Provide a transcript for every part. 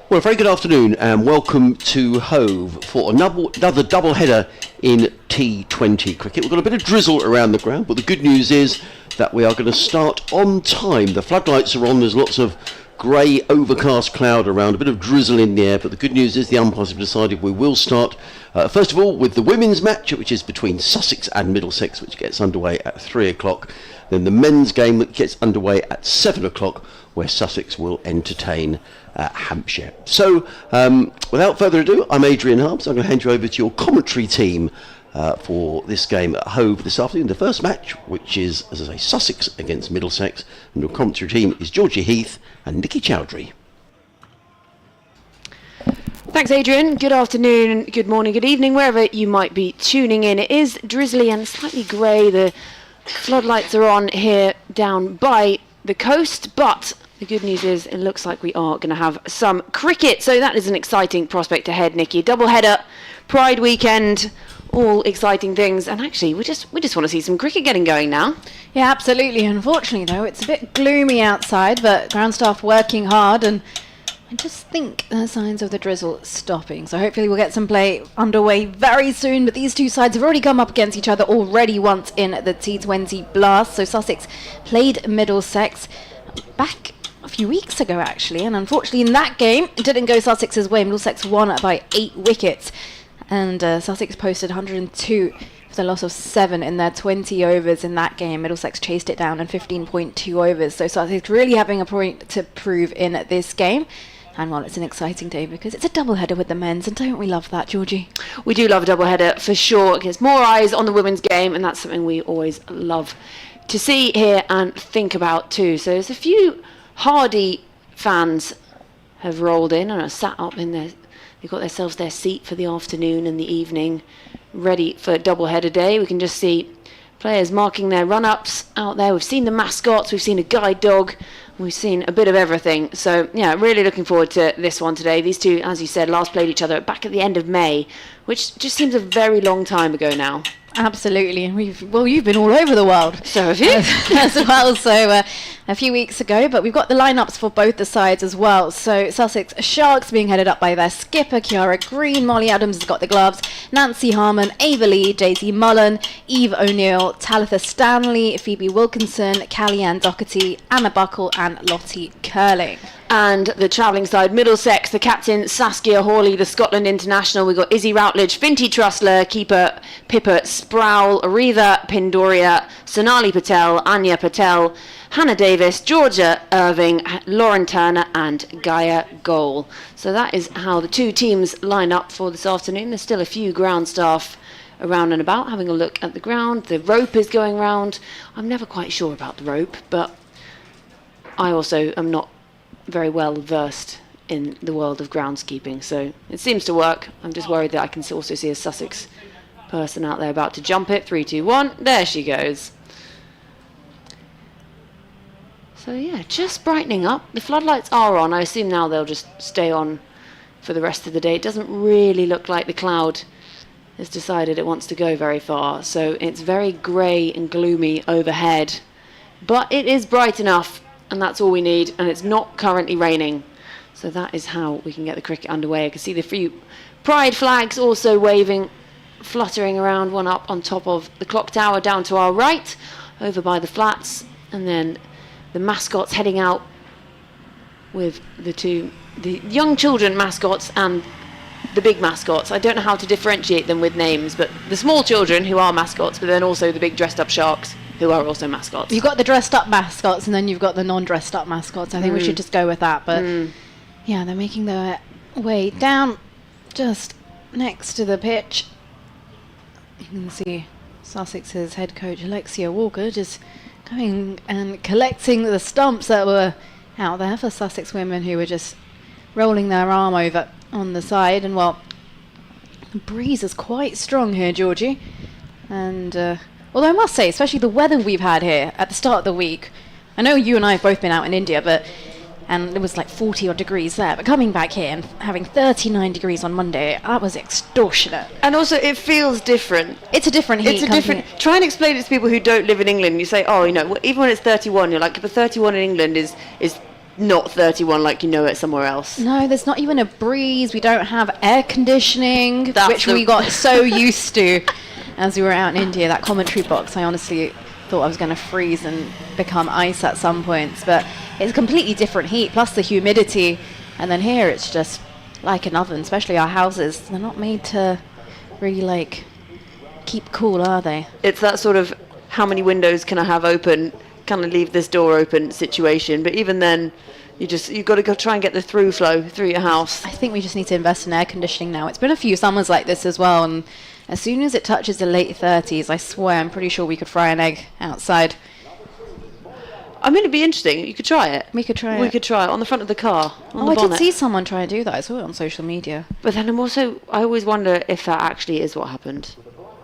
Well, a very good afternoon and welcome to Hove for another double-header in T20 cricket. We've got a bit of drizzle around the ground, but the good news is that we are going to start on time. The floodlights are on, there's lots of grey overcast cloud around, a bit of drizzle in the air, but the good news is the umpires have decided we will start first of all with the women's match, which is between Sussex and Middlesex, which gets underway at 3 o'clock. Then the men's game that gets underway at 7 o'clock, where Sussex will entertain Hampshire. So, without further ado, I'm Adrian Harbs. I'm going to hand you over to your commentary team for this game at Hove this afternoon. The first match, which is, as I say, Sussex against Middlesex, and your commentary team is Georgie Heath and Nikki Chowdhury. Thanks, Adrian. Good afternoon, good morning, good evening, wherever you might be tuning in. It is drizzly and slightly grey. The floodlights are on here down by the coast, but the good news is it looks like we are going to have some cricket. So that is an exciting prospect ahead, Nikki. Double-header, Pride weekend, all exciting things. And actually, we just want to see some cricket getting going now. Yeah, absolutely. Unfortunately, though, it's a bit gloomy outside, but ground staff working hard, and I just think there are signs of the drizzle stopping. So hopefully we'll get some play underway very soon. But these two sides have already come up against each other already once in the T20 Blast. So Sussex played Middlesex back a few weeks ago, actually. And unfortunately in that game, it didn't go Sussex's way. Middlesex won by 8 wickets. And Sussex posted 102 for the loss of 7 in their 20 overs in that game. Middlesex chased it down in 15.2 overs. So Sussex really having a point to prove in this game. And well, it's an exciting day because it's a double-header with the men's, and don't we love that, Georgie? We do love a double-header for sure. It gets more eyes on the women's game, and that's something we always love to see here and think about too. So there's a few hardy fans have rolled in and are sat up in their, they've got themselves their seat for the afternoon and the evening, ready for double-header day. We can just see players marking their run-ups out there. We've seen the mascots, we've seen a guide dog, we've seen a bit of everything. So, yeah, really looking forward to this one today. These two, as you said, last played each other back at the end of May, which just seems a very long time ago now. Absolutely, and you've been all over the world. So have you. As well, so a few weeks ago, but we've got the lineups for both the sides as well. So Sussex Sharks being headed up by their skipper, Kiara Green. Molly Adams has got the gloves. Nancy Harmon, Ava Lee, Daisy Mullen, Eve O'Neill, Talitha Stanley, Phoebe Wilkinson, Callie-Ann Doherty, Anna Buckle and Lottie Curling. And the travelling side, Middlesex, the captain Saskia Hawley, the Scotland international. We've got Izzy Routledge, Finty Trussler, keeper Pippa Sproul, Aretha Pindoria, Sonali Patel, Anya Patel, Hannah Davis, Georgia Irving, Lauren Turner and Gaia Goal. So that is how the two teams line up for this afternoon. There's still a few ground staff around and about having a look at the ground. The rope is going round. I'm never quite sure about the rope, but I also am not very well versed in the world of groundskeeping, so it seems to work. I'm just worried that I can also see a Sussex person out there about to jump it. 3, 2, 1, there she goes. So yeah, just brightening up. The floodlights are on. I assume now they'll just stay on for the rest of the day. It doesn't really look like the cloud has decided it wants to go very far, so it's very grey and gloomy overhead, but it is bright enough. and that's all we need, and it's not currently raining. So that is how we can get the cricket underway. I can see the few pride flags also waving, fluttering around, one up on top of the clock tower down to our right, over by the flats, and then the mascots heading out with the young children mascots and the big mascots. I don't know how to differentiate them with names, but the small children who are mascots, but then also the big dressed up sharks who are also mascots. You've got the dressed up mascots and then you've got the non-dressed up mascots. I think we should just go with that. But yeah, they're making their way down just next to the pitch. You can see Sussex's head coach Alexia Walker just going and collecting the stumps that were out there for Sussex Women, who were just rolling their arm over on the side. And well, the breeze is quite strong here, Georgie. And although I must say, especially the weather we've had here at the start of the week, I know you and I have both been out in India, and it was like 40 odd degrees there, but coming back here and having 39 degrees on Monday, that was extortionate. And also it feels different. It's a different heat. Try and explain it to people who don't live in England. You say, oh, you know, even when it's 31, you're like, but 31 in England is not 31 like you know it somewhere else. No, there's not even a breeze. We don't have air conditioning, which we got so used to as we were out in India. That commentary box, I honestly thought I was going to freeze and become ice at some points, but it's a completely different heat, plus the humidity. And then here it's just like an oven, especially our houses. They're not made to really like keep cool, are they? It's that sort of how many windows can I have open, kind of leave this door open situation. But even then, you've got to go try and get the through flow through your house. I think we just need to invest in air conditioning now. It's been a few summers like this as well, and as soon as it touches the late 30s, I swear I'm pretty sure we could fry an egg outside. I mean, it'd be interesting. You could try it. We could try it. We could try it on the front of the car, on the I bonnet. did see someone try and do that. I saw it on social media. But then I always wonder if that actually is what happened.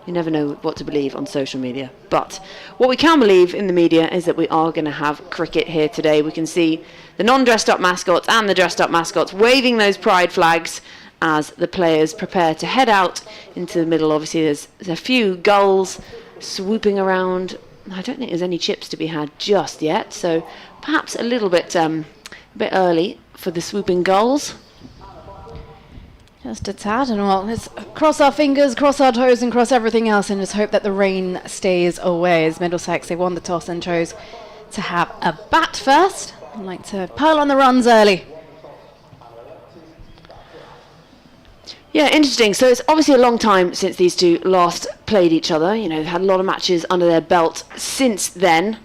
You never know what to believe on social media. But what we can believe in the media is that we are going to have cricket here today. We can see the non-dressed up mascots and the dressed up mascots waving those pride flags as the players prepare to head out into the middle. Obviously, there's a few gulls swooping around. I don't think there's any chips to be had just yet, so perhaps a little bit early for the swooping gulls. Just a tad, and well, let's cross our fingers, cross our toes, and cross everything else, and just hope that the rain stays away. As Middlesex, they won the toss and chose to have a bat first. I'd like to pile on the runs early. Yeah, interesting. So it's obviously a long time since these two last played each other. You know, they've had a lot of matches under their belt since then.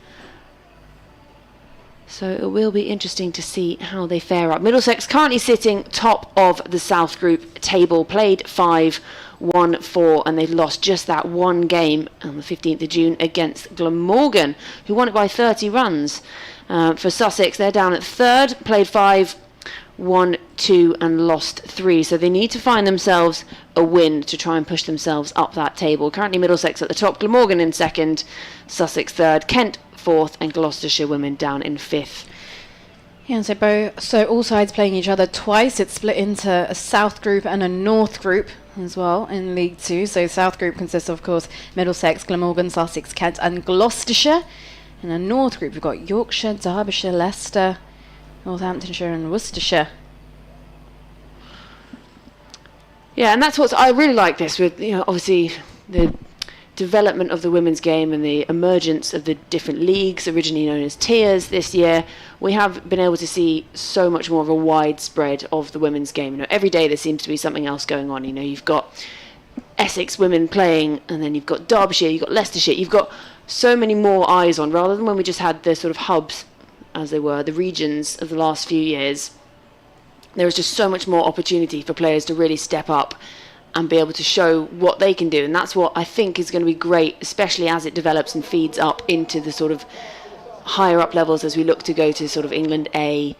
So it will be interesting to see how they fare up. Middlesex currently sitting top of the South Group table, played 5, won 4, and they've lost just that one game on the 15th of June against Glamorgan, who won it by 30 runs. For Sussex, they're down at 3rd, played 5, won 2 and lost 3. So they need to find themselves a win to try and push themselves up that table. Currently Middlesex at the top, Glamorgan in 2nd, Sussex 3rd, Kent 4th, and Gloucestershire Women down in 5th. Yeah, and so all sides playing each other twice. It's split into a South Group and a North Group as well in League 2. So South Group consists of course, Middlesex, Glamorgan, Sussex, Kent and Gloucestershire. In the North Group, we've got Yorkshire, Derbyshire, Leicester, Northamptonshire and Worcestershire. Yeah, and that's what I really like this with, you know, obviously the development of the women's game and the emergence of the different leagues, originally known as tiers this year. We have been able to see so much more of a widespread of the women's game. You know, every day there seems to be something else going on. You know, you've got Essex women playing, and then you've got Derbyshire, you've got Leicestershire, you've got so many more eyes on, rather than when we just had the sort of hubs, as they were, the regions of the last few years. There is just so much more opportunity for players to really step up and be able to show what they can do. And that's what I think is going to be great, especially as it develops and feeds up into the sort of higher up levels as we look to go to sort of England A,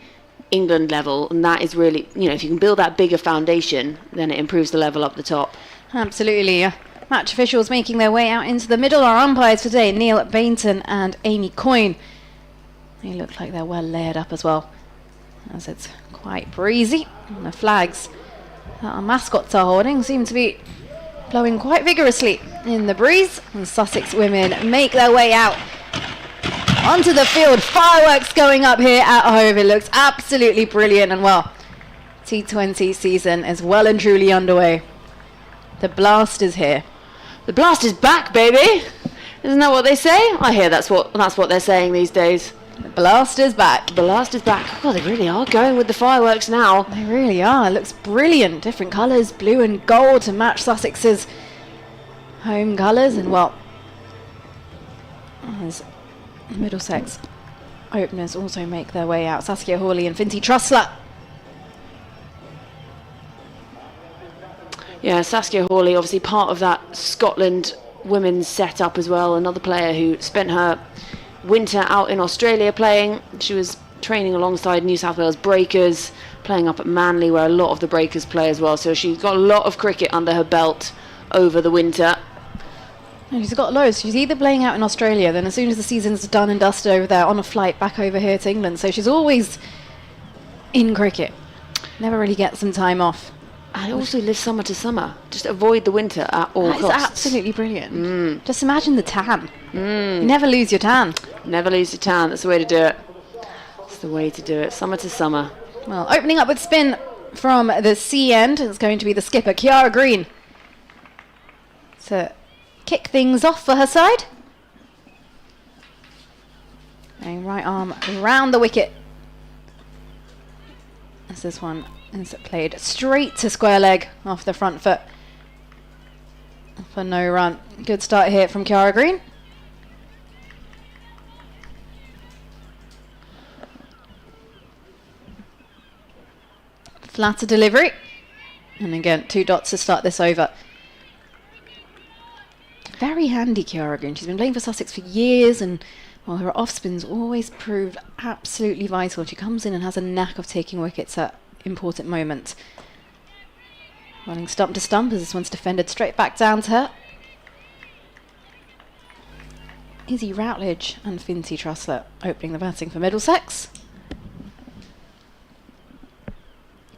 England level. And that is really, you know, if you can build that bigger foundation, then it improves the level up the top. Absolutely. Match officials making their way out into the middle. Our umpires today, Neil Bainton and Amy Coyne. They look like they're well layered up as well, as it's quite breezy. And the flags that our mascots are holding seem to be blowing quite vigorously in the breeze. And Sussex Women make their way out onto the field. Fireworks going up here at Hove. It looks absolutely brilliant. And well, T20 season is well and truly underway. The blast is here. The blast is back, baby. Isn't that what they say? I hear that's what they're saying these days. The blast is back. The blast is back. God, they really are going with the fireworks now. They really are. It looks brilliant. Different colours, blue and gold, to match Sussex's home colours. And well, as Middlesex openers also make their way out, Saskia Hawley and Finty Trussler. Yeah, Saskia Hawley, obviously part of that Scotland women's setup as well. Another player who spent her winter out in Australia playing. She was training alongside New South Wales Breakers, playing up at Manly where a lot of the Breakers play as well. So she's got a lot of cricket under her belt over the winter. And she's got loads. She's either playing out in Australia, then as soon as the season's done and dusted over there, on a flight back over here to England. So she's always in cricket. Never really gets some time off. And also live summer to summer. Just avoid the winter at all That is costs. absolutely brilliant. Just imagine the tan. You never lose your tan. Never lose your tan. That's the way to do it. That's the way to do it. Summer to summer. Well, opening up with spin from the C end, it's going to be the skipper, Kiara Green, to kick things off for her side. And right arm round the wicket. As this one is played straight to square leg off the front foot for no run. Good start here from Kiara Green. Flatter delivery. And again, 2 dots to start this over. Very handy, Kiara Green. She's been playing for Sussex for years, and well, her off spins always proved absolutely vital. She comes in and has a knack of taking wickets at important moments. Running stump to stump as this one's defended straight back down to her. Izzy Routledge and Finty Trussler opening the batting for Middlesex.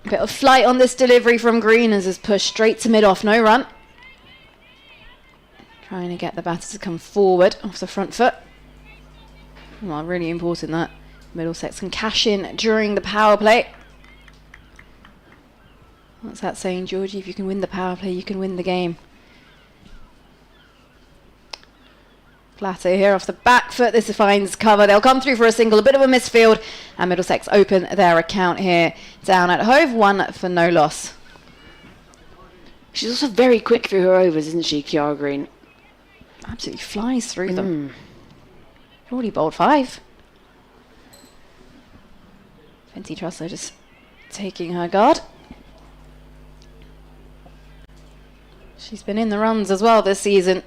Bit of flight on this delivery from Green as is pushed straight to mid-off, no run. Trying to get the batter to come forward off the front foot. Well, really important that Middlesex can cash in during the power play. What's that saying, Georgie? If you can win the power play, you can win the game. Flatter here off the back foot. This finds cover. They'll come through for a single. A bit of a misfield. And Middlesex open their account here down at Hove. 1 for no loss. She's also very quick through her overs, isn't she, Kiara Green? Absolutely flies through them. Already bowled 5. Finty Trussler just taking her guard. She's been in the runs as well this season.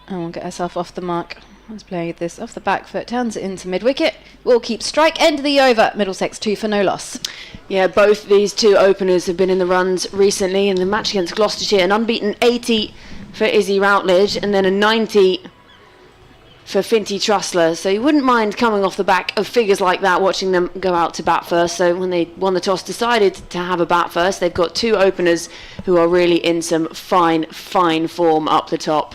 And will get herself off the mark. Let's play this off the back foot, turns it into mid-wicket. Will keep strike, end of the over. Middlesex 2 for no loss. Yeah, both these two openers have been in the runs recently. In the match against Gloucestershire, an unbeaten 80 for Izzy Routledge and then a 90 for Finty Trussler. So you wouldn't mind coming off the back of figures like that, watching them go out to bat first. So when they won the toss, decided to have a bat first. They've got 2 openers who are really in some fine form up the top.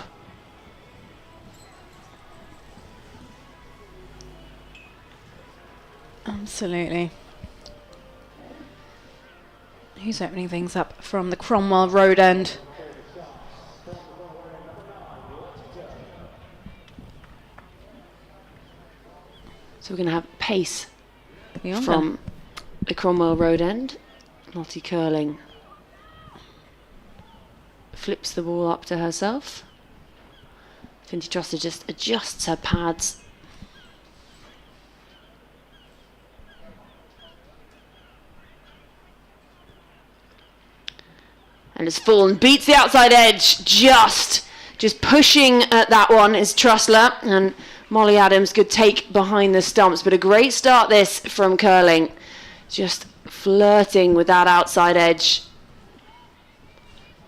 Absolutely. Who's opening things up from the Cromwell Road end? So we're going to have pace Beyond from the Cromwell Road end. Lottie Curling flips the ball up to herself. Finty Trussler just adjusts her pads. And it's fallen, beats the outside edge, just pushing at that one is Trussler, and Molly Adams could take behind the stumps, but a great start this from Curling, just flirting with that outside edge.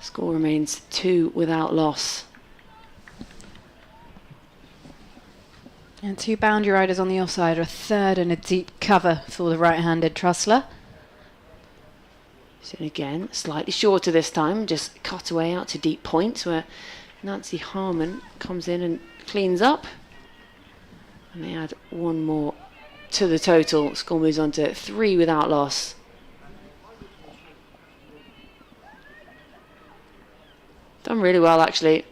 Score remains 2 without loss. And 2 boundary riders on the offside, a third and a deep cover for the right-handed Trussler. So again, slightly shorter this time, just cut away out to deep point where Nancy Harmon comes in and cleans up. And they add one more to the total. Score moves on to 3 without loss. Done really well, actually,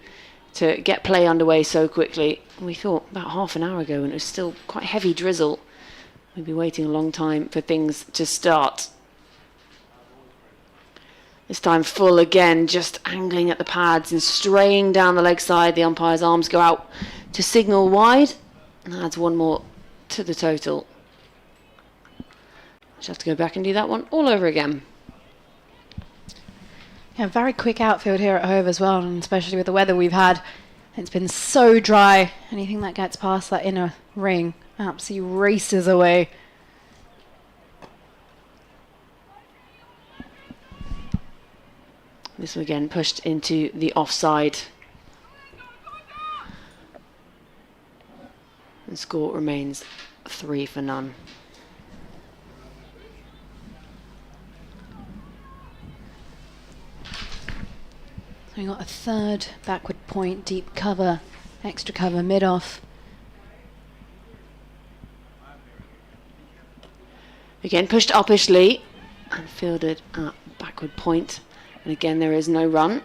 to get play underway so quickly. We thought about half an hour ago, and it was still quite heavy drizzle. We'd be waiting a long time for things to start. This time full again, just angling at the pads and straying down the leg side. The umpire's arms go out to signal wide. And adds one more to the total. Just have to go back and do that one all over again. Yeah, very quick outfield here at Hove as well, and especially with the weather we've had. It's been so dry. Anything that gets past that inner ring absolutely races away. This one again pushed into the offside. And score remains 3 for none. So we got a third backward point, deep cover, extra cover, mid-off. Again pushed uppishly and fielded at backward point. And again there is no run.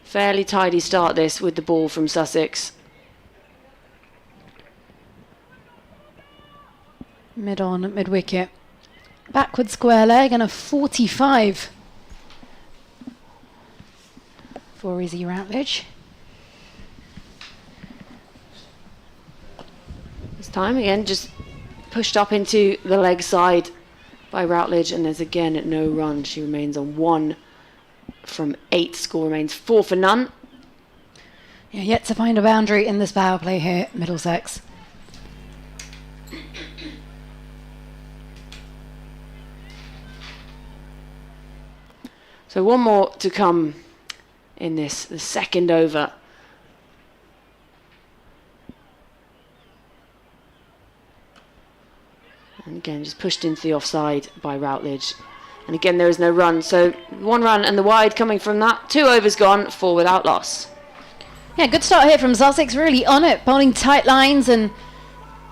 Fairly tidy start this with the ball from Sussex. Mid-on, mid-wicket. Backward square leg and a 45 for Izzy Routledge. This time again just pushed up into the leg side by Routledge, and there's again no run. She remains on 1 from 8. Score remains 4 for none. Yeah, yet to find a boundary in this power play here at Middlesex. So one more to come in this, the second over. And again, just pushed into the offside by Routledge. And again, there is no run. So 1 run and the wide coming from that. 2 overs gone, 4 without loss. Yeah, good start here from Sussex, really on it, bowling tight lines, and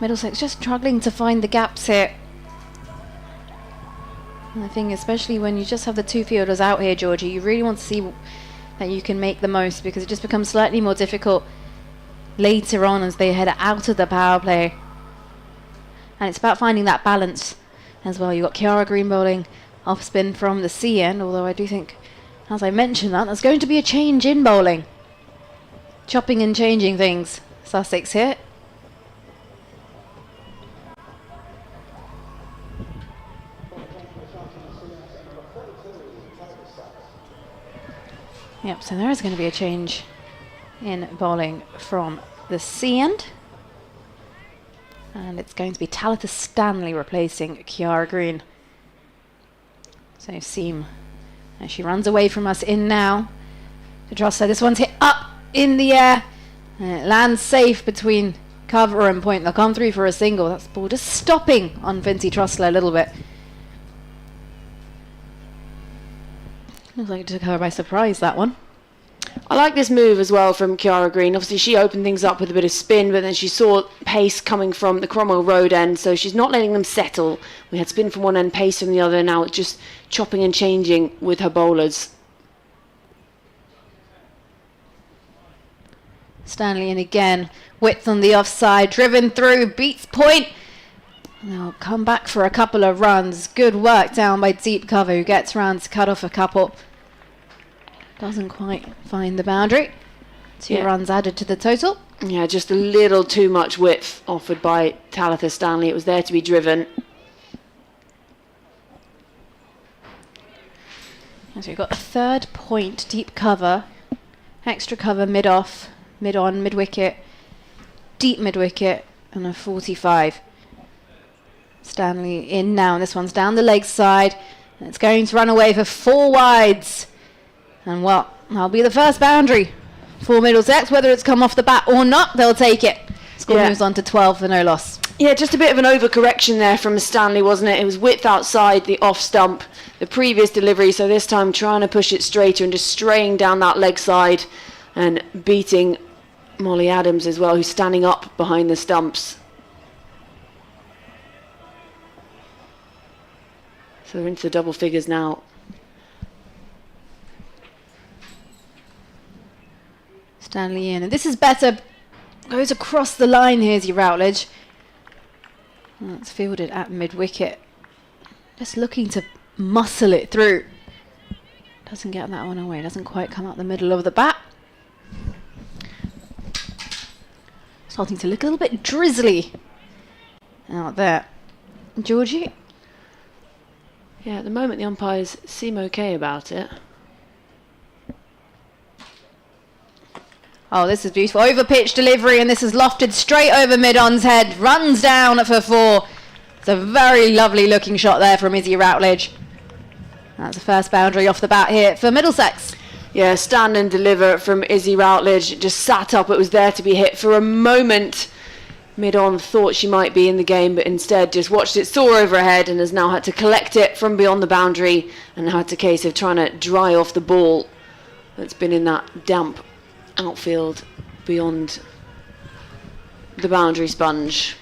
Middlesex just struggling to find the gaps here. And I think especially when you just have the 2 fielders out here, Georgie, you really want to see that you can make the most, because it just becomes slightly more difficult later on as they head out of the power play. And it's about finding that balance as well. You've got Kiara Green bowling off spin from the C end, although I do think, as I mentioned that, there's going to be a change in bowling. Chopping and changing things. Sussex here. Yep, so there is going to be a change in bowling from the C end. And it's going to be Talitha Stanley replacing Kiara Green. So Seam, as she runs away from us in now. To Drosser, this one's hit up in the air. And it lands safe between cover and point. They'll come through for a single. That's the ball just stopping on Vincy Trussler a little bit. Looks like it took her by surprise, that one. I like this move as well from Kiara Green. Obviously, she opened things up with a bit of spin, but then she saw pace coming from the Cromwell Road end, so she's not letting them settle. We had spin from one end, pace from the other, and now it's just chopping and changing with her bowlers. Stanley in again. Width on the offside, driven through, beats point. And they'll come back for a couple of runs. Good work down by Deep Cover, who gets round to cut off a couple. Doesn't quite find the boundary. 2 runs added to the total. Yeah, just a little too much width offered by Talitha Stanley. It was there to be driven. So we've got a 3rd point, deep cover, extra cover mid-off, mid-on, mid-wicket, deep mid-wicket, and a 45. Stanley in now, and this one's down the leg side. And it's going to run away for 4 wides. And well, that'll be the first boundary for Middlesex. Whether it's come off the bat or not, they'll take it. Score moves on to 12 for no loss. Yeah, just a bit of an overcorrection there from Stanley, wasn't it? It was width outside the off stump, the previous delivery, so this time trying to push it straighter and just straying down that leg side and beating Molly Adams as well, who's standing up behind the stumps. So they're into the double figures now. Stanley in, and this is better. Goes across the line. Here's your Routledge. That's fielded at mid-wicket. Just looking to muscle it through. Doesn't get that one away. Doesn't quite come out the middle of the bat. Starting to look a little bit drizzly out there. Georgie? Yeah, at the moment the umpires seem okay about it. Oh, this is beautiful. Over pitch delivery, and this is lofted straight over mid-on's head. Runs down for 4. It's a very lovely looking shot there from Izzy Routledge. That's the first boundary off the bat here for Middlesex. Yeah, stand and deliver from Izzy Routledge. Just sat up. It was there to be hit for a moment. Mid-on thought she might be in the game, but instead just watched it soar over her head and has now had to collect it from beyond the boundary. And now it's a case of trying to dry off the ball that's been in that damp outfield beyond the boundary sponge.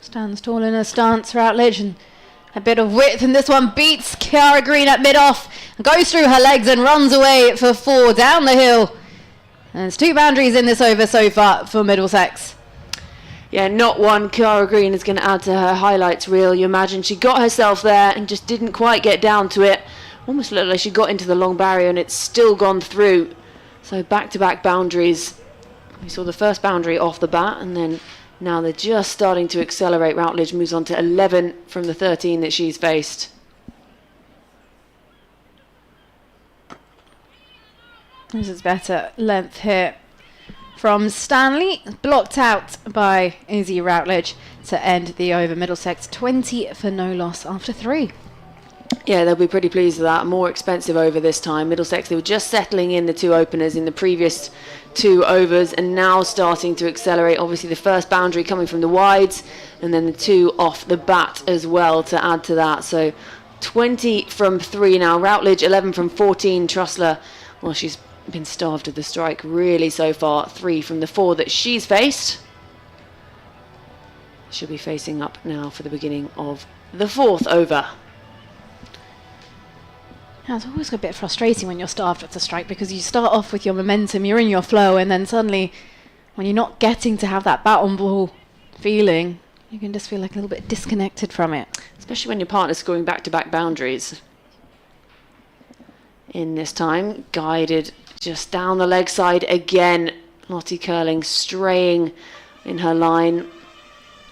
Stands tall in her stance, Routledge, and a bit of width, and this one beats Kiara Green at mid-off, goes through her legs and runs away for 4 down the hill. And there's 2 boundaries in this over so far for Middlesex. Yeah, not one Kiara Green is going to add to her highlights reel. You imagine she got herself there and just didn't quite get down to it. Almost looked like she got into the long barrier and it's still gone through. So back-to-back boundaries. We saw the first boundary off the bat, and then now they're just starting to accelerate. Routledge moves on to 11 from the 13 that she's faced. This is better length here from Stanley, blocked out by Izzy Routledge to end the over. Middlesex 20 for no loss after 3. Yeah, they'll be pretty pleased with that. More expensive over this time. Middlesex, they were just settling in the 2 openers in the previous 2 overs and now starting to accelerate. Obviously the first boundary coming from the wides and then the 2 off the bat as well to add to that. So 20 from 3 now. Routledge 11 from 14. Trussler, well, she's been starved of the strike really so far. 3 from the 4 that she's faced. She'll be facing up now for the beginning of the 4th over. Yeah, it's always a bit frustrating when you're starved of the strike, because you start off with your momentum, you're in your flow, and then suddenly when you're not getting to have that bat on ball feeling, you can just feel like a little bit disconnected from it. Especially when your partner's scoring back-to-back boundaries. In this time, guided just down the leg side again. Lottie Curling straying in her line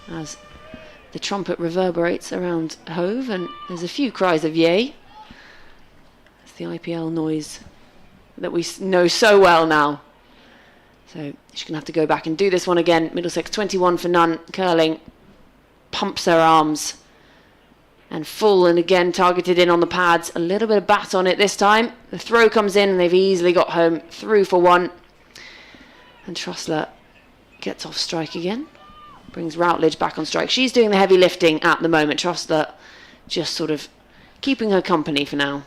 as the trumpet reverberates around Hove, and there's a few cries of yay. It's the IPL noise that we know so well now. So she's going to have to go back and do this one again. Middlesex 21 for none. Curling pumps her arms and full, and again targeted in on the pads. A little bit of bat on it this time. The throw comes in and they've easily got home through for 1. And Trussler gets off strike again. Brings Routledge back on strike. She's doing the heavy lifting at the moment. Trussler just sort of keeping her company for now.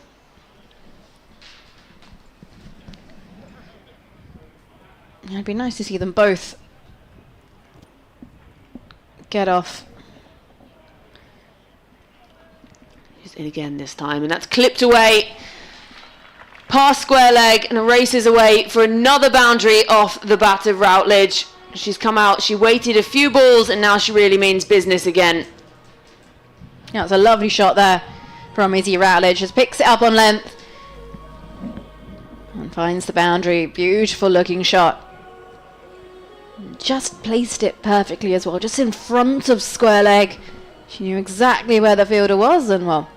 It'd be nice to see them both get off. She's in again this time, and that's clipped away past square leg and races away for another boundary off the bat of Routledge. She's come out, she waited a few balls, and now she really means business again. Yeah, it's a lovely shot there from Izzy Routledge. Just picks it up on length and finds the boundary. Beautiful looking shot. Just placed it perfectly as well, just in front of square leg. She knew exactly where the fielder was, and well,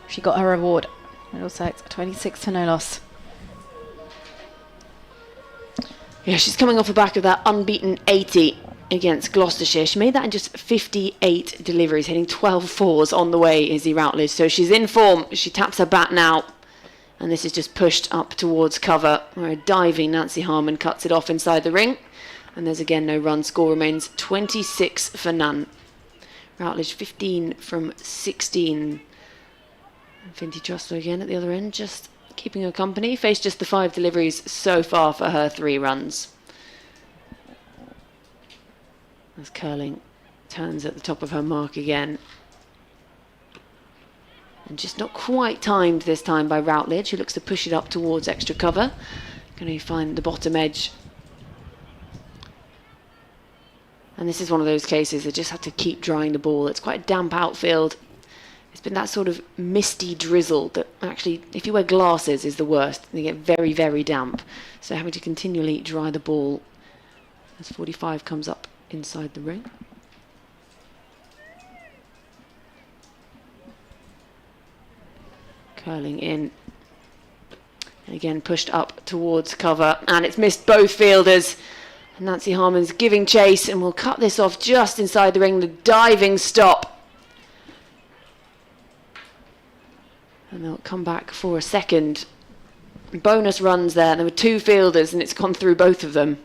she got her reward. Middlesex 26 for no loss. Yeah, she's coming off the back of that unbeaten 80 against Gloucestershire. She made that in just 58 deliveries, hitting 12 fours on the way, Izzy Routledge. So she's in form. She taps her bat now And this is just pushed up towards cover, where a diving Nancy Harmon cuts it off inside the ring. And there's again no run. Score remains 26 for none. Routledge 15 from 16. And Finty Trussler again at the other end, just keeping her company. Faced just the 5 deliveries so far for her 3 runs. As Curling turns at the top of her mark again. And just not quite timed this time by Routledge, who looks to push it up towards extra cover. Going to find the bottom edge. And this is one of those cases they just have to keep drying the ball. It's quite a damp outfield. It's been that sort of misty drizzle that actually, if you wear glasses, is the worst. They get very, very damp. So having to continually dry the ball as 45 comes up inside the ring. Curling in. And again pushed up towards cover. And it's missed both fielders. And Nancy Harmon's giving chase and will cut this off just inside the ring. The diving stop. And they'll come back for a second. Bonus runs there. There were 2 fielders and it's gone through both of them.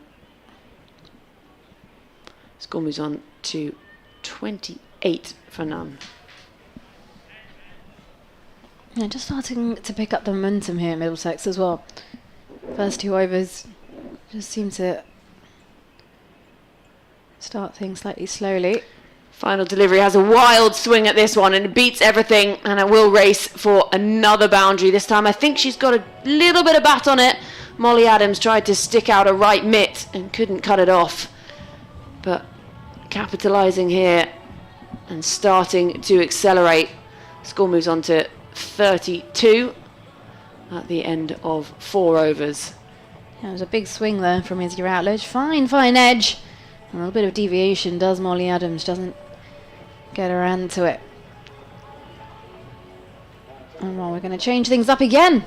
Score moves on to 28 for none. Yeah, just starting to pick up the momentum here at Middlesex as well. First 2 overs just seem to start things slightly slowly. Final delivery has a wild swing at this one and it beats everything, and it will race for another boundary. This time I think she's got a little bit of bat on it. Molly Adams tried to stick out a right mitt and couldn't cut it off. But capitalising here and starting to accelerate. Score moves on to 32 at the end of 4 overs. Yeah, it was a big swing there from Izzy Routledge. Fine edge. A little bit of deviation does Molly Adams, doesn't get her hand to it. And well, we're going to change things up again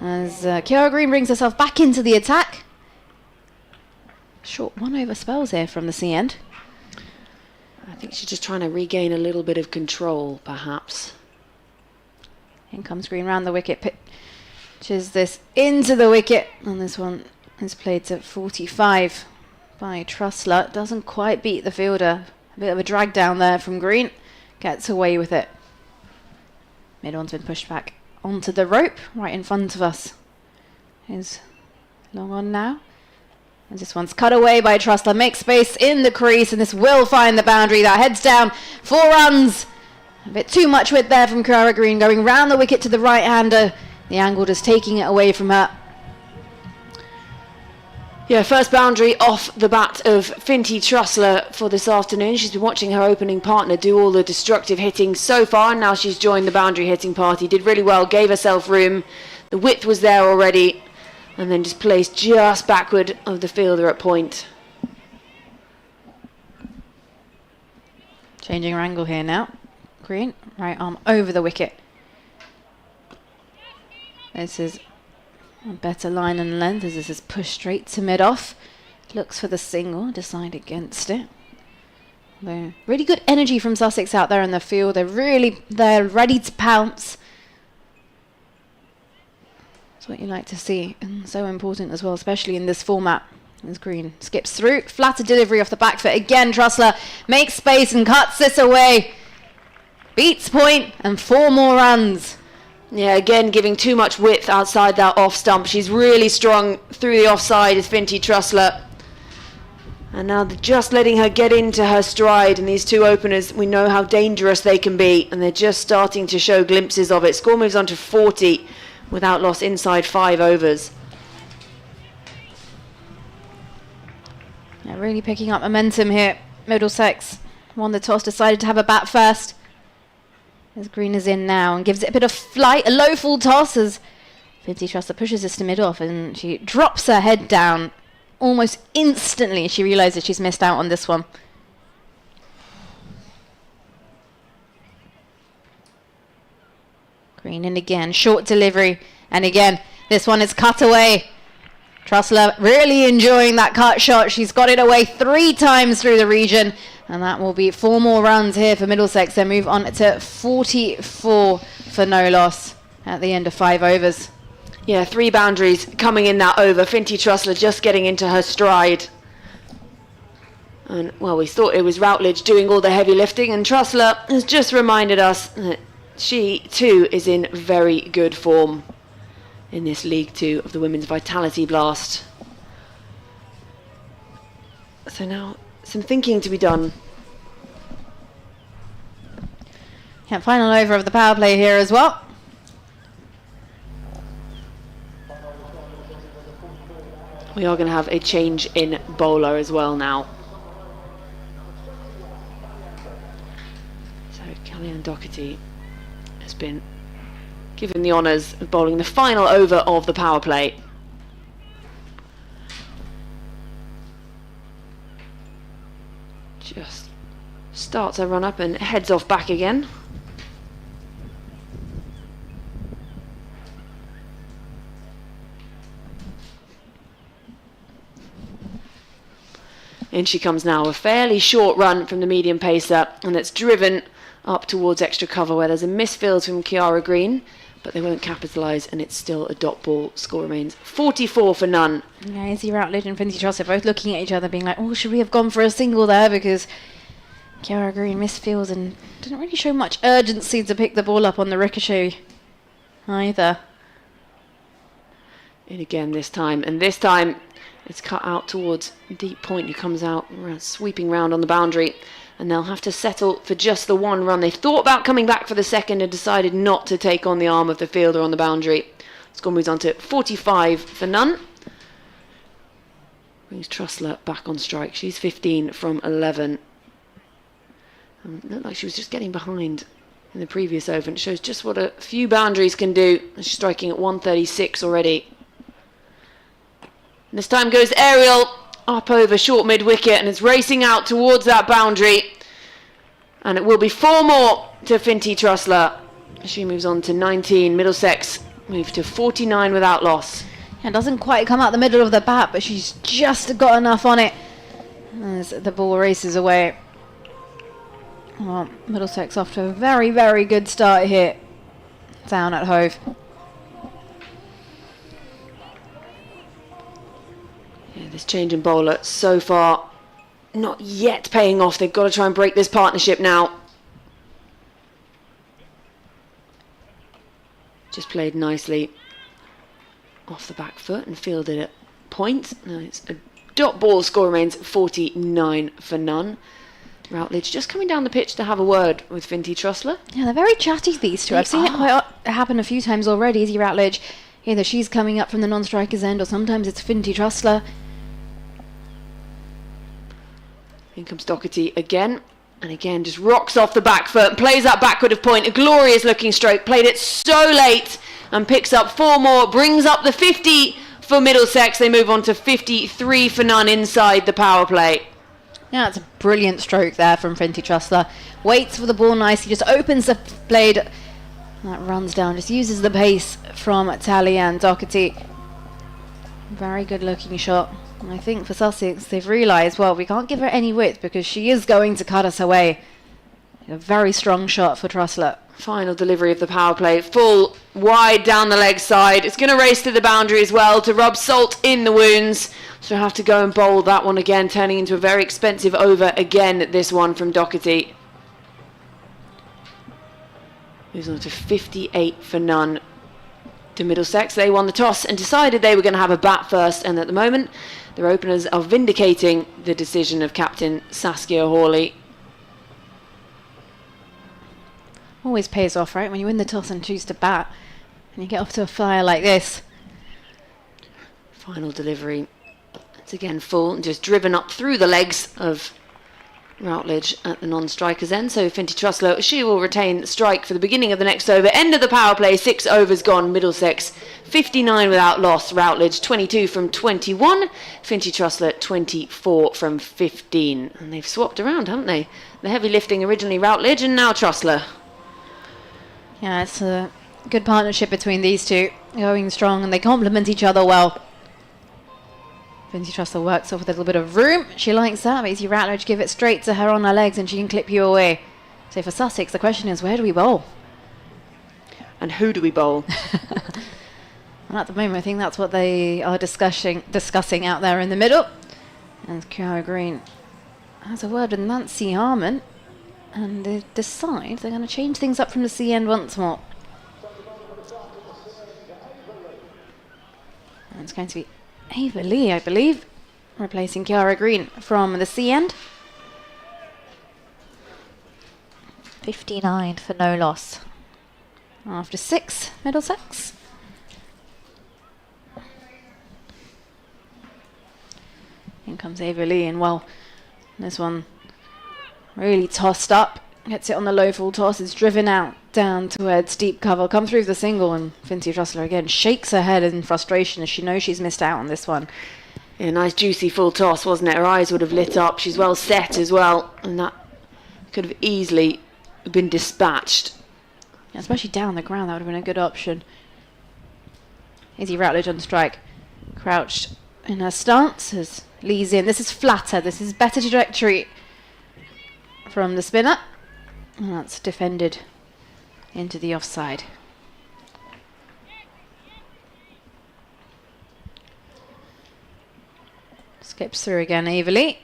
as Kiara Green brings herself back into the attack. Short 1 over spells here from the C end. I think she's just trying to regain a little bit of control, perhaps. In comes Green round the wicket, pitches this into the wicket, and this one is played to 45 by Trussler. Doesn't quite beat the fielder. A bit of a drag down there from Green. Gets away with it. Mid one's been pushed back onto the rope right in front of us. Is long on now. And this one's cut away by Trussler. Makes space in the crease, and this will find the boundary. That heads down. 4 runs. A bit too much width there from Kiara Green, going round the wicket to the right-hander. The angle just taking it away from her. Yeah, first boundary off the bat of Finty Trussler for this afternoon. She's been watching her opening partner do all the destructive hitting so far, and now she's joined the boundary hitting party. Did really well, gave herself room. The width was there already, and then just placed just backward of the fielder at point. Changing her angle here now. Green, right arm over the wicket. This is a better line and length as this is pushed straight to mid-off. Looks for the single, decide against it. Though really good energy from Sussex out there in the field. They're ready to pounce. That's what you like to see, and so important as well, especially in this format. As Green skips through, flatter delivery off the back foot again. Trussler makes space and cuts this away. Beats point and 4 more runs. Yeah, again giving too much width outside that off stump. She's really strong through the offside is Finty Trussler. And now they're just letting her get into her stride, and these 2 openers, we know how dangerous they can be, and they're just starting to show glimpses of it. Score moves on to 40 without loss inside 5 overs. Yeah, really picking up momentum here. Middlesex won the toss, decided to have a bat first. As Green is in now and gives it a bit of flight, a low full toss as Finty Trussler pushes this to mid-off, and she drops her head down almost instantly. She realises she's missed out on this one. Green in again, short delivery, and again, this one is cut away. Trussler really enjoying that cut shot. She's got it away 3 times through the region, and that will be 4 more runs here for Middlesex. They move on to 44 for no loss at the end of 5 overs. Yeah, 3 boundaries coming in that over. Finty Trussler just getting into her stride. And, well, we thought it was Routledge doing all the heavy lifting, and Trussler has just reminded us that she, too, is in very good form in this League 2 of the Women's Vitality Blast. So now, some thinking to be done. Yeah, final over of the power play here as well. We are going to have a change in bowler as well now. So Kellyanne Doherty has been given the honours of bowling the final over of the power play. Just starts her run up and heads off back again. In she comes now, a fairly short run from the medium pacer, and it's driven up towards extra cover where there's a misfield from Kiara Green, but they won't capitalise, and it's still a dot ball. Score remains 44 for none. Yeah, Izzy Routledge and Finty Trussler both looking at each other being like, oh, should we have gone for a single there, because Kiara Green misfields and didn't really show much urgency to pick the ball up on the ricochet either. In again this time, and this time it's cut out towards deep point, who comes out sweeping round on the boundary, and they'll have to settle for just the 1 run. They thought about coming back for the second and decided not to take on the arm of the fielder on the boundary. Score moves on to 45 for none. Brings Trussler back on strike. She's 15 from 11. Looked like she was just getting behind in the previous over, and it shows just what a few boundaries can do. She's striking at 136 already. This time goes aerial up over short mid wicket, and it's racing out towards that boundary, and it will be 4 more to Finty Trussler. She moves on to 19. Middlesex move to 49 without loss. And doesn't quite come out the middle of the bat, but she's just got enough on it as the ball races away. Well, Middlesex off to a very, very good start here down at Hove. This change in bowler so far not yet paying off. They've got to try and break this partnership now. Just played nicely off the back foot and fielded at point. Now it's a dot ball. Score remains 49 for none. Routledge just coming down the pitch to have a word with Finty Trussler. Yeah, they're very chatty, these two. I've seen it quite happen a few times already. Izzy Routledge, either she's coming up from the non-striker's end, or sometimes it's Finty Trussler. In comes Doherty again, and again just rocks off the back foot and plays that backward of point. A glorious looking stroke, played it so late and picks up 4 more, brings up the 50 for Middlesex. They move on to 53 for none inside the power play. Yeah, it's a brilliant stroke there from Finty Trussler. Waits for the ball nicely, just opens the blade, and that runs down, just uses the pace from Kellyanne Doherty. Very good looking shot. I think for Sussex, they've realised, well, we can't give her any width because she is going to cut us away. A very strong shot for Trussler. Final delivery of the power play, full wide down the leg side. It's going to race to the boundary as well to rub salt in the wounds. So we'll have to go and bowl that one again, turning into a very expensive over again, this one from Doherty. Moves on to 58 for none to Middlesex. They won the toss and decided they were going to have a bat first, and at the moment their openers are vindicating the decision of captain Saskia Hawley. Always pays off, right? When you win the toss and choose to bat and you get off to a flyer like this. Final delivery. It's again full and just driven up through the legs of Routledge at the non-striker's end. So Finty Trussler, she will retain strike for the beginning of the next over. End of the power play, 6 overs gone. Middlesex 59 without loss. Routledge 22 from 21. Finty Trussler 24 from 15. And they've swapped around, haven't they? The heavy lifting originally Routledge and now Trussler. Yeah, it's a good partnership between these two. Going strong and they complement each other well. Finty Trussler works off with a little bit of room. She likes that. But Izzy Routledge give it straight to her on her legs and she can clip you away. So for Sussex, the question is, where do we bowl? And who do we bowl? And at the moment, I think that's what they are discussing out there in the middle. And Kiara Green has a word with Nancy Harmon, and they decide they're going to change things up from the C end once more. And it's going to be Ava Lee, I believe, replacing Kiara Green from the C end. 59 for no loss. After 6, Middlesex. In comes Ava Lee, and well, this one really tossed up. Gets it on the low full toss. It's driven out down towards deep cover. Come through the single, and Finty Trussler again shakes her head in frustration as she knows she's missed out on this one. Yeah, nice juicy full toss, wasn't it? Her eyes would have lit up. She's well set as well, and that could have easily been dispatched. Yeah, especially down the ground, that would have been a good option. Izzy Routledge on strike. Crouched in her stance as Lee's in. This is flatter. This is better trajectory from the spinner. And that's defended into the offside. Skips through again, Ava Lee.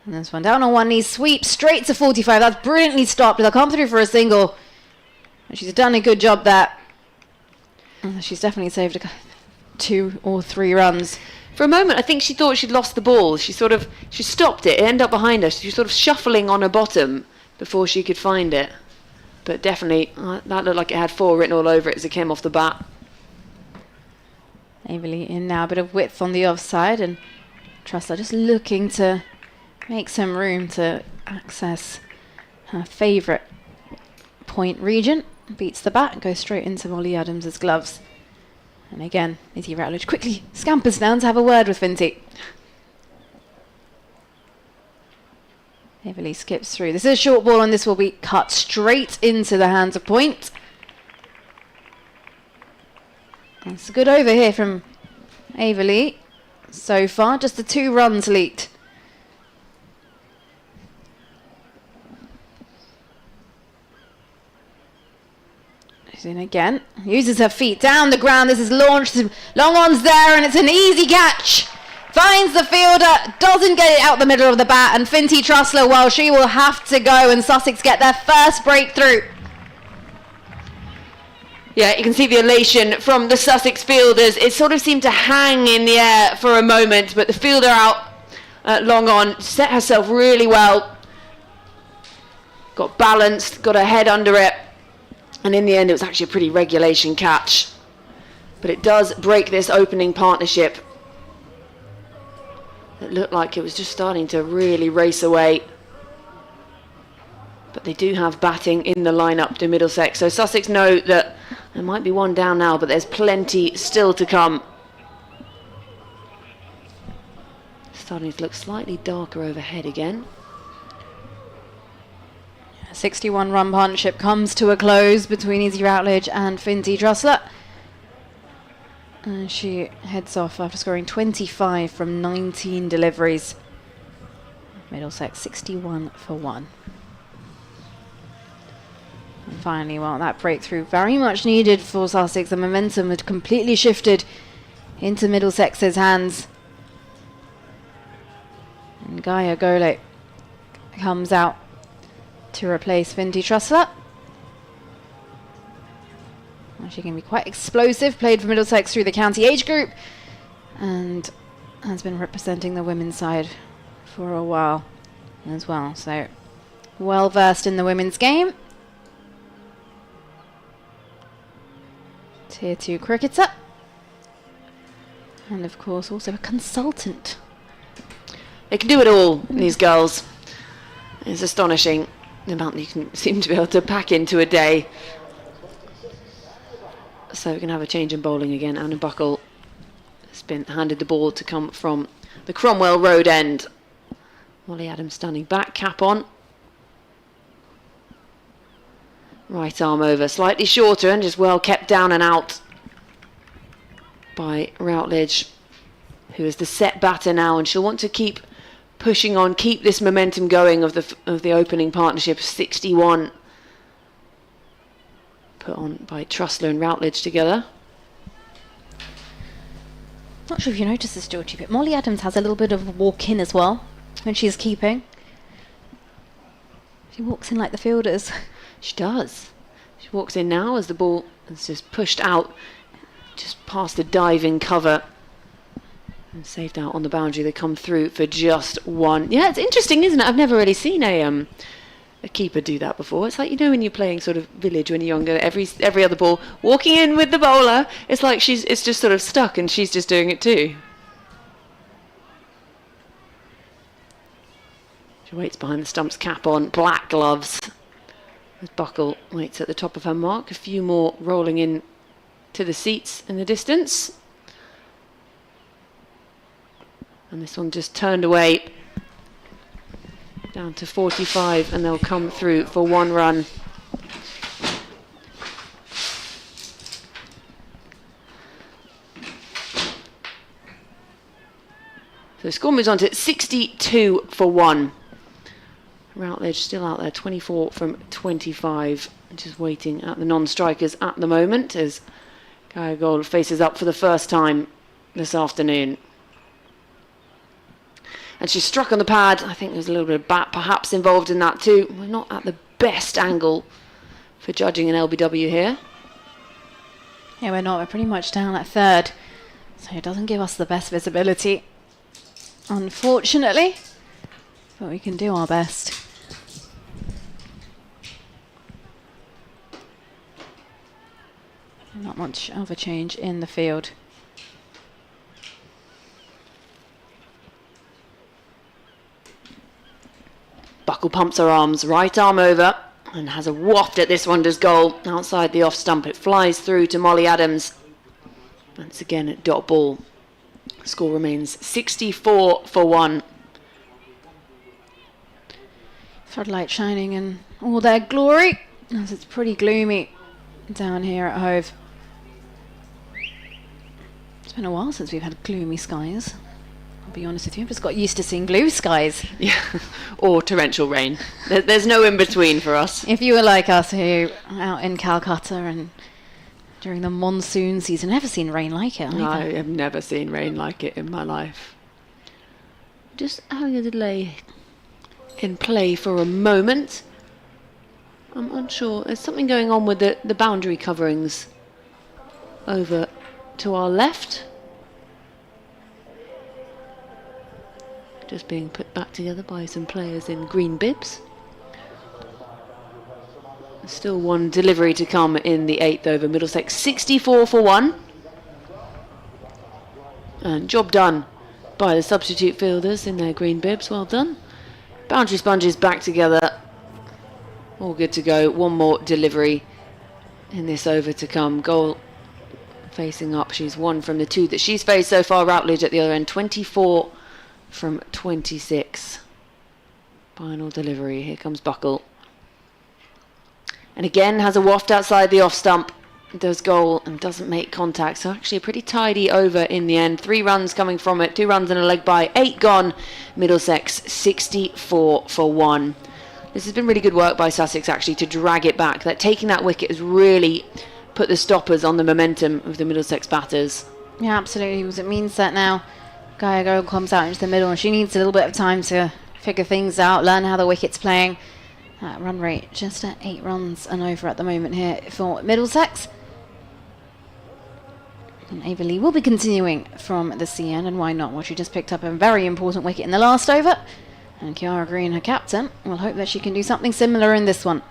And this one down on one knee, sweep straight to 45. That's brilliantly stopped. They'll come through for a single. And she's done a good job there. And she's definitely saved 2 or 3 runs. For a moment, I think she thought she'd lost the ball. She stopped it. It ended up behind her. She was sort of shuffling on her bottom before she could find it. But definitely, that looked like it had 4 written all over it as it came off the bat. Ava Lee in now, a bit of width on the offside, and Trussler just looking to make some room to access her favourite point region. Beats the bat, goes straight into Molly Adams' gloves. And again, Izzy Routledge quickly scampers down to have a word with Finty. Ava Lee skips through. This is a short ball, and this will be cut straight into the hands of point. It's a good over here from Ava Lee so far. Just the 2 runs leaked. She's in again. Uses her feet down the ground. This is launched. Long on's there, and it's an easy catch. Finds the fielder, doesn't get it out the middle of the bat, and Finty Trussler, well, she will have to go, and Sussex get their first breakthrough. Yeah, you can see the elation from the Sussex fielders. It sort of seemed to hang in the air for a moment, but the fielder out long on set herself really well. Got balanced, got her head under it, and in the end it was actually a pretty regulation catch. But it does break this opening partnership. It looked like it was just starting to really race away. But they do have batting in the lineup to Middlesex. So Sussex know that there might be one down now, but there's plenty still to come. Starting to look slightly darker overhead again. 61 run partnership comes to a close between Izzy Routledge and Finty Trussler. And she heads off after scoring 25 from 19 deliveries. Middlesex 61 for 1. And finally, well, that breakthrough very much needed for Sussex. The momentum had completely shifted into Middlesex's hands. And Gaia Gole comes out to replace Finty Trussler. She can be quite explosive, played for Middlesex through the county age group, and has been representing the women's side for a while as well. So well versed in the women's game. Tier 2 cricketer. And of course also a consultant. They can do it all, these girls. It's astonishing the amount you can seem to be able to pack into a day. So we're going to have a change in bowling again. Anna Buckle has been handed the ball to come from the Cromwell Road end. Molly Adams standing back, cap on. Right arm over, slightly shorter and just well kept down and out by Routledge, who is the set batter now, and she'll want to keep pushing on, keep this momentum going of the opening partnership. 61 put on by Trussler and Routledge together. Not sure if you noticed this, Georgie, but Molly Adams has a little bit of a walk in as well when she's keeping. She walks in like the fielders. She does. She walks in now as the ball is just pushed out, just past the diving cover. And saved out on the boundary. They come through for just one. Yeah, it's interesting, isn't it? I've never really seen a keeper do that before. It's like, you know, when you're playing sort of village when you're younger, every other ball walking in with the bowler, it's like it's just sort of stuck and she's just doing it too. She waits behind the stumps, cap on, black gloves. As Buckle waits at the top of her mark. A few more rolling in to the seats in the distance. And this one just turned away. Down to 45, and they'll come through for one run. So the score moves on to 62 for 1. Routledge still out there, 24 from 25. Just waiting at the non-strikers at the moment as Gaia Gold faces up for the first time this afternoon. And she struck on the pad. I think there's a little bit of bat perhaps involved in that too. We're not at the best angle for judging an LBW here. Yeah, we're not. We're pretty much down at third. So it doesn't give us the best visibility, unfortunately. But we can do our best. Not much of a change in the field. Buckle pumps her arms, right arm over, and has a waft at this one, does goal. Outside the off stump, it flies through to Molly Adams. Once again at dot ball. Score remains 64 for 1. Floodlight shining in all their glory, as it's pretty gloomy down here at Hove. It's been a while since we've had gloomy skies. I'll be honest with you, I've just got used to seeing blue skies. Yeah, or torrential rain. There's no in between for us. If you were like us who are out in Calcutta and during the monsoon season, never seen rain like it either. I have never seen rain like it in my life. Just having a delay in play for a moment. I'm unsure. There's something going on with the boundary coverings over to our left. Just being put back together by some players in green bibs. Still one delivery to come in the 8th over. Middlesex 64 for 1. And job done by the substitute fielders in their green bibs. Well done. Boundary sponges back together. All good to go. One more delivery in this over to come. Goal facing up. She's won from the 2 that she's faced so far. Routledge at the other end. 24 from 26. Final delivery. Here comes Buckle. And again has a waft outside the off stump. Does goal and doesn't make contact. So actually a pretty tidy over in the end. 3 runs coming from it. 2 runs and a leg by. 8 gone. Middlesex 64 for 1. This has been really good work by Sussex actually to drag it back. That taking that wicket has really put the stoppers on the momentum of the Middlesex batters. Yeah, absolutely, because it means that now Gaia Gold comes out into the middle and she needs a little bit of time to figure things out, learn how the wicket's playing. Run rate just at 8 runs and over at the moment here for Middlesex. And Averley will be continuing from the CN, and why not? Well, she just picked up a very important wicket in the last over. And Kiara Green, her captain, will hope that she can do something similar in this one.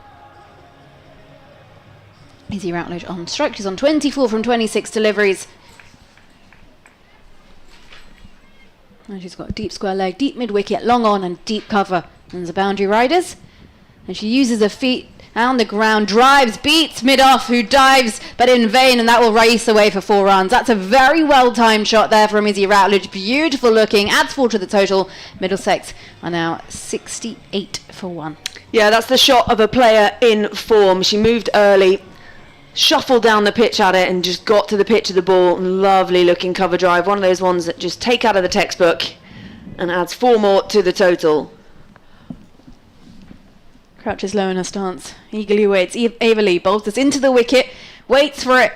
Izzy Routledge on strike. She's on 24 from 26 deliveries. And she's got a deep square leg, deep mid-wicket, long on and deep cover. And the boundary riders. And she uses her feet on the ground, drives, beats mid-off, who dives, but in vain, and that will race away for 4 runs. That's a very well-timed shot there from Izzy Routledge. Beautiful looking, adds 4 to the total. Middlesex are now 68 for 1. Yeah, that's the shot of a player in form. She moved early, shuffled down the pitch at it, and just got to the pitch of the ball. Lovely looking cover drive. One of those ones that just take out of the textbook and adds 4 more to the total. Crouches low in her stance, eagerly waits. Averley bowls this into the wicket, waits for it,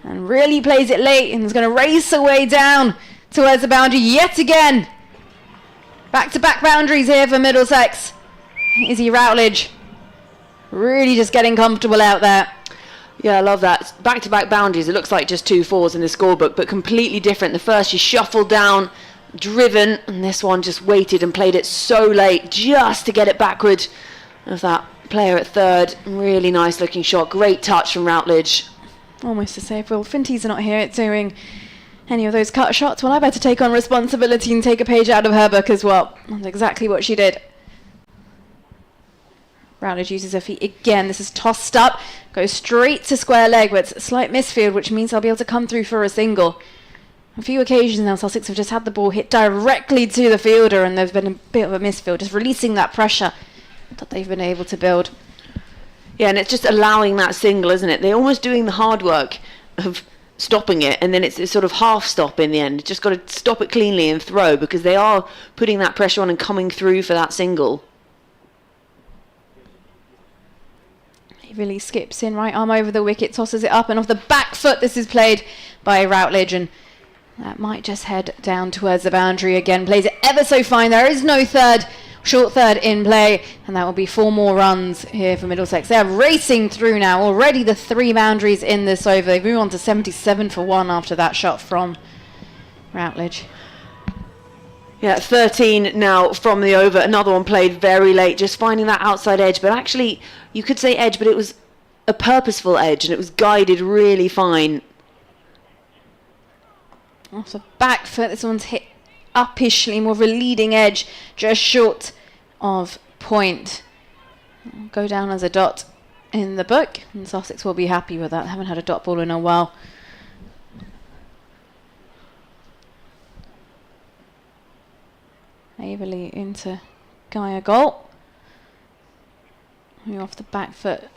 and really plays it late, and is going to race away down towards the boundary yet again. Back-to-back boundaries here for Middlesex. Izzy Routledge really just getting comfortable out there. Yeah, I love that. Back-to-back boundaries. It looks like just 2 fours in the scorebook, but completely different. The first, she shuffled down, driven, and this one just waited and played it so late just to get it backward of that player at third. Really nice looking shot. Great touch from Routledge. Almost to say, if Will Finty's not here doing any of those cut shots, well, I better take on responsibility and take a page out of her book as well. That's exactly what she did. Routledge uses her feet again. This is tossed up, goes straight to square leg, but it's a slight misfield, which means I'll be able to come through for a single. A few occasions now, Sussex have just had the ball hit directly to the fielder, and there's been a bit of a misfield, just releasing that pressure that they've been able to build. Yeah, and it's just allowing that single, isn't it? They're almost doing the hard work of stopping it, and then it's sort of half stop in the end. Just got to stop it cleanly and throw, because they are putting that pressure on and coming through for that single. He really skips in, right arm over the wicket, tosses it up, and off the back foot this is played by Routledge, and that might just head down towards the boundary again. Plays it ever so fine. There is no short third in play, and that will be 4 more runs here for Middlesex. They're racing through now. Already the 3 boundaries in this over. They move on to 77 for 1 after that shot from Routledge. Yeah, 13 now from the over. Another one played very late, just finding that outside edge. But actually, you could say edge, but it was a purposeful edge, and it was guided really fine. Off the back foot, this one's hit uppishly, more of a leading edge, just short of point. It'll go down as a dot in the book, and Sussex will be happy with that. They haven't had a dot ball in a while. Averley into Gaia goal. Who off the back foot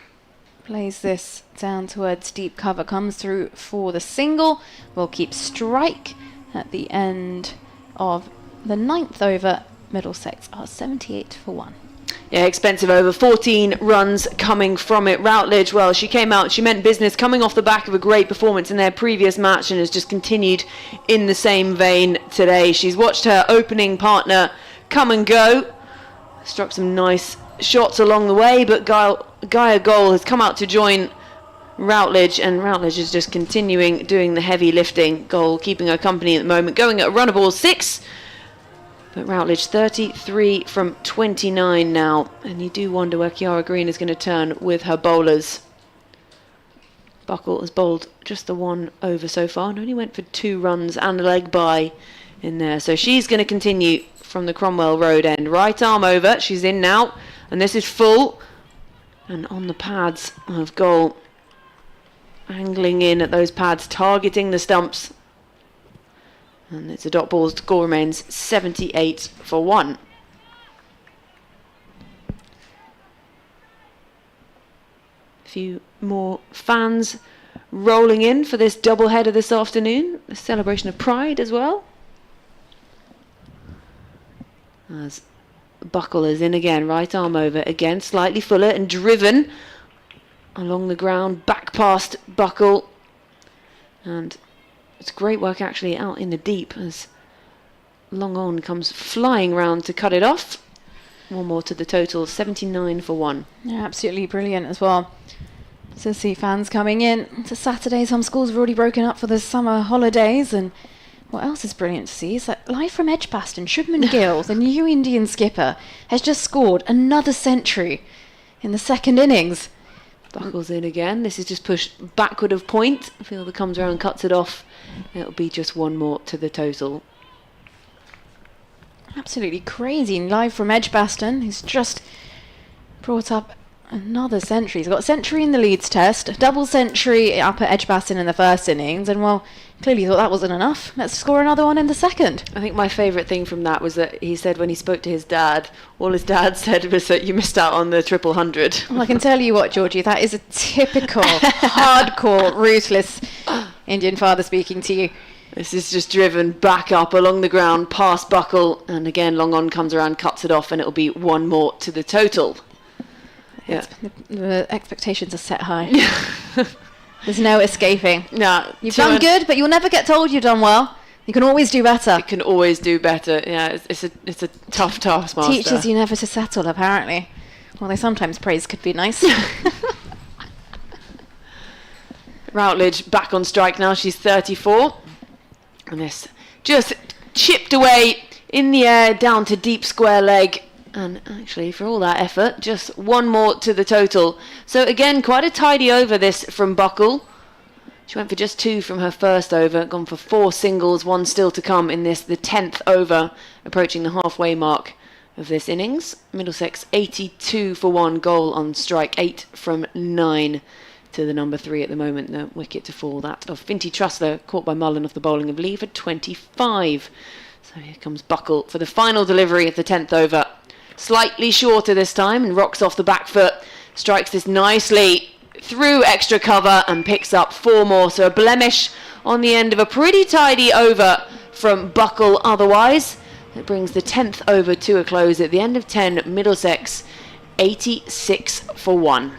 plays this down towards deep cover, comes through for the single. Will keep strike at the end of the 9th over. Middlesex are 78 for 1. Yeah, expensive over. 14 runs coming from it. Routledge, well, she came out, she meant business, coming off the back of a great performance in their previous match, and has just continued in the same vein today. She's watched her opening partner come and go, struck some nice shots along the way, but Gaia Goal has come out to join Routledge, and Routledge is just continuing doing the heavy lifting. Goal keeping her company at the moment, going at a run of ball 6. But Routledge 33 from 29 now, and you do wonder where Kiara Green is going to turn with her bowlers. Buckle has bowled just the 1 over so far, and only went for 2 runs and a leg by in there. So she's going to continue from the Cromwell Road end. Right arm over, she's in now, and this is full. And on the pads of Goal, angling in at those pads, targeting the stumps. And it's a dot ball. Score remains 78 for 1. A few more fans rolling in for this double header this afternoon. A celebration of pride as well. As Buckle is in again, right arm over again, slightly fuller and driven along the ground, back past Buckle. And it's great work actually out in the deep as Long On comes flying round to cut it off. 1 more to the total, 79 for 1. Yeah, absolutely brilliant as well. To see fans coming in. It's a Saturday, some schools have already broken up for the summer holidays, and what else is brilliant to see is that live from Edgbaston, Shubman Gill, the new Indian skipper, has just scored another century in the 2nd innings. Buckles in again. This is just pushed backward of point. Fielder comes around, cuts it off. It'll be just 1 more to the total. Absolutely crazy. And live from Edgbaston, he's just brought up another century. He's got a century in the Leeds Test, a double century up at Edgbaston in the 1st innings, and well, clearly thought that wasn't enough. Let's score another one in the 2nd. I think my favourite thing from that was that he said when he spoke to his dad, all his dad said was that you missed out on the 100. Well, I can tell you what, Georgie, that is a typical, hardcore, ruthless Indian father speaking to you. This is just driven back up along the ground, past Buckle, and again Long On comes around, cuts it off, and it'll be 1 more to the total. Yeah, the expectations are set high. There's no escaping. No, You've done good, but you'll never get told you've done well. You can always do better. You can always do better. Yeah, it's a tough taskmaster. Teaches you never to settle, apparently. Although sometimes praise could be nice. Routledge back on strike now. She's 34. And this just chipped away in the air down to deep square leg. And actually, for all that effort, just one more to the total. So again, quite a tidy over this from Buckle. She went for just 2 from her first over, gone for 4 singles, 1 still to come in this, the 10th over, approaching the halfway mark of this innings. Middlesex 82 for 1, goal on strike, 8 from 9 to the number 3 at the moment. The wicket to fall, that of Finty Trussler, caught by Mullen off the bowling of Lee for 25. So here comes Buckle for the final delivery of the 10th over. Slightly shorter this time and rocks off the back foot, strikes this nicely through extra cover and picks up 4 more. So a blemish on the end of a pretty tidy over from Buckle otherwise. It brings the 10th over to a close at the end of 10. Middlesex 86 for 1.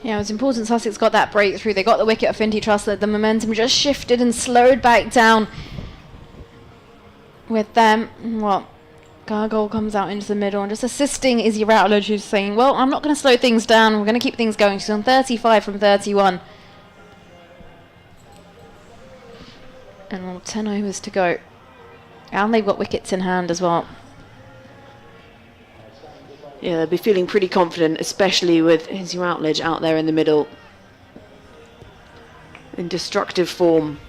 Yeah, it was important Sussex got that breakthrough. They got the wicket of Finty Trussler. The momentum just shifted and slowed back down with them. Well, Gargoyle comes out into the middle and just assisting Izzy Routledge, who's saying, well, I'm not going to slow things down. We're going to keep things going. She's on 35 from 31. And well, 10 overs to go. And they've got wickets in hand as well. Yeah, they'll be feeling pretty confident, especially with Izzy Routledge out there in the middle. In destructive form.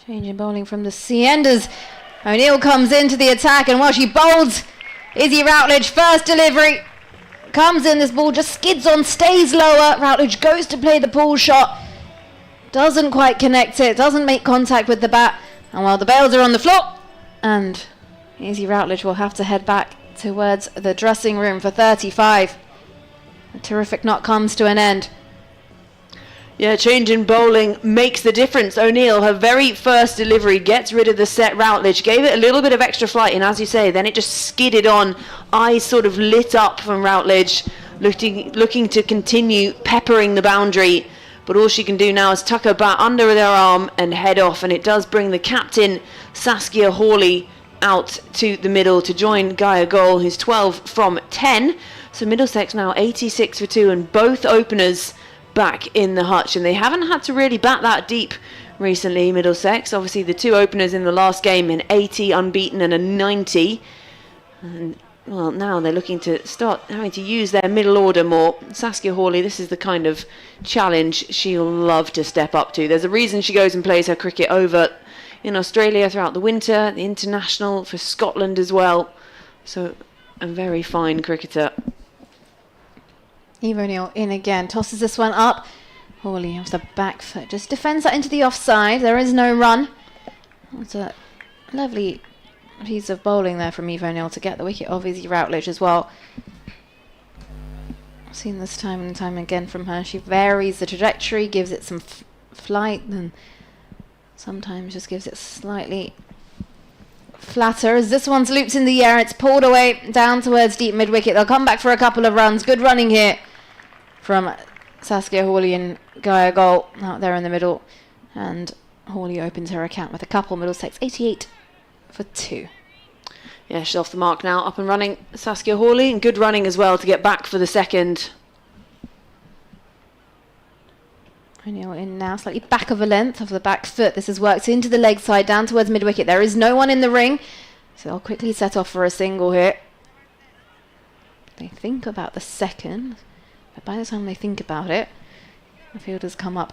Change in bowling from the Siendas. O'Neill comes into the attack, and while she bowls, Izzy Routledge, first delivery. Comes in, this ball just skids on, stays lower. Routledge goes to play the pull shot. Doesn't quite connect it, doesn't make contact with the bat. And while the bails are on the floor, and Izzy Routledge will have to head back towards the dressing room for 35. A terrific knock comes to an end. Yeah, change in bowling makes the difference. O'Neill, her very first delivery, gets rid of the set Routledge, gave it a little bit of extra flight, and as you say, then it just skidded on. Eyes sort of lit up from Routledge, looking to continue peppering the boundary. But all she can do now is tuck her bat under their arm and head off, and it does bring the captain, Saskia Hawley, out to the middle to join Gaia Goal, who's 12 from 10. So Middlesex now 86 for 2, and both openers back in the hutch, and they haven't had to really bat that deep recently, Middlesex. Obviously the 2 openers in the last game, an 80 unbeaten and a 90, and well, now they're looking to start having to use their middle order more. Saskia Hawley, this is the kind of challenge she'll love to step up to. There's a reason she goes and plays her cricket over in Australia throughout the winter, the international for Scotland as well. So a very fine cricketer. Eve O'Neill in again, tosses this one up. Hawley off the back foot, just defends that into the offside. There is no run. It's a lovely piece of bowling there from Eve O'Neill to get the wicket of Izzy Routledge as well. I've seen this time and time again from her. She varies the trajectory, gives it some flight, and sometimes just gives it slightly flatter. As this one's looped in the air, it's pulled away down towards deep mid-wicket. They'll come back for a couple of runs. Good running here from Saskia Hawley and Gaia Goal out there in the middle. And Hawley opens her account with a couple. Middlesex 88 for 2. Yeah, she's off the mark now, up and running, Saskia Hawley, and good running as well to get back for the second. O'Neill in now, slightly back of a length of the back foot. This has worked into the leg side, down towards mid-wicket. There is no one in the ring, so they'll quickly set off for a single here. They think about the second, but by the time they think about it, the fielders come up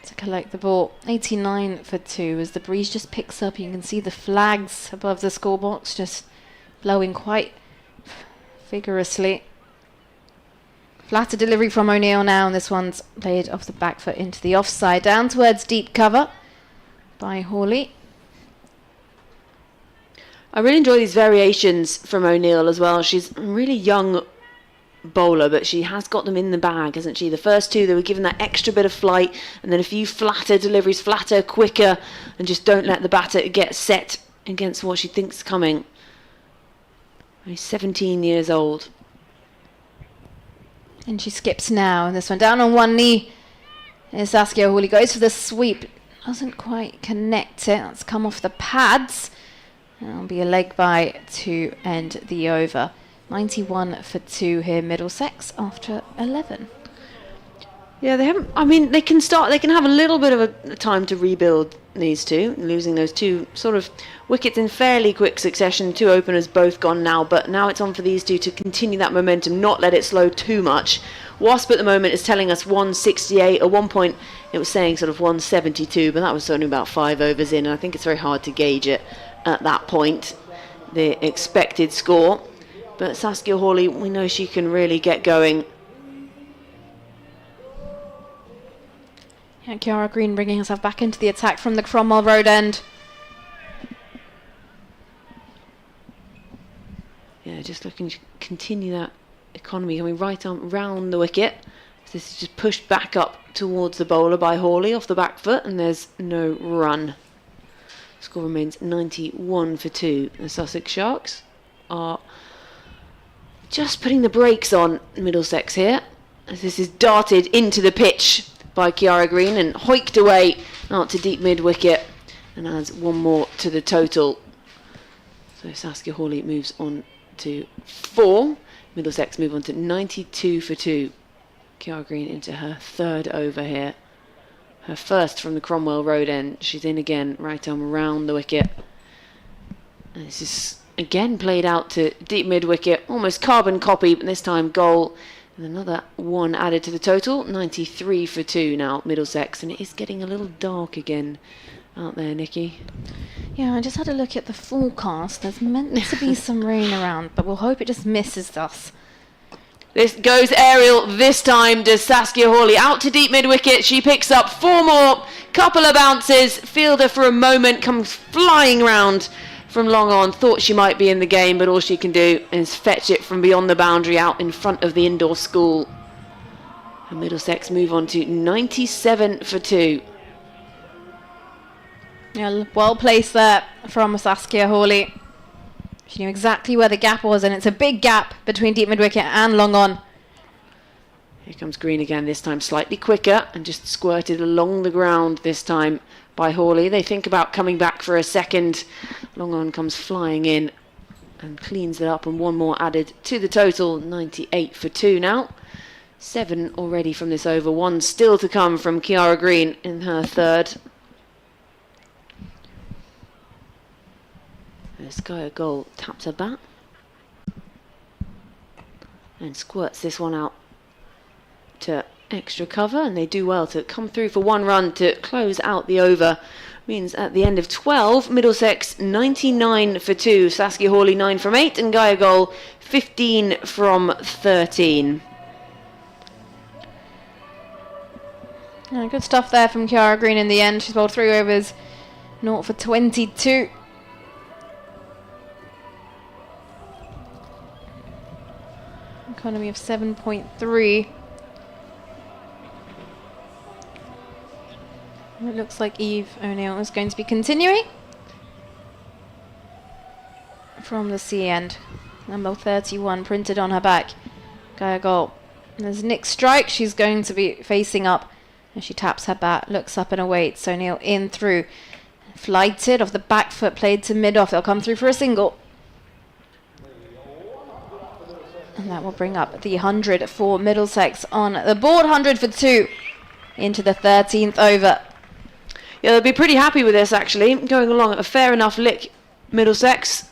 to collect the ball. 89 for 2 as the breeze just picks up. You can see the flags above the scorebox just blowing quite vigorously. Flatter delivery from O'Neill now, and this one's played off the back foot into the offside, down towards deep cover by Hawley. I really enjoy these variations from O'Neill as well. She's a really young bowler, but she has got them in the bag, hasn't she? The first 2, they were given that extra bit of flight, and then a few flatter deliveries, flatter, quicker, and just don't let the batter get set against what she thinks coming. He's 17 years old. And she skips now, and this one down on one knee. And Saskia Hawley goes for the sweep. Doesn't quite connect it. That's come off the pads. That'll be a leg bye to end the over. 91 for 2 here, Middlesex, after 11. Yeah, they haven't. I mean, they can have a little bit of a time to rebuild, these two, losing those two sort of wickets in fairly quick succession. Two openers both gone now, but now it's on for these two to continue that momentum, not let it slow too much. Wasp at the moment is telling us 168. At one point it was saying sort of 172, but that was only about 5 overs in, and I think it's very hard to gauge it at that point, the expected score. But Saskia Hawley, we know she can really get going. Yeah, Kiara Green bringing herself back into the attack from the Cromwell Road end. Yeah, just looking to continue that economy coming right on round the wicket. So this is just pushed back up towards the bowler by Hawley off the back foot, and there's no run. Score remains 91 for 2. The Sussex Sharks are just putting the brakes on Middlesex here, as this is darted into the pitch by Kiara Green and hoiked away out to deep mid wicket, and adds one more to the total. So Saskia Hawley moves on to 4. Middlesex move on to 92 for 2. Kiara Green into her 3rd over here. Her first from the Cromwell Road end. She's in again, right arm round the wicket. And this is again played out to deep mid wicket, almost carbon copy, but this time goal. And another one added to the total. 93 for 2 now, Middlesex. And it is getting a little dark again out there, Nikki. Yeah, I just had a look at the forecast. There's meant to be some rain around, but we'll hope it just misses us. This goes aerial this time. Does Saskia Hawley out to deep mid wicket. She picks up 4 more. Couple of bounces. Fielder for a moment comes flying round from long on. Thought she might be in the game, but all she can do is fetch it from beyond the boundary out in front of the indoor school. And Middlesex move on to 97 for 2. Yeah, well placed there from Saskia Hawley. She knew exactly where the gap was, and it's a big gap between deep mid wicket and long on. Here comes Green again, this time slightly quicker, and just squirted along the ground this time by Hawley. They think about coming back for a second. Long on comes flying in and cleans it up, and one more added to the total. 98 for 2 now. 7 already from this over. 1 still to come from Kiara Green in her 3rd. Skye Goal taps her bat and squirts this one out to extra cover, and they do well to come through for 1 run to close out the over. Means at the end of 12, Middlesex 99 for 2, Saskia Hawley 9 from 8, and Gaia Goal 15 from 13. Yeah, good stuff there from Kiara Green in the end. She's bowled 3 overs, 0 for 22. Economy of 7.3. It looks like Eve O'Neill is going to be continuing from the C end. Number 31 printed on her back. Gaia Goal. There's Nick Strike. She's going to be facing up, and she taps her bat, looks up and awaits. O'Neill in through. Flighted off the back foot, played to mid-off. They'll come through for a single. And that will bring up the 100 for Middlesex on the board. 100 for 2 into the 13th over. Yeah, they'll be pretty happy with this, actually. Going along at a fair enough lick, Middlesex.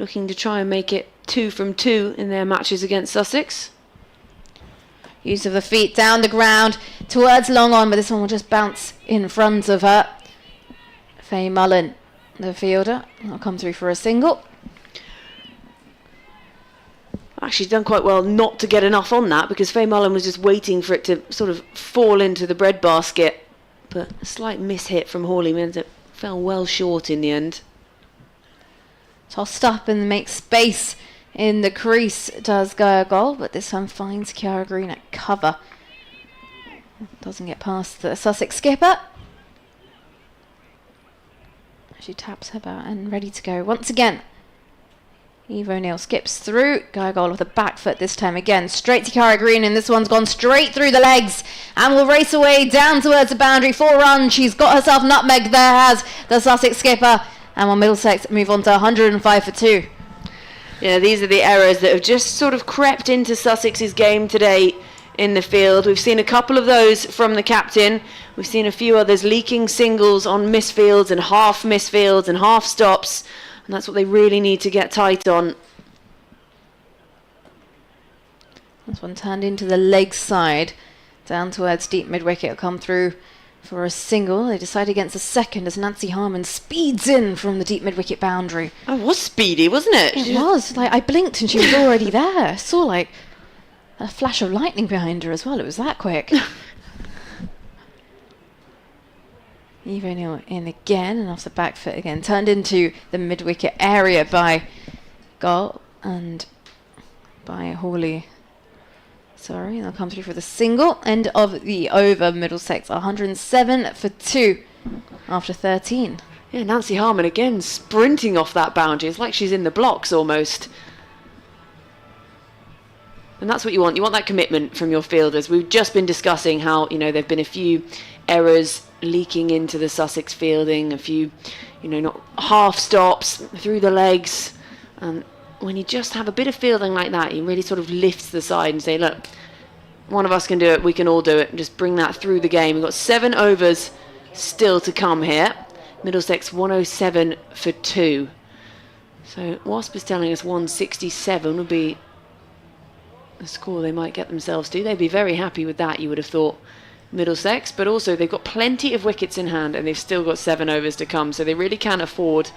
Looking to try and make it 2 from 2 in their matches against Sussex. Use of the feet down the ground towards long on, but this one will just bounce in front of her. Faye Mullen, the fielder, will come through for a single. Actually done quite well not to get enough on that, because Faye Mullen was just waiting for it to sort of fall into the breadbasket. But a slight mishit from Hawley meant it fell well short in the end. Tossed up and makes space in the crease, does Gaia Goal, but this one finds Kiara Green at cover. Doesn't get past the Sussex skipper. She taps her bat and ready to go once again. Eve O'Neill skips through. Gaia Goal with the back foot this time again. Straight to Cara Green, and this one's gone straight through the legs and will race away down towards the boundary. 4 runs. She's got herself nutmegged there, has the Sussex skipper. And will Middlesex move on to 105 for 2. Yeah, these are the errors that have just sort of crept into Sussex's game today in the field. We've seen a couple of those from the captain. We've seen a few others leaking singles on misfields and half stops. And that's what they really need to get tight on. This one turned into the leg side. Down towards deep mid-wicket. It'll come through for a single. They decide against a second as Nancy Harmon speeds in from the deep mid-wicket boundary. Oh, it was speedy, wasn't it? It was. Like, I blinked and she was already there. I saw like a flash of lightning behind her as well. It was that quick. Eve O'Neill in again and off the back foot again. Turned into the mid-wicket area by Gull and by Hawley. Sorry, they'll come through for the single. End of the over. Middlesex 107 for 2 after 13. Yeah, Nancy Harmon again sprinting off that boundary. It's like she's in the blocks almost. And that's what you want. You want that commitment from your fielders. We've just been discussing how, you know, there have been a few errors leaking into the Sussex fielding, a few, you know, not half stops through the legs. And when you just have a bit of fielding like that, you really sort of lifts the side and say, look, one of us can do it, we can all do it, and just bring that through the game. We've got 7 overs still to come here. Middlesex 107 for 2. So Wasp is telling us 167 would be the score they might get themselves to. They'd be very happy with that, you would have thought, Middlesex, but also they've got plenty of wickets in hand and they've still got 7 overs to come, so they really can afford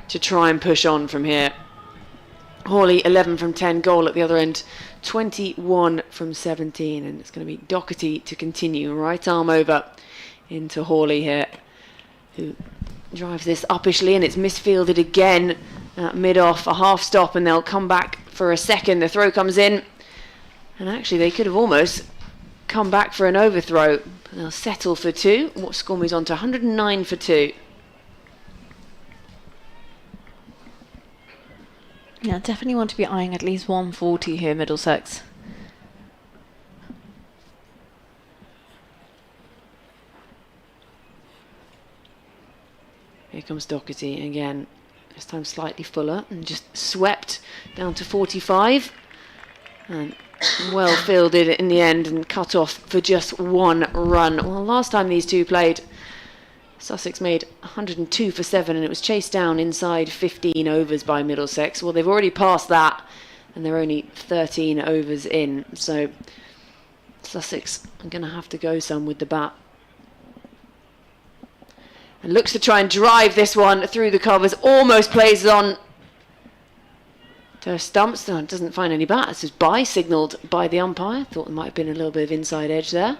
to try and push on from here. Hawley 11 from 10, Goal at the other end 21 from 17, and it's going to be Doherty to continue. Right arm over into Hawley here, who drives this uppishly, and it's misfielded again at mid-off, a half stop, and they'll come back for a second. The throw comes in, and actually they could have almost come back for an overthrow. They'll settle for 2. What score moves on to 109 for 2. Yeah, definitely want to be eyeing at least 140 here, Middlesex. Here comes Doherty again. This time slightly fuller and just swept down to 45. And well fielded in the end and cut off for just 1 run. Well, last time these two played, Sussex made 102 for 7 and it was chased down inside 15 overs by Middlesex. Well, they've already passed that and they're only 13 overs in. So Sussex are going to have to go some with the bat. And looks to try and drive this one through the covers. Almost plays on to stumps. No, doesn't find any bat. This is bye signalled by the umpire. Thought there might have been a little bit of inside edge there.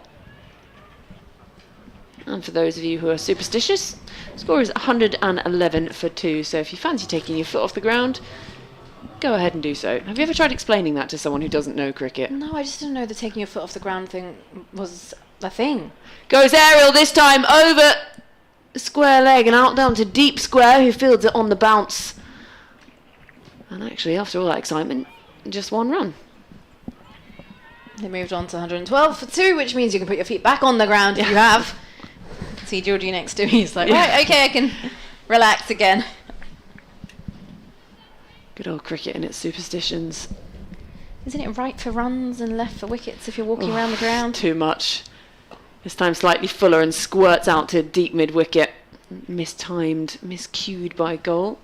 And for those of you who are superstitious, score is 111 for 2. So if you fancy taking your foot off the ground, go ahead and do so. Have you ever tried explaining that to someone who doesn't know cricket? No, I just didn't know the taking your foot off the ground thing was a thing. Goes aerial this time over the square leg and out down to deep square, who fields it on the bounce. And actually, after all that excitement, just 1 run. They moved on to 112 for 2, which means you can put your feet back on the ground if you have. See Georgie next to me. He's like, right, okay, I can relax again. Good old cricket and its superstitions. Isn't it right for runs and left for wickets if you're walking around the ground? Too much. This time slightly fuller and squirts out to deep mid-wicket. Mistimed, miscued by Goal.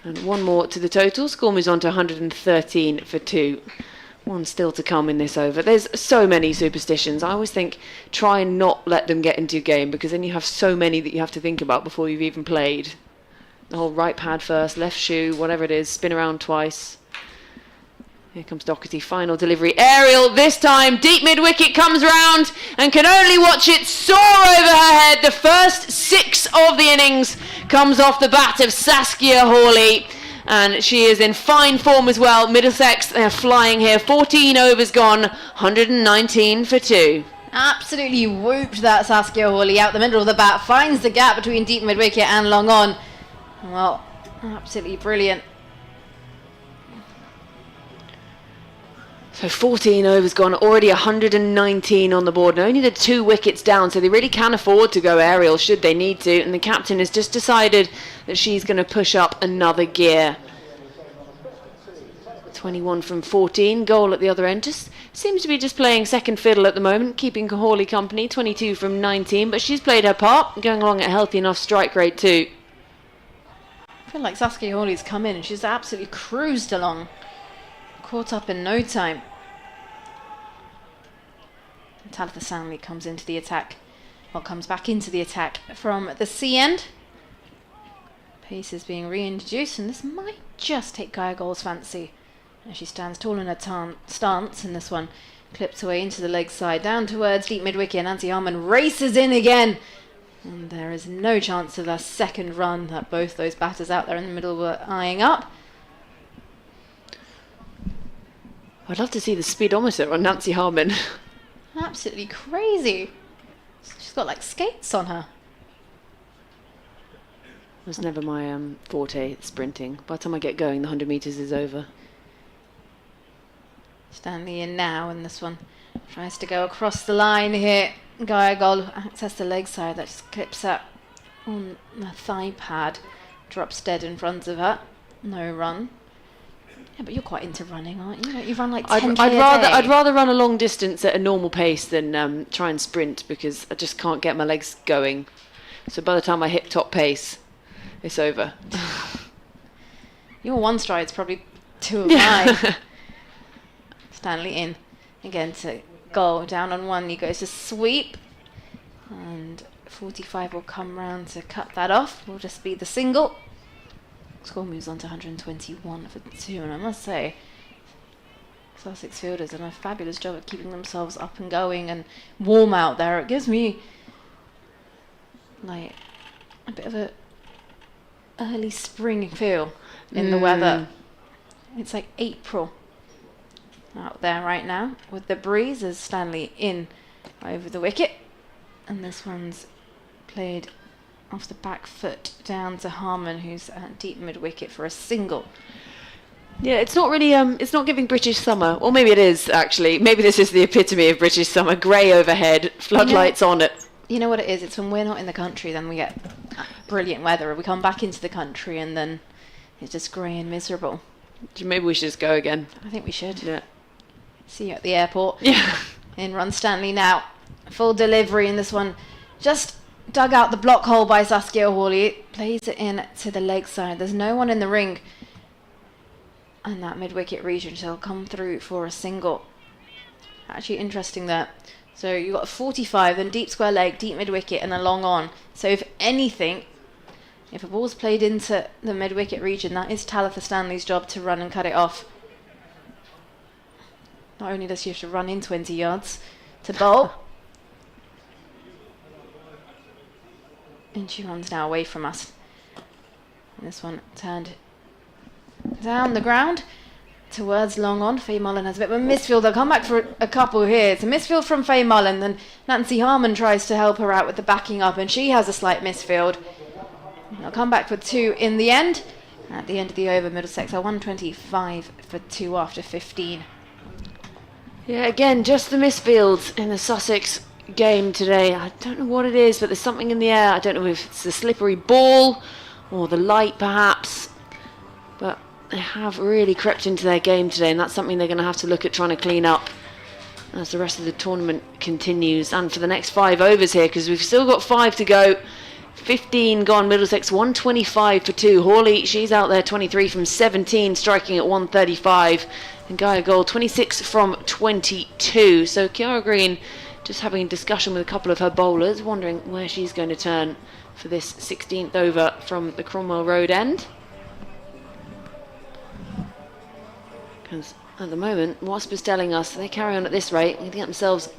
And 1 more to the total. Score moves on to 113 for 2. 1 still to come in this over. There's so many superstitions. I always think try and not let them get into your game, because then you have so many that you have to think about before you've even played. The whole right pad first, left shoe, whatever it is, spin around twice. Here comes Doherty, final delivery. Aerial this time, deep mid-wicket comes round and can only watch it soar over her head. The first 6 of the innings comes off the bat of Saskia Hawley. And she is in fine form as well. Middlesex, they're flying here. 14 overs gone, 119 for 2. Absolutely whooped that Saskia Hawley out the middle of the bat. Finds the gap between deep mid-wicket and long on. Well, absolutely brilliant. So 14 overs gone, already 119 on the board, and only the 2 wickets down, so they really can afford to go aerial should they need to, and the captain has just decided that she's going to push up another gear. 21 from 14, goal at the other end, just seems to be just playing second fiddle at the moment, keeping Hawley company. 22 from 19, but she's played her part, going along at a healthy enough strike rate too. I feel like Saskia Hawley's come in and she's absolutely cruised along. Caught up in no time. Talitha Stanley comes into the attack. Well, comes back into the attack from the C end. Pace is being reintroduced, and this might just take Gaia Goal's fancy. As she stands tall in her stance, and this one clips away into the leg side, down towards deep mid-wicket. Nancy Harmon races in again. And there is no chance of a second run that both those batters out there in the middle were eyeing up. I'd love to see the speedometer on Nancy Harmon. Absolutely crazy. She's got like skates on her. It was never my forte, sprinting. By the time I get going, the 100 metres is over. Stanley in now, and this one tries to go across the line here. Gaia Goal access the leg side, that just clips up on the thigh pad. Drops dead in front of her. No run. Yeah, but you're quite into running, aren't you? You run like 10k I'd rather run a long distance at a normal pace than try and sprint, because I just can't get my legs going. So by the time I hit top pace, it's over. Your one stride's probably 2 of mine. Stanley in again to goal, down on 1. He goes to sweep, and 45 will come round to cut that off. Will just be the single. Score moves on to 121 for 2, and I must say, Sussex fielders have done a fabulous job at keeping themselves up and going and warm out there. It gives me like a bit of a early spring feel in the weather. It's like April out there right now with the breeze, as Stanley in over the wicket, and this one's played off the back foot down to Harmon, who's at deep mid wicket for a single. Yeah, it's not really, it's not giving British summer. Or maybe it is, actually. Maybe this is the epitome of British summer. Grey overhead, floodlights on it. You know what it is? It's when we're not in the country, then we get brilliant weather. We come back into the country and then it's just grey and miserable. Maybe we should just go again. I think we should. Yeah. See you at the airport. Yeah. In runs Stanley now. Full delivery in this one. Just dug out the block hole by Saskia Hawley. Plays it in to the leg side. There's no one in the ring. And that mid-wicket region shall come through for a single. Actually interesting there. So you've got a 45, then deep square leg, deep mid-wicket, and a long on. So if anything, if a ball's played into the mid-wicket region, that is Talitha Stanley's job to run and cut it off. Not only does she have to run in 20 yards to bowl, and she runs now away from us. And this one turned down the ground towards long on. Faye Mullen has a bit of a misfield. They'll come back for a couple here. It's a misfield from Faye Mullen. Then Nancy Harmon tries to help her out with the backing up, and she has a slight misfield. They'll come back for 2 in the end. At the end of the over, Middlesex are 125 for 2 after 15. Yeah, again, just the misfields in the Sussex game today. I don't know what it is, but there's something in the air. I don't know if it's the slippery ball or the light, perhaps. But they have really crept into their game today, and that's something they're going to have to look at trying to clean up as the rest of the tournament continues, and for the next 5 overs here, because we've still got 5 to go. 15 gone. Middlesex 125 for 2. Hawley, she's out there 23 from 17, striking at 135, and Gaia Goal 26 from 22. So Kiara Green just having a discussion with a couple of her bowlers, wondering where she's going to turn for this 16th over from the Cromwell Road end. Because at the moment, Wasp is telling us they carry on at this rate, they get themselves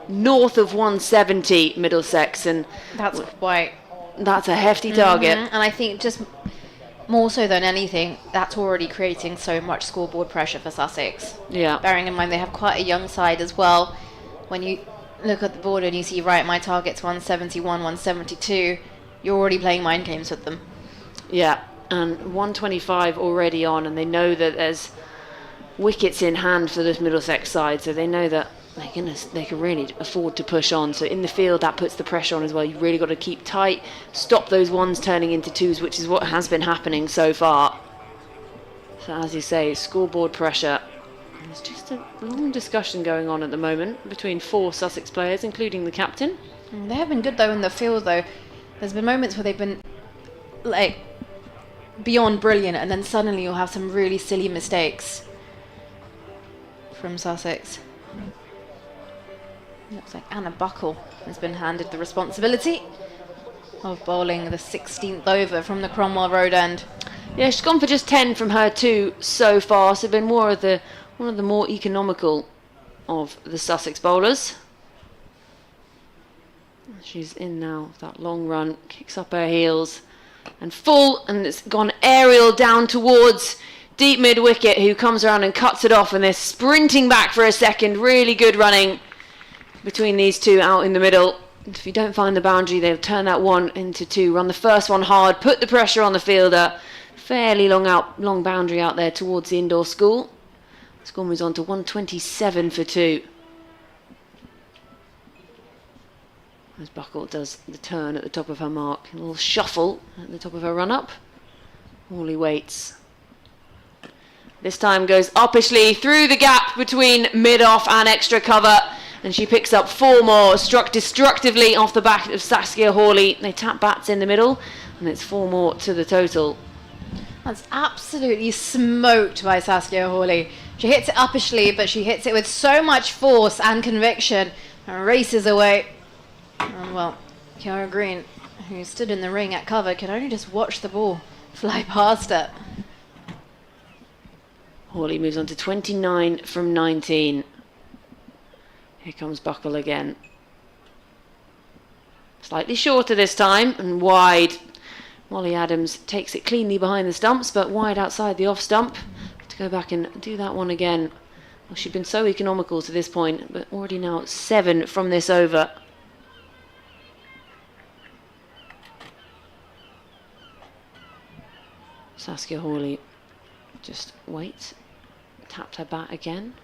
north of 170, Middlesex, and That's quite... that's a hefty target. And I think just more so than anything, that's already creating so much scoreboard pressure for Sussex. Yeah. Bearing in mind they have quite a young side as well. When you look at the board and you see, right, my target's 171, 172, you're already playing mind games with them. Yeah, and 125 already on, and they know that there's wickets in hand for this Middlesex side, so they know that they can really afford to push on. So in the field, that puts the pressure on as well. You've really got to keep tight, stop those ones turning into twos, which is what has been happening so far. So as you say, scoreboard pressure. There's just a long discussion going on at the moment between 4 Sussex players, including the captain. They have been good though in the field though. There's been moments where they've been like beyond brilliant, and then suddenly you'll have some really silly mistakes from Sussex. Looks like Anna Buckle has been handed the responsibility of bowling the 16th over from the Cromwell Road end. Yeah, she's gone for just 10 from her 2 so far, so been one of the more economical of the Sussex bowlers. She's in now, that long run, kicks up her heels, and full, and it's gone aerial down towards deep mid wicket, who comes around and cuts it off, and they're sprinting back for a second. Really good running between these two out in the middle. If you don't find the boundary, they'll turn that 1 into 2, run the first one hard, put the pressure on the fielder. Fairly long boundary out there towards the indoor school. Score moves on to 127 for 2. As Buckle does the turn at the top of her mark, a little shuffle at the top of her run-up. Hawley waits. This time goes uppishly through the gap between mid-off and extra cover, and she picks up 4 more, struck destructively off the back of Saskia Hawley. They tap bats in the middle, and it's 4 more to the total. That's absolutely smoked by Saskia Hawley. She hits it uppishly, but she hits it with so much force and conviction and races away. And well, Kiara Green, who stood in the ring at cover, could only just watch the ball fly past her. Hawley moves on to 29 from 19. Here comes Buckle again. Slightly shorter this time and wide. Molly Adams takes it cleanly behind the stumps, but wide outside the off stump. To go back and do that one again. Well, she'd been so economical to this point, but already now 7 from this over. Saskia Hawley just waits, tapped her bat again.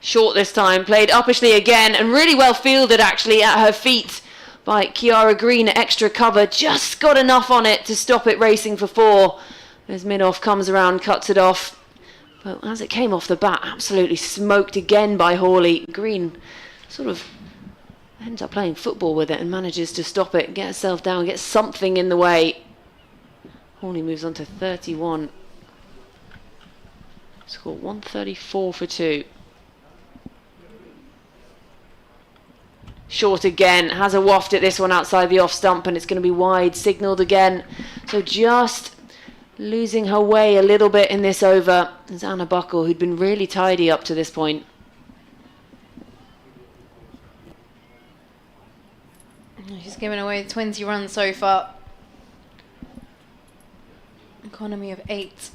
Short this time, played uppishly again, and really well fielded actually at her feet by Kiara Green. Extra cover, just got enough on it to stop it racing for 4. As mid-off comes around, cuts it off. But as it came off the bat, absolutely smoked again by Hawley. Green sort of ends up playing football with it and manages to stop it, get herself down, get something in the way. Hawley moves on to 31. Score 134 for 2. Short again, has a waft at this one outside the off stump, and it's going to be wide, signalled again. So just losing her way a little bit in this over is Anna Buckle, who'd been really tidy up to this point. She's given away 20 runs so far. Economy of 8.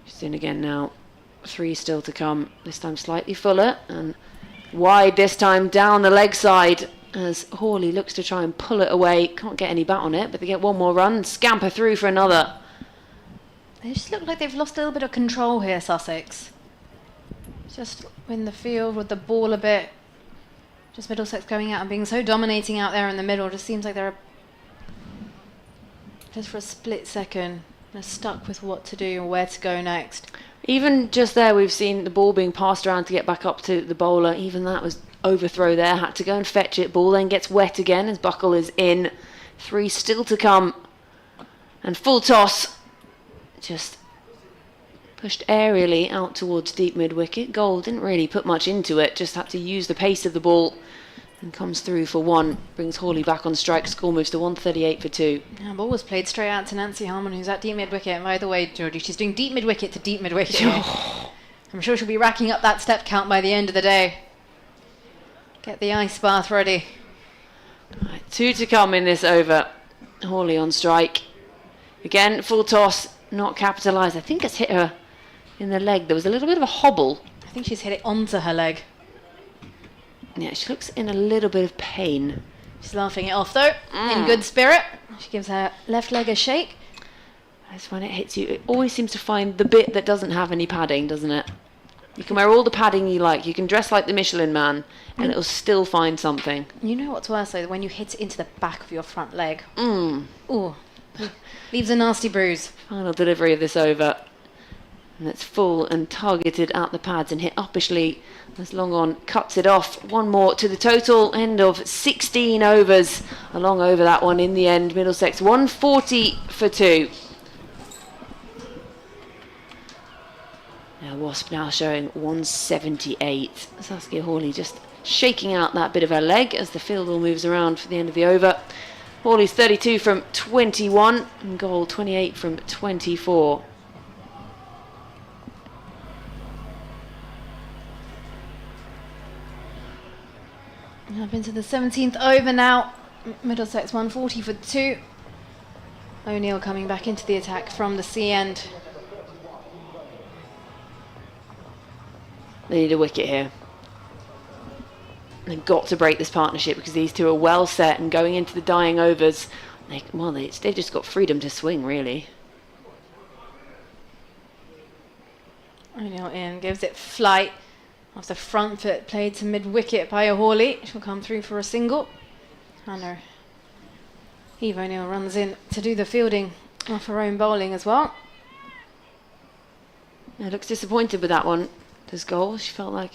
She's in again now. 3 still to come. This time slightly fuller and wide this time down the leg side as Hawley looks to try and pull it away. Can't get any bat on it, but they get 1 more run and scamper through for another. They just look like they've lost a little bit of control here, Sussex. Just in the field with the ball a bit. Just Middlesex going out and being so dominating out there in the middle. Just seems like they're just for a split second they're stuck with what to do and where to go next. Even just there, we've seen the ball being passed around to get back up to the bowler. Even that was overthrow there. Had to go and fetch it. Ball then gets wet again as Buckle is in. 3 still to come. And full toss. Just pushed aerially out towards deep mid-wicket. Gold didn't really put much into it. Just had to use the pace of the ball. And comes through for 1. Brings Hawley back on strike. Score moves to 138 for 2. Yeah, ball was played straight out to Nancy Harmon, who's at deep mid-wicket. And by the way, Georgie, she's doing deep mid-wicket to deep mid-wicket here. I'm sure she'll be racking up that step count by the end of the day. Get the ice bath ready. Right, 2 to come in this over. Hawley on strike. Again, full toss. Not capitalised. I think it's hit her in the leg. There was a little bit of a hobble. I think she's hit it onto her leg. Yeah, she looks in a little bit of pain. She's laughing it off though, in good spirit. She gives her left leg a shake. That's when it hits you. It always seems to find the bit that doesn't have any padding, doesn't it? You can wear all the padding you like. You can dress like the Michelin Man, and it'll still find something. You know what's worse though? When you hit it into the back of your front leg. Ooh. Leaves a nasty bruise. Final delivery of this over. And it's full and targeted at the pads and hit uppishly as Long On cuts it off. One more to the total. End of 16 overs. A long over that one in the end. Middlesex 140 for 2. Now Wasp now showing 178. Saskia Hawley just shaking out that bit of her leg as the field all moves around for the end of the over. Hawley's 32 from 21 and Gold 28 from 24. Up into the 17th over now. Middlesex 140 for 2. O'Neill coming back into the attack from the sea end. They need a wicket here. They've got to break this partnership because these two are well set and going into the dying overs. They've just got freedom to swing, really. O'Neill in, gives it flight. Off the front foot, played to mid-wicket by Hawley. She'll come through for a single. And Eve O'Neill runs in to do the fielding off her own bowling as well. Yeah, looks disappointed with that one. This goal, she felt like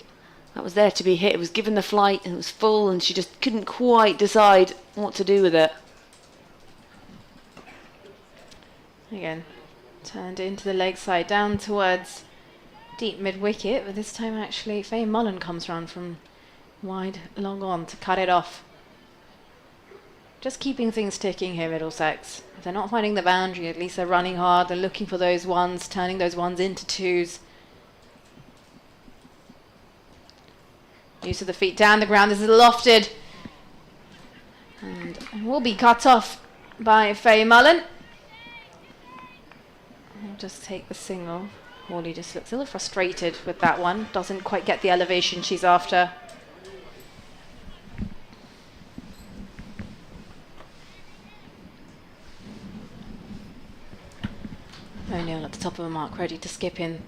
that was there to be hit. It was given the flight and it was full and she just couldn't quite decide what to do with it. Again, turned into the leg side, down towards deep mid-wicket, but this time actually Faye Mullen comes round from wide Long On to cut it off. Just keeping things ticking here, Middlesex. If they're not finding the boundary, at least they're running hard, they're looking for those ones, turning those ones into twos. Use of the feet down the ground, this is lofted. And will be cut off by Faye Mullen. I'll just take the single. Hawley just looks a little frustrated with that one. Doesn't quite get the elevation she's after. O'Neill at the top of the mark, ready to skip in.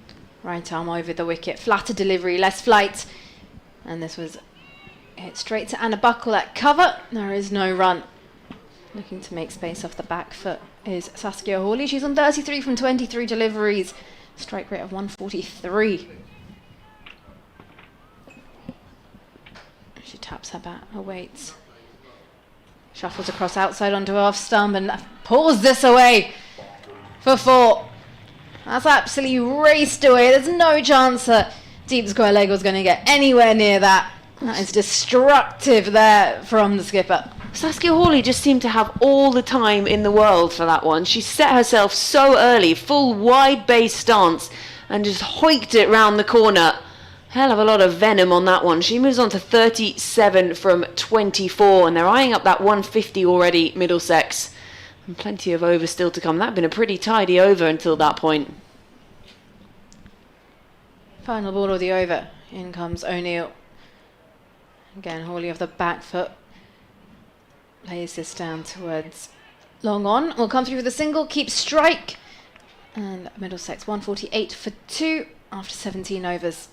Right arm over the wicket. Flatter delivery, less flight. And this was hit straight to Anna Buckle at cover. There is no run. Looking to make space off the back foot is Saskia Hawley. She's on 33 from 23 deliveries. Strike rate of 143. She taps her bat, her weights. Shuffles across outside onto off stump and pulls this away for 4. That's absolutely raced away. There's no chance that deep square leg was going to get anywhere near that. That is destructive there from the skipper. Saskia Hawley just seemed to have all the time in the world for that one. She set herself so early, full wide base stance, and just hoiked it round the corner. Hell of a lot of venom on that one. She moves on to 37 from 24, and they're eyeing up that 150 already, Middlesex. And plenty of overs still to come. That'd been a pretty tidy over until that point. Final ball of the over. In comes O'Neill. Again, Hawley off the back foot. Plays this down towards Long On. Will come through with a single, keep strike. And Middlesex 148 for 2 after 17 overs.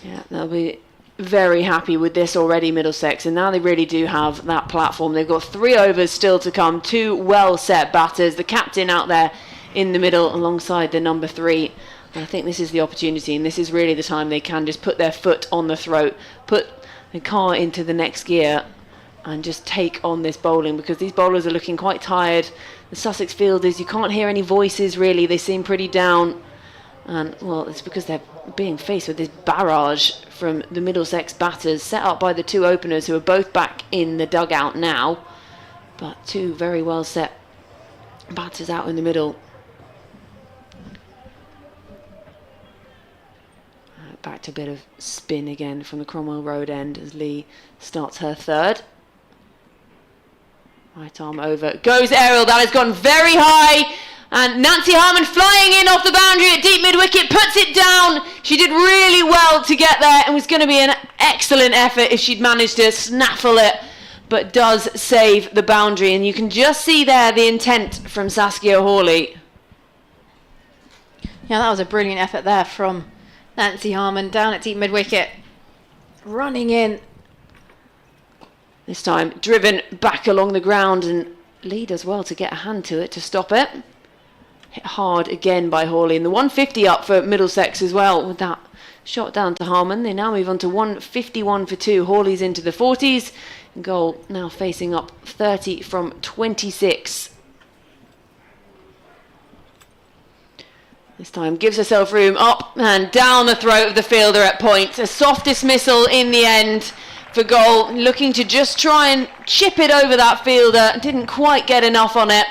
Yeah, they'll be very happy with this already, Middlesex. And now they really do have that platform. They've got 3 overs still to come. 2 well-set batters. The captain out there in the middle alongside the number 3. And I think this is the opportunity, and this is really the time they can just put their foot on the throat, put the car into the next gear, and just take on this bowling, because these bowlers are looking quite tired. The Sussex fielders, you can't hear any voices really. They seem pretty down. And, well, it's because they're being faced with this barrage from the Middlesex batters, set up by the 2 openers who are both back in the dugout now. But 2 very well set batters out in the middle. Back to a bit of spin again from the Cromwell Road end as Lee starts her 3rd. Right arm over. Goes aerial. That has gone very high. And Nancy Harmon flying in off the boundary at deep mid-wicket. Puts it down. She did really well to get there and was going to be an excellent effort if she'd managed to snaffle it. but does save the boundary. And you can just see there the intent from Saskia Hawley. Yeah, that was a brilliant effort there from Nancy Harmon down at deep mid-wicket. Running in. This time driven back along the ground, and Lee does well to get a hand to it to stop it. Hit hard again by Hawley, and the 150 up for Middlesex as well with that shot down to Harmon. They now move on to 151 for 2. Hawley's into the 40s. Goal now facing up 30 from 26. This time gives herself room, up and down the throat of the fielder at point. A soft dismissal in the end for goal, looking to just try and chip it over that fielder. Didn't quite get enough on it,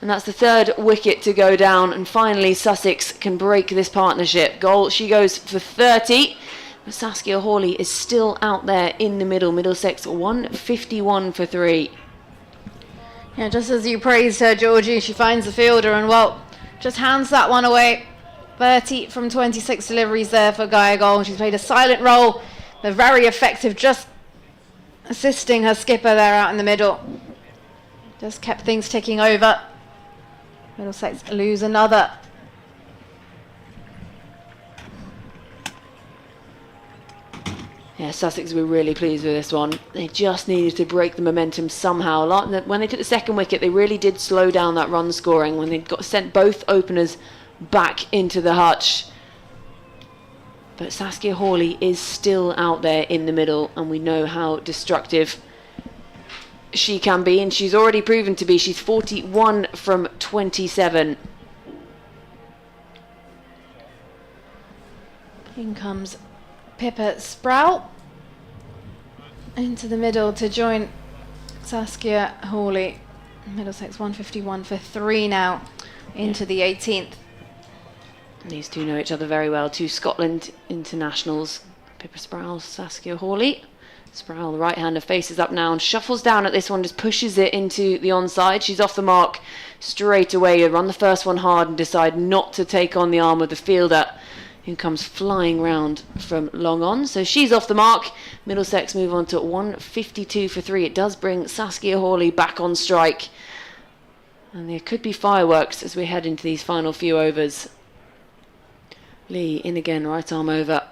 and that's the third wicket to go down. And finally Sussex can break this partnership. Goal, she goes for 30, but Saskia Hawley is still out there in the middle. Middlesex 151 for 3. Yeah, just as you praised her, Georgie, she finds the fielder and, well, just hands that one away. 30 from 26 deliveries there for Gaia Goal. She's played a silent role. They're very effective, just assisting her skipper there out in the middle. Just kept things ticking over. Middlesex lose another. Yeah, Sussex were really pleased with this one. They just needed to break the momentum somehow. When they took the second wicket, they really did slow down that run scoring when they got sent both openers back into the hutch. But Saskia Hawley is still out there in the middle, and we know how destructive she can be, and she's already proven to be. She's 41 from 27. In comes Pippa Sproul into the middle to join Saskia Hawley. Middlesex 151 for 3 now into the 18th. These two know each other very well. 2 Scotland internationals. Pippa Sproul, Saskia Hawley. Sproul, the right-hander, faces up now and shuffles down at this one, just pushes it into the onside. She's off the mark straight away. Run the first one hard and decide not to take on the arm of the fielder, who comes flying round from long on. So she's off the mark. Middlesex move on to 152 for 3. It does bring Saskia Hawley back on strike. And there could be fireworks as we head into these final few overs. Lee in again, right arm over.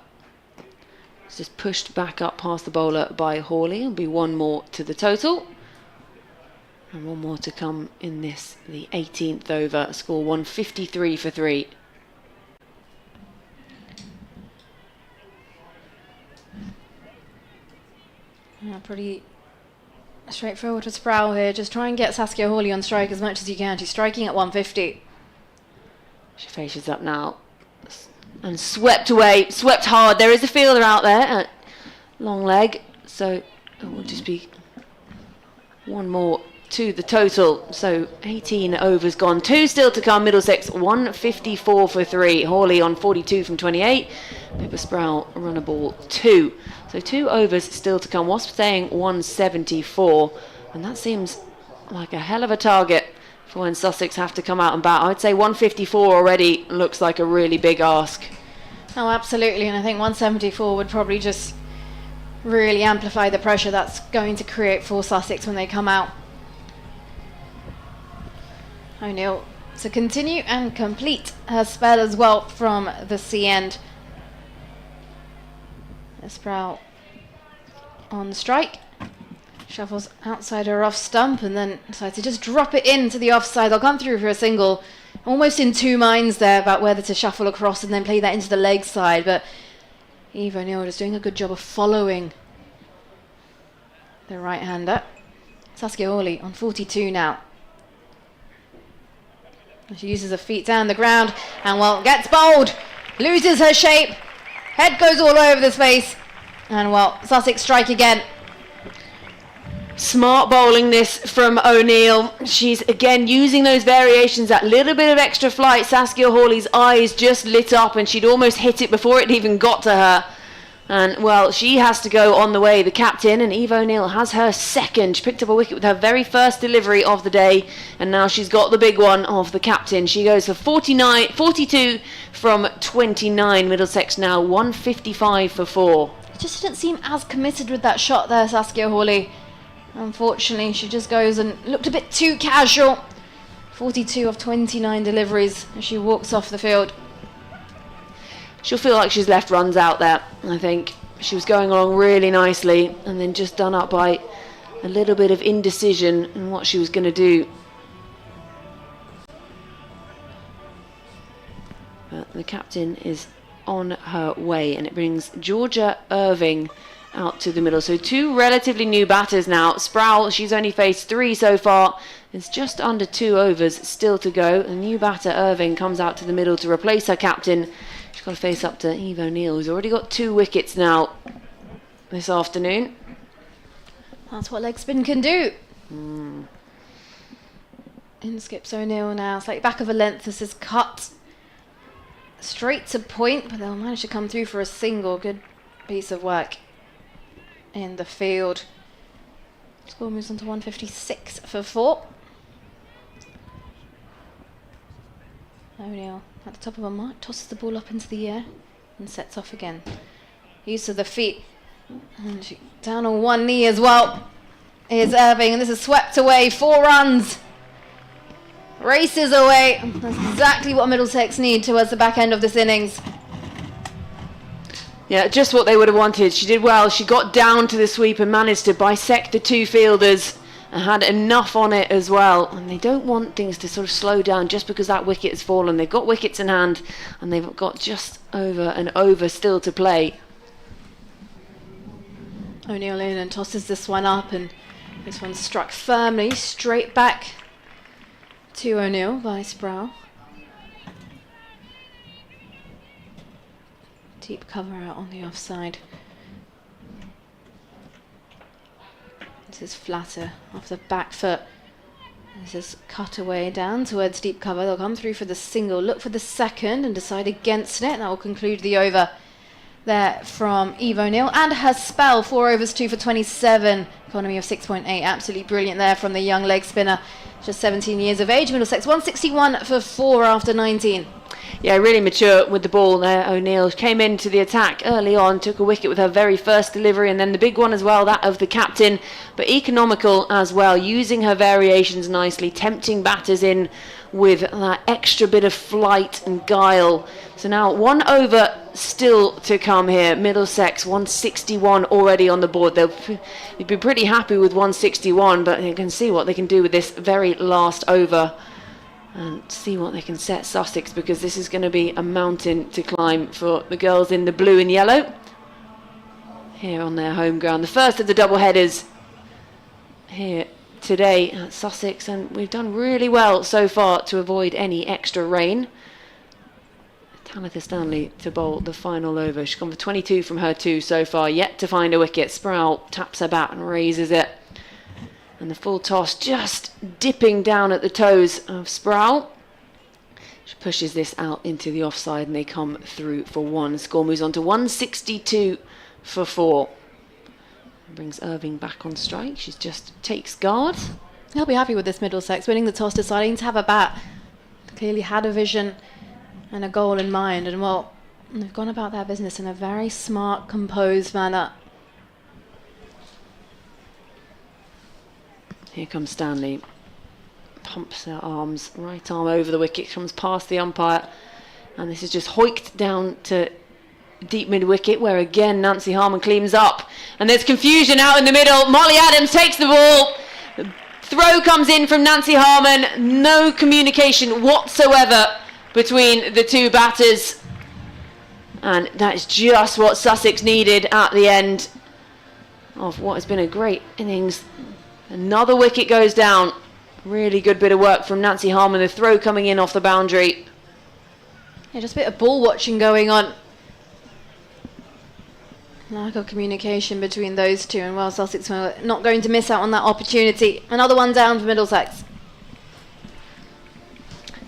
It's just pushed back up past the bowler by Hawley. It'll be 1 more to the total. And 1 more to come in this, the 18th over. Score 153 for 3. Yeah, pretty straightforward for Sproul here. Just try and get Saskia Hawley on strike as much as you can. She's striking at 150. She faces up now. And swept away, swept hard. There is a fielder out there at long leg, so it will just be 1 more to the total. So 18 overs gone, 2 still to come. Middlesex 154 for 3. Hawley on 42 from 28. Pippa Sproul run a ball 2. So 2 overs still to come. Wasp staying 174, and that seems like a hell of a target for when Sussex have to come out and bat. I would say 154 already looks like a really big ask. Oh, absolutely, and I think 174 would probably just really amplify the pressure that's going to create for Sussex when they come out. O'Neill to continue and complete her spell as well from the sea end. Sproul on strike. Shuffles outside her off stump and then decides to just drop it into the offside. They'll come through for a single. Almost in 2 minds there about whether to shuffle across and then play that into the leg side. But Eve O'Neill is doing a good job of following the right-hander. Saskia Hawley on 42 now. She uses her feet down the ground and, well, gets bowled. Loses her shape. Head goes all over the space. And, well, Sussex strike again. Smart bowling this from O'Neill. She's again using those variations, that little bit of extra flight. Saskia Hawley's eyes just lit up and she'd almost hit it before it even got to her. And, well, she has to go on the way, the captain, and Eve O'Neill has her second. She picked up a wicket with her very first delivery of the day, and now she's got the big one of the captain. She goes for 42 from 29. Middlesex now 155 for 4. Just didn't seem as committed with that shot there, Saskia Hawley. Unfortunately, she just goes and looked a bit too casual. 42 of 29 deliveries as she walks off the field. She'll feel like she's left runs out there, I think. She was going along really nicely and then just done up by a little bit of indecision in what she was going to do. But the captain is on her way, and it brings Georgia Irving out to the middle. So 2 relatively new batters now. Sproul, she's only faced 3 so far. It's just under 2 overs still to go. The new batter, Irving, comes out to the middle to replace her captain. She's got to face up to Eve O'Neill, who's already got 2 wickets now this afternoon. That's what leg spin can do. In skips O'Neill now. Slightly back of a length. This is cut straight to point, but they'll manage to come through for a single. Good piece of work in the field. Score moves on to 156 for 4. O'Neill at the top of a mark, tosses the ball up into the air and sets off again. Use of the feet. And she, down on one knee as well is Irving, and this is swept away. 4 runs. Races away. That's exactly what Middlesex need towards the back end of this innings. Yeah, just what they would have wanted. She did well. She got down to the sweep and managed to bisect the 2 fielders and had enough on it as well. And they don't want things to sort of slow down just because that wicket has fallen. They've got wickets in hand and they've got just over and over still to play. O'Neill in and tosses this one up, and this one struck firmly straight back to O'Neill by Sproul. Deep cover out on the offside. This is flatter off the back foot. This is cut away down towards deep cover. They'll come through for the single, look for the second and decide against it. That will conclude the over there from Eve O'Neill. And her spell, 4 overs, 2 for 27. Economy of 6.8. Absolutely brilliant there from the young leg spinner. Just 17 years of age. Middlesex 161 for 4 after 19. Yeah, really mature with the ball there. O'Neill came into the attack early on, took a wicket with her very first delivery, and then the big one as well, that of the captain, but economical as well, using her variations nicely, tempting batters in with that extra bit of flight and guile. So now 1 over still to come here. Middlesex 161 already on the board. They'll be pretty happy with 161, but you can see what they can do with this very last over and see what they can set Sussex, because this is going to be a mountain to climb for the girls in the blue and yellow here on their home ground. The first of the double headers here today at Sussex, and we've done really well so far to avoid any extra rain. Talitha Stanley to bowl the final over. She's gone for 22 from her 2 so far, yet to find a wicket. Sproul taps her bat and raises it. And the full toss just dipping down at the toes of Sproul. She pushes this out into the offside and they come through for 1. Score moves on to 162 for 4. Brings Irving back on strike. She just takes guard. They'll be happy with this Middlesex, winning the toss, deciding to have a bat. Clearly had a vision and a goal in mind, and well, they've gone about their business in a very smart, composed manner. Here comes Stanley. Pumps her arms, right arm over the wicket, comes past the umpire, and this is just hoiked down to deep mid wicket, where again Nancy Harmon cleans up, and there's confusion out in the middle. Molly Adams takes the ball. The throw comes in from Nancy Harmon. No communication whatsoever between the 2 batters, and that is just what Sussex needed at the end of what has been a great innings. Another wicket goes down. Really good bit of work from Nancy Harmon. The throw coming in off the boundary. Yeah, just a bit of ball watching going on. Lack of communication between those 2, and well, Sussex were not going to miss out on that opportunity. Another one down for Middlesex.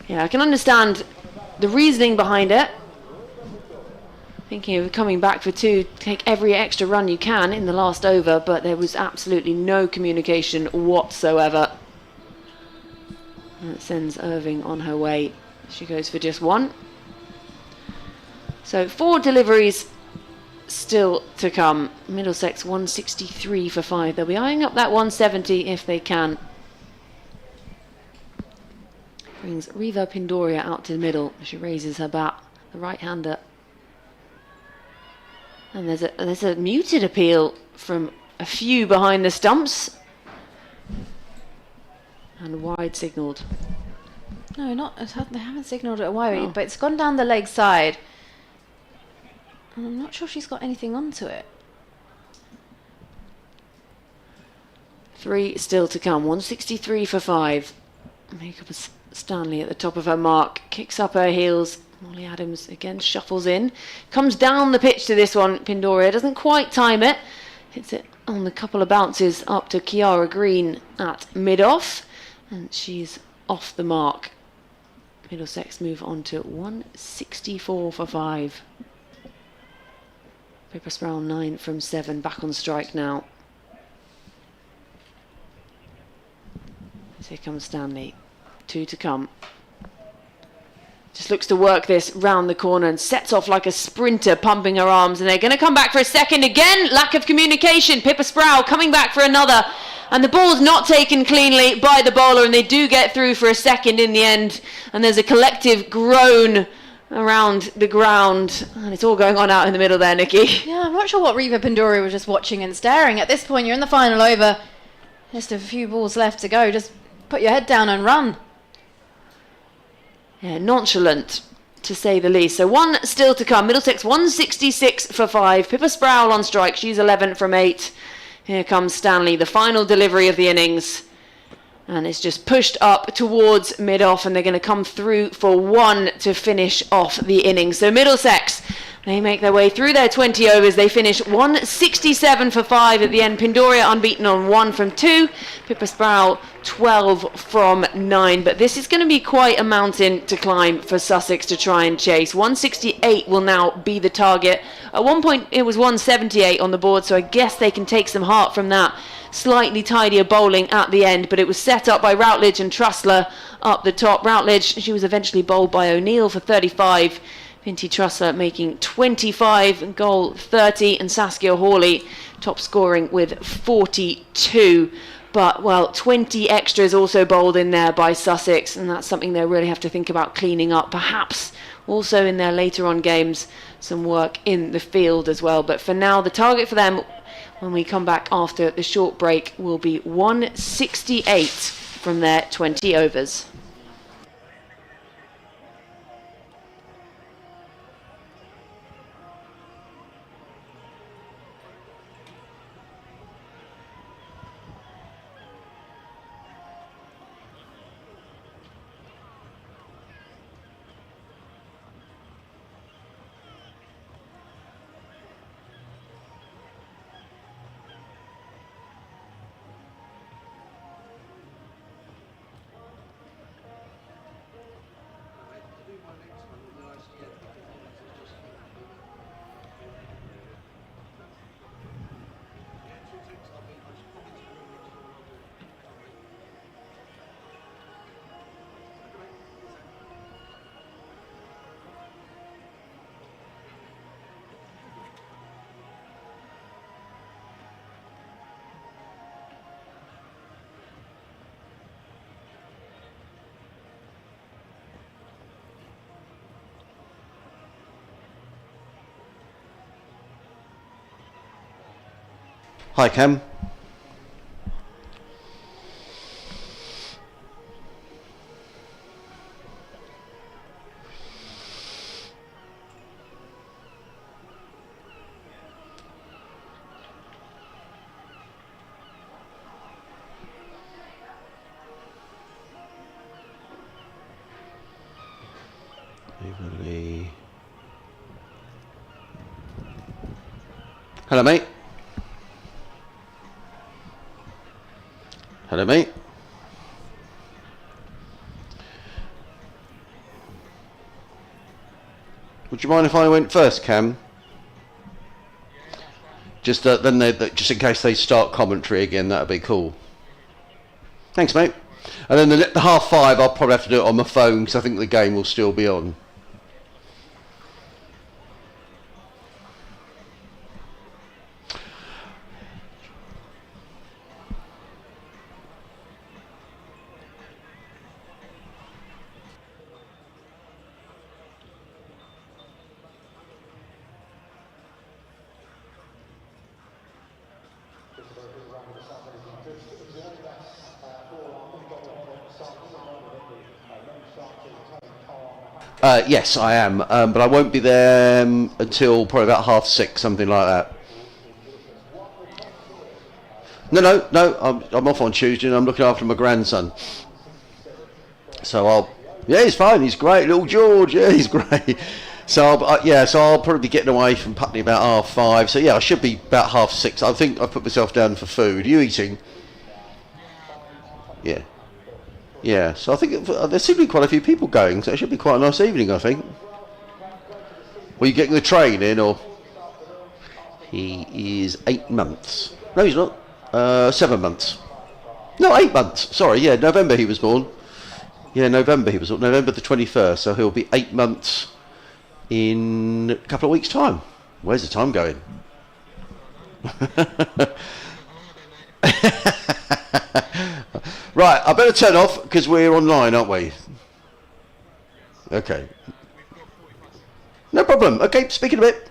Yeah, I can understand the reasoning behind it. Thinking of coming back for 2, take every extra run you can in the last over, but there was absolutely no communication whatsoever. And that sends Irving on her way. She goes for just 1. So 4 deliveries still to come. Middlesex 163 for 5. They'll be eyeing up that 170 if they can. Brings Riva Pindoria out to the middle. She raises her bat, the right-hander. And there's a muted appeal from a few behind the stumps. And wide signalled. No, they haven't signalled it wide, but it's gone down the leg side. And I'm not sure she's got anything onto it. 3 still to come. 163 for 5. Makeup is Stanley at the top of her mark. Kicks up her heels. Molly Adams again shuffles in. Comes down the pitch to this one. Pindoria doesn't quite time it. Hits it on the couple of bounces up to Kiara Green at mid-off. And she's off the mark. Middlesex move on to 164 for 5. Pippa Sproul 9 from 7. Back on strike now. Here comes Stanley. 2 to come. Just looks to work this round the corner and sets off like a sprinter, pumping her arms. And they're going to come back for a second again. Lack of communication. Pippa Sproul coming back for another. And the ball's not taken cleanly by the bowler. And they do get through for a second in the end. And there's a collective groan around the ground. And it's all going on out in the middle there, Nikki. Yeah, I'm not sure what Riva Pindoria was just watching and staring. At this point, you're in the final over. Just a few balls left to go. Just put your head down and run. Yeah, nonchalant, to say the least. So 1 still to come. Middlesex 166 for 5. Pippa Sproul on strike. She's 11 from 8. Here comes Stanley, the final delivery of the innings. And it's just pushed up towards mid-off, and they're going to come through for 1 to finish off the innings. So Middlesex, they make their way through their 20 overs. They finish 167 for 5 at the end. Pindoria unbeaten on 1 from 2. Pippa Sproul 12 from 9. But this is going to be quite a mountain to climb for Sussex to try and chase. 168 will now be the target. At one point it was 178 on the board, so I guess they can take some heart from that. Slightly tidier bowling at the end, but it was set up by Routledge and Trussler up the top. Routledge, she was eventually bowled by O'Neill for 35. Vinty Trussler making 25 and goal 30, and Saskia Hawley top scoring with 42. But, well, 20 extras also bowled in there by Sussex, and that's something they really have to think about cleaning up. Perhaps also in their later on games, some work in the field as well. But for now, the target for them when we come back after the short break will be 168 from their 20 overs. Hi, Cam. Hello, mate. Hello, mate. Would you mind if I went first, Cam? Just then, just in case they start commentary again, that'd be cool. Thanks, mate. And then the 5:30, I'll probably have to do it on my phone because I think the game will still be on. Yes, I am, but I won't be there until probably about 6:30, something like that. No, I'm off on Tuesday and I'm looking after my grandson. So yeah, he's fine, he's great, little George, yeah, he's great. So I'll probably be getting away from Putney about 5:30. So yeah, I should be about 6:30. I think I've put myself down for food. Are you eating? Yeah. Yeah, so I think there seem to be quite a few people going, so it should be quite a nice evening, I think. Were you getting the train in, or? He is 8 months. No, he's not. 7 months. No, 8 months. Sorry, yeah, November he was born. Yeah, November he was born. November the 21st, so he'll be 8 months in a couple of weeks' time. Where's the time going? Right, I better turn off because we're online, aren't we? Okay. No problem. Okay, speaking a bit.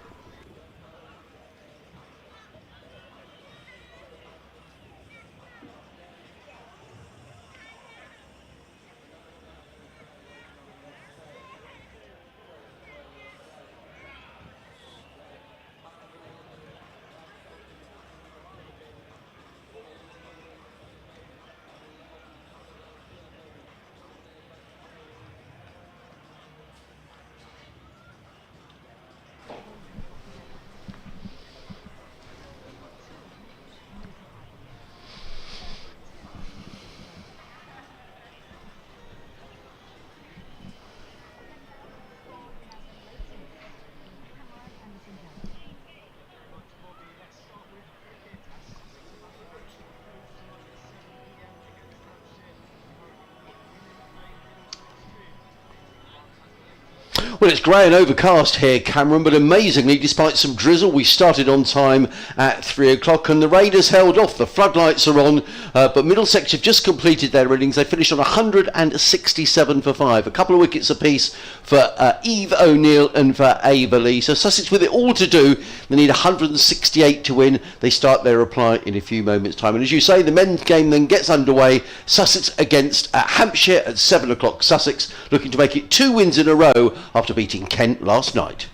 Well, it's grey and overcast here, Cameron, but amazingly, despite some drizzle, we started on time at 3 o'clock and the Raiders held off. The floodlights are on, but Middlesex have just completed their innings. They finished on 167 for 5. A couple of wickets apiece for Eve O'Neill and for Ava Lee. So Sussex with it all to do. They need 168 to win. They start their reply in a few moments' time. And as you say, the men's game then gets underway. Sussex against Hampshire at 7 o'clock. Sussex looking to make it 2 wins in a row after beating Kent last night.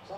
Good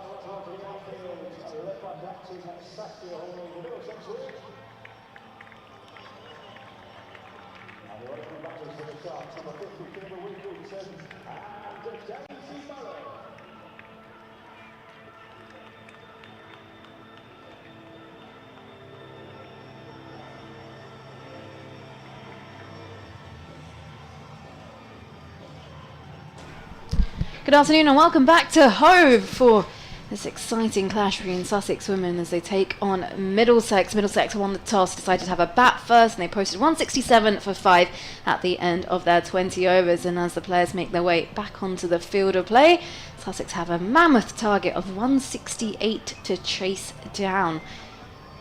afternoon and welcome back to Hove for this exciting clash between Sussex Women as they take on Middlesex. Middlesex won the toss, decided to have a bat first, and they posted 167 for 5 at the end of their 20 overs. And as the players make their way back onto the field of play, Sussex have a mammoth target of 168 to chase down.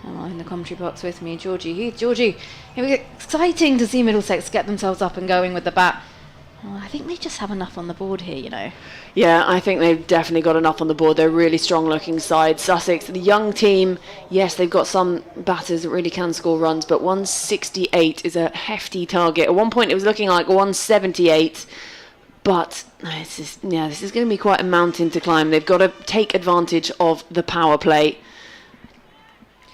And in the commentary box with me, Georgie Heath. Georgie, it was exciting to see Middlesex get themselves up and going with the bat. Well, I think they just have enough on the board here, you know. Yeah, I think they've definitely got enough on the board. They're a really strong looking side. Sussex, the young team, yes, they've got some batters that really can score runs, but 168 is a hefty target. At one point it was looking like 178, but this is going to be quite a mountain to climb. They've got to take advantage of the power play.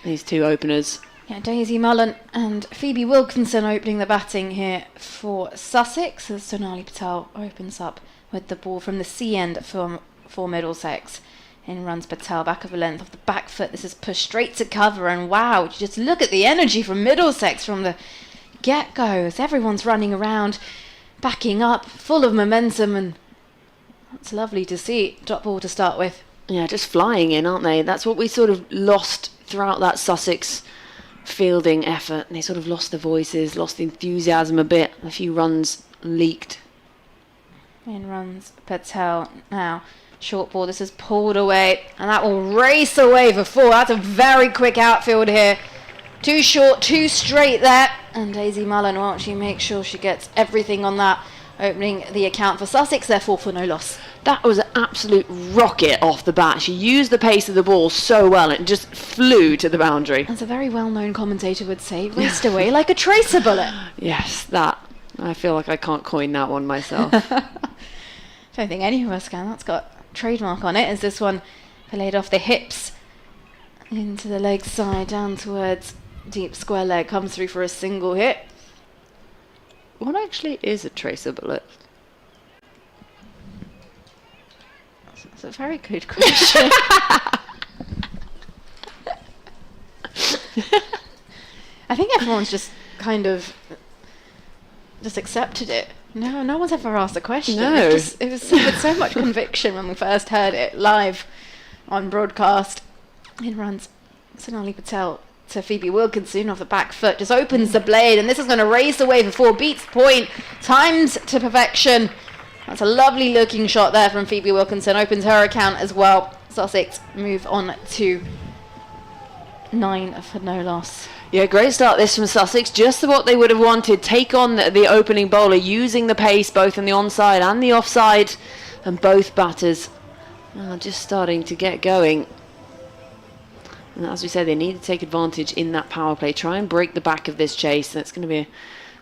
These two openers. Yeah, Daisy Mullen and Phoebe Wilkinson opening the batting here for Sussex as Sonali Patel opens up with the ball from the C end for Middlesex. In runs Patel, back of the length of the back foot. This is pushed straight to cover, and wow, just look at the energy from Middlesex from the get-go as everyone's running around, backing up, full of momentum, and that's lovely to see. Drop ball to start with. Yeah, just flying in, aren't they? That's what we sort of lost throughout that Sussex fielding effort. They sort of lost the voices, lost the enthusiasm a bit. A few runs leaked. In runs Patel now. Short ball, this is pulled away, and that will race away for 4. That's a very quick outfield here. Too short, too straight there. And Daisy Mullen, well, she makes sure she gets everything on that, opening the account for Sussex, therefore for no loss. That was an absolute rocket off the bat. She used the pace of the ball so well, it just flew to the boundary. As a very well-known commentator would say, raced away like a tracer bullet. Yes, that. I feel like I can't coin that one myself. Don't think any of us can. That's got trademark on it. As this one played off the hips into the leg side, down towards deep square leg, comes through for a single hit. What actually is a tracer bullet? That's a very good question. I think everyone's just kind of just accepted it. No one's ever asked a question. No. It was said with so much conviction when we first heard it live on broadcast. In runs Sonali Patel to Phoebe Wilkinson off the back foot, just opens the blade, and this is going to race away for 4, beats point, timed to perfection. That's a lovely looking shot there from Phoebe Wilkinson, opens her account as well. Sussex move on to 9 for no loss. Yeah, great start this from Sussex, just what they would have wanted. Take on the opening bowler, using the pace both on the onside and the offside, and both batters are just starting to get going. And as we said, they need to take advantage in that power play, try and break the back of this chase. That's going to be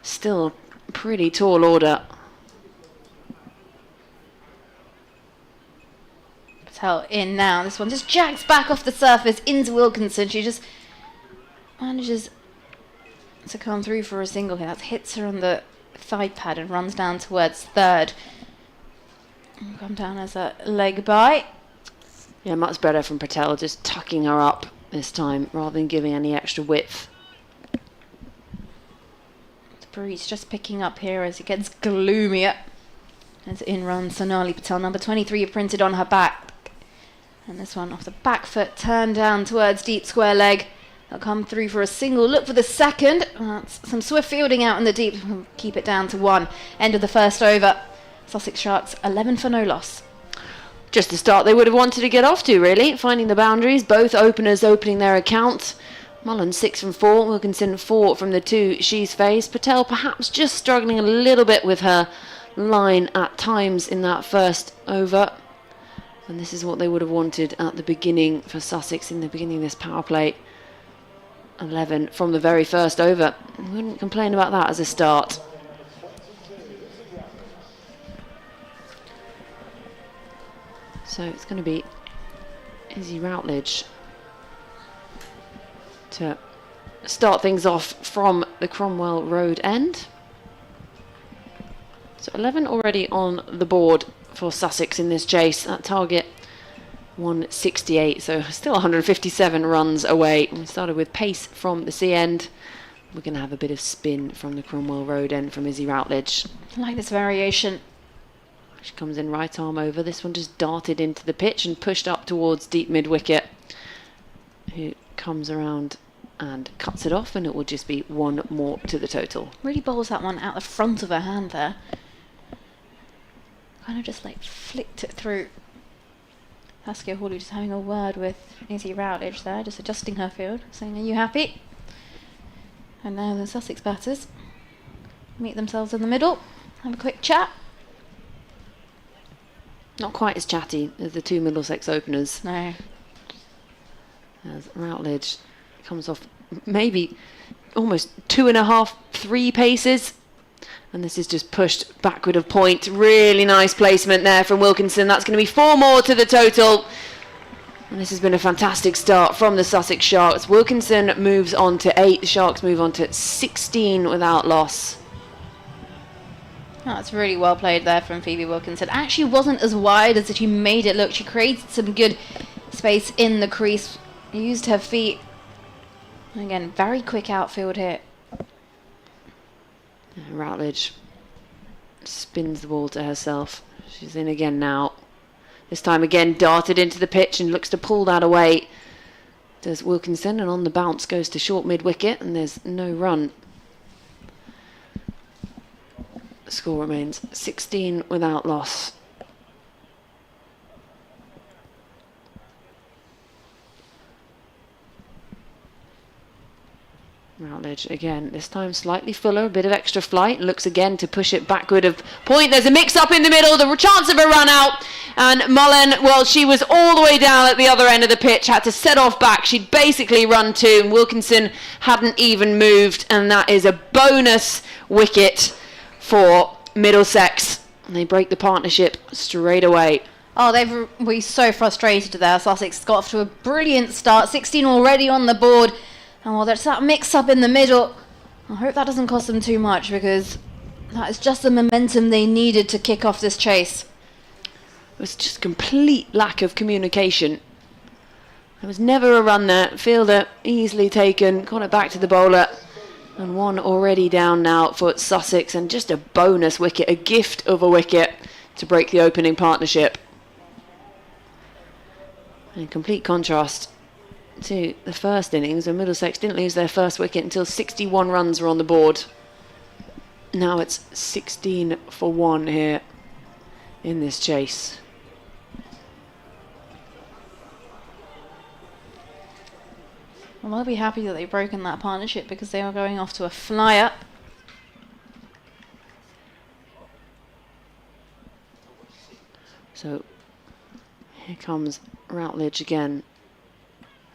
still a pretty tall order. Patel in now. This one just jacks back off the surface into Wilkinson. She just manages to come through for a single here. That hits her on the thigh pad and runs down towards third. And come down as a leg by. Yeah, much better from Patel, just tucking her up this time rather than giving any extra width. The breeze just picking up here as it gets gloomier. As in runs Sonali Patel, number 23 printed on her back. And this one off the back foot, turned down towards deep square leg. They'll come through for a single, look for the second. That's some swift fielding out in the deep. We'll keep it down to 1. End of the first over. Sussex Sharks 11 for no loss. Just the start they would have wanted to get off to, really. Finding the boundaries, both openers opening their account. Mullen 6 from 4, Wilkinson 4 from the 2 she's faced. Patel perhaps just struggling a little bit with her line at times in that first over. And this is what they would have wanted at the beginning for Sussex in the beginning of this power play. 11 from the very first over. Wouldn't complain about that as a start. So it's going to be Izzy Routledge to start things off from the Cromwell Road end. So 11 already on the board for Sussex in this chase. That target 168, so still 157 runs away. We started with pace from the C end. We're going to have a bit of spin from the Cromwell Road end from Izzy Routledge. I like this variation. She comes in right arm over. This one just darted into the pitch and pushed up towards deep mid wicket. Who comes around and cuts it off, and it will just be one more to the total. Really bowls that one out the front of her hand there. Kind of just like flicked it through. Saskia Hawley just having a word with Izzy Routledge there, just adjusting her field, saying, "Are you happy?" And now the Sussex batters meet themselves in the middle, have a quick chat. Not quite as chatty as the two Middlesex openers. No. As Routledge comes off maybe almost 2.5, 3 paces. And this is just pushed backward of point. Really nice placement there from Wilkinson. That's going to be 4 more to the total. And this has been a fantastic start from the Sussex Sharks. Wilkinson moves on to 8. The Sharks move on to 16 without loss. Oh, that's really well played there from Phoebe Wilkinson. Actually wasn't as wide as she made it look. She created some good space in the crease. Used her feet. And again, very quick outfield hit. Routledge spins the ball to herself. She's in again now. This time again darted into the pitch and looks to pull that away. Does Wilkinson, and on the bounce goes to short mid wicket, and there's no run. The score remains 16 without loss. Routledge again, this time slightly fuller, a bit of extra flight, looks again to push it backward of point. There's a mix-up in the middle, the chance of a run out, and Mullen, well, she was all the way down at the other end of the pitch, had to set off back. She'd basically run 2, and Wilkinson hadn't even moved, and that is a bonus wicket for Middlesex, and they break the partnership straight away. Oh, they've been so frustrated there. Sussex got off to a brilliant start, 16 already on the board. And while there's that mix-up in the middle, I hope that doesn't cost them too much, because that is just the momentum they needed to kick off this chase. It was just complete lack of communication. There was never a run there. Fielder easily taken, got it back to the bowler. And 1 already down now for Sussex, and just a bonus wicket, a gift of a wicket to break the opening partnership. In complete contrast to the first innings, when Middlesex didn't lose their first wicket until 61 runs were on the board. Now it's 16 for 1 here in this chase. Well, I'll be happy that they've broken that partnership, because they are going off to a flyer. So here comes Routledge again.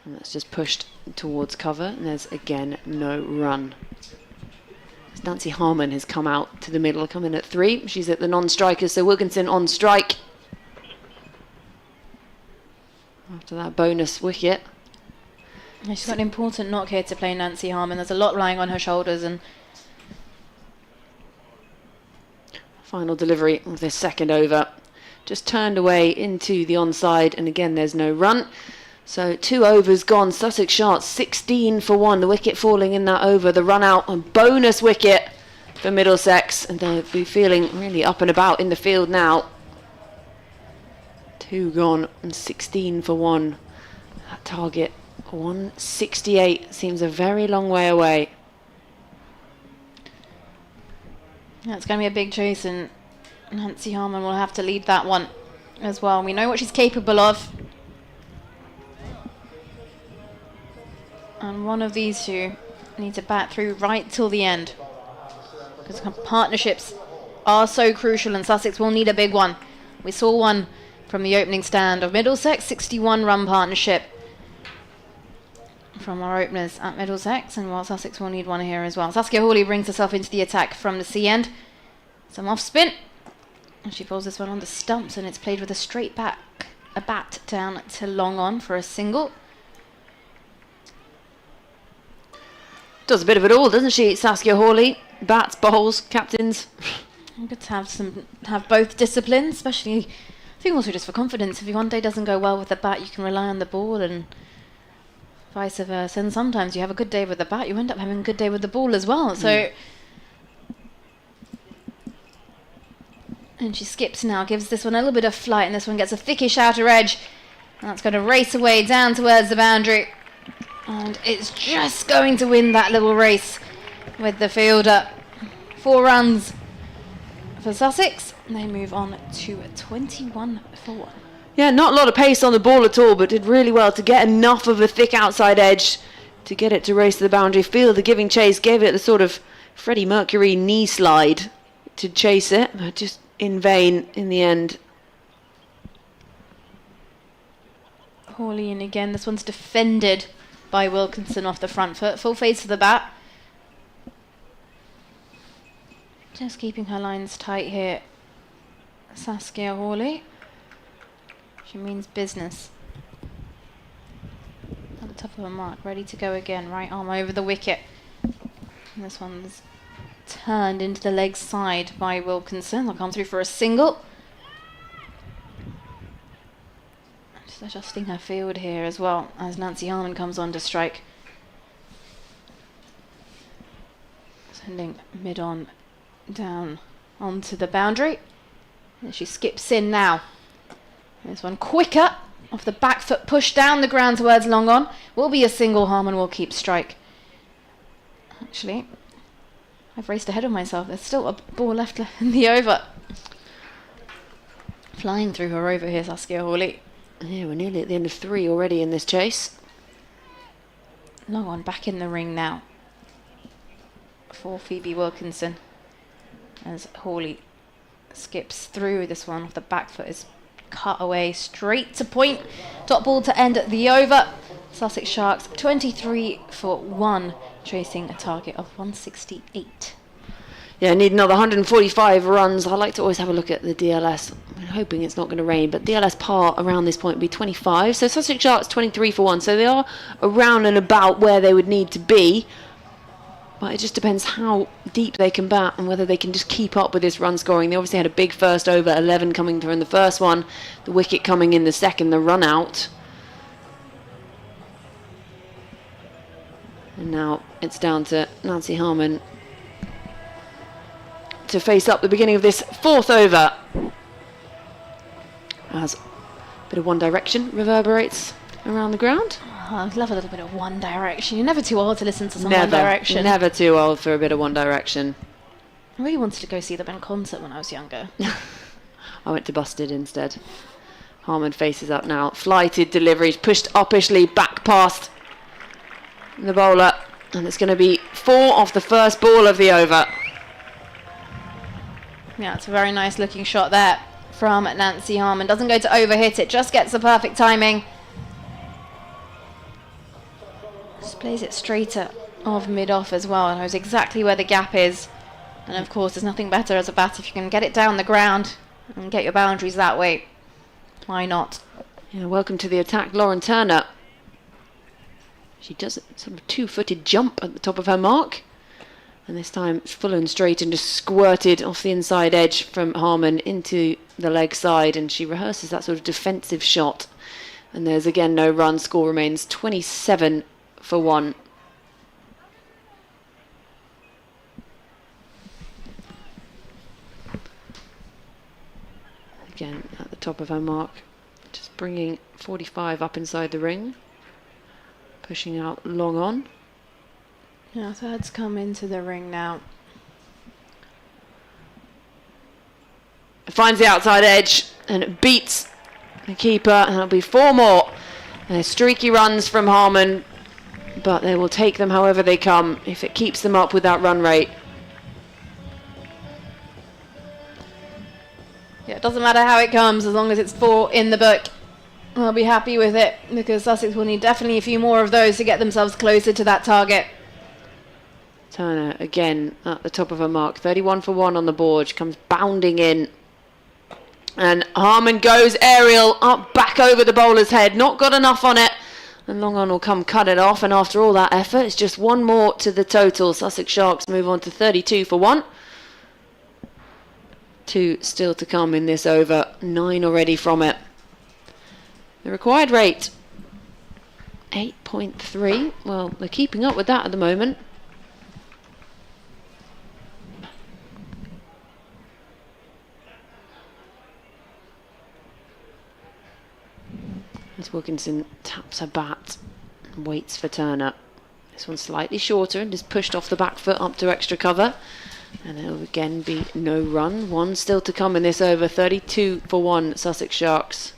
And that's just pushed towards cover, and there's again no run. Nancy Harmon has come out to the middle, come in at 3. She's at the non-strikers, so Wilkinson on strike. After that bonus wicket. Yeah, she's got an important knock here to play, Nancy Harmon. There's a lot lying on her shoulders, and final delivery of this second over. Just turned away into the onside, and again there's no run. So 2 overs gone. Sussex Sharks 16 for 1. The wicket falling in that over. The run out and bonus wicket for Middlesex. And they'll be feeling really up and about in the field now. 2 gone and 16 for 1. That target 168 seems a very long way away. yeah, it's going to be a big chase, and Nancy Harmon will have to lead that one as well. We know what she's capable of. And one of these two need to bat through right till the end, because partnerships are so crucial, and Sussex will need a big one. We saw one from the opening stand of Middlesex, 61 run partnership from our openers at Middlesex, and while Sussex will need one here as well. Saskia Hawley brings herself into the attack from the C end. Some off spin, and she pulls this one on the stumps, and it's played with a straight back. a bat down to long on for a single. Does a bit of it all, doesn't she, Saskia Hawley? Bats, bowls, captains. Good to have both disciplines, especially I think also just for confidence. If one day doesn't go well with the bat, you can rely on the ball, and vice versa. And sometimes you have a good day with the bat, you end up having a good day with the ball as well. So, and she skips now, gives this one a little bit of flight, and this one gets a thickish outer edge, and that's going to race away down towards the boundary, and it's just going to win that little race with the fielder. 4 runs for Sussex, and they move on to 21 for 1. Yeah, not a lot of pace on the ball at all, but did really well to get enough of a thick outside edge to get it to race to the boundary. Fielder giving chase, gave it the sort of Freddie Mercury knee slide to chase it, but just in vain in the end. Hawley in again. This one's defended by Wilkinson off the front foot. Full face to the bat. Just keeping her lines tight here. Saskia Hawley. She means business. At the top of her mark, ready to go again. Right arm over the wicket. And this one's turned into the leg side by Wilkinson. They'll come through for a single. Just adjusting her field here as well as Nancy Harmon comes on to strike. Sending mid on down onto the boundary. And she skips in now. This one quicker off the back foot, push down the ground towards long on. Will be a single. Harmon will keep strike. Actually, I've raced ahead of myself. There's still a ball left in the over. Flying through her over here, Saskia Hawley. Yeah, we're nearly at the end of 3 already in this chase. Long on back in the ring now for Phoebe Wilkinson as Hawley skips through. This one off the back foot is cut away straight to point. Dot ball to end the over. Sussex Sharks 23 for 1, chasing a target of 168. Yeah, need another 145 runs. I like to always have a look at the DLS. I'm hoping it's not going to rain, but DLS par around this point would be 25. So Sussex Sharks 23 for 1. So they are around and about where they would need to be. But it just depends how deep they can bat and whether they can just keep up with this run scoring. They obviously had a big first over, 11 coming through in the first one, the wicket coming in the second, the run out. And now it's down to Nancy Harmon to face up the beginning of this 4th over. As a bit of One Direction reverberates around the ground. Oh, I love a little bit of One Direction. You're never too old to listen to some One Direction. Never too old for a bit of One Direction. I really wanted to go see them in concert when I was younger. I went to Busted instead. Harmon faces up now. Flighted deliveries, pushed uppishly back past the bowler. And it's going to be 4 off the first ball of the over. Yeah, it's a very nice looking shot there from Nancy Harmon. Doesn't go to overhit it, just gets the perfect timing. Just plays it straighter of mid-off as well, and knows exactly where the gap is. And of course, there's nothing better as a batter if you can get it down the ground and get your boundaries that way. Why not? Yeah, welcome to the attack, Lauren Turner. She does a sort of 2-footed jump at the top of her mark. And this time it's full and straight and just squirted off the inside edge from Harmon into the leg side. And she rehearses that sort of defensive shot. And there's again no run. Score remains 27 for 1. Again at the top of her mark. Just bringing 45 up inside the ring. Pushing out long on. Yeah, third's come into the ring now. Finds the outside edge and it beats the keeper, and it'll be 4 more. Streaky runs from Harmon, but they will take them however they come if it keeps them up with that run rate. Yeah, it doesn't matter how it comes as long as it's 4 in the book. I'll be happy with it because Sussex will need definitely a few more of those to get themselves closer to that target. Turner again at the top of her mark. 31 for 1 on the board. She comes bounding in And Harmon goes aerial up back over the bowler's head. Not got enough on it. And long on will come cut it off. And after all that effort, it's just one more to the total. Sussex Sharks move on to 32 for 1. 2 still to come in this over. 9 already from it. The required rate, 8.3. Well, they're keeping up with that at the moment. As Wilkinson taps her bat and waits for Turner. This one's slightly shorter and is pushed off the back foot up to extra cover. And there will again be no run. 1 still to come in this over. 32 for 1, Sussex Sharks.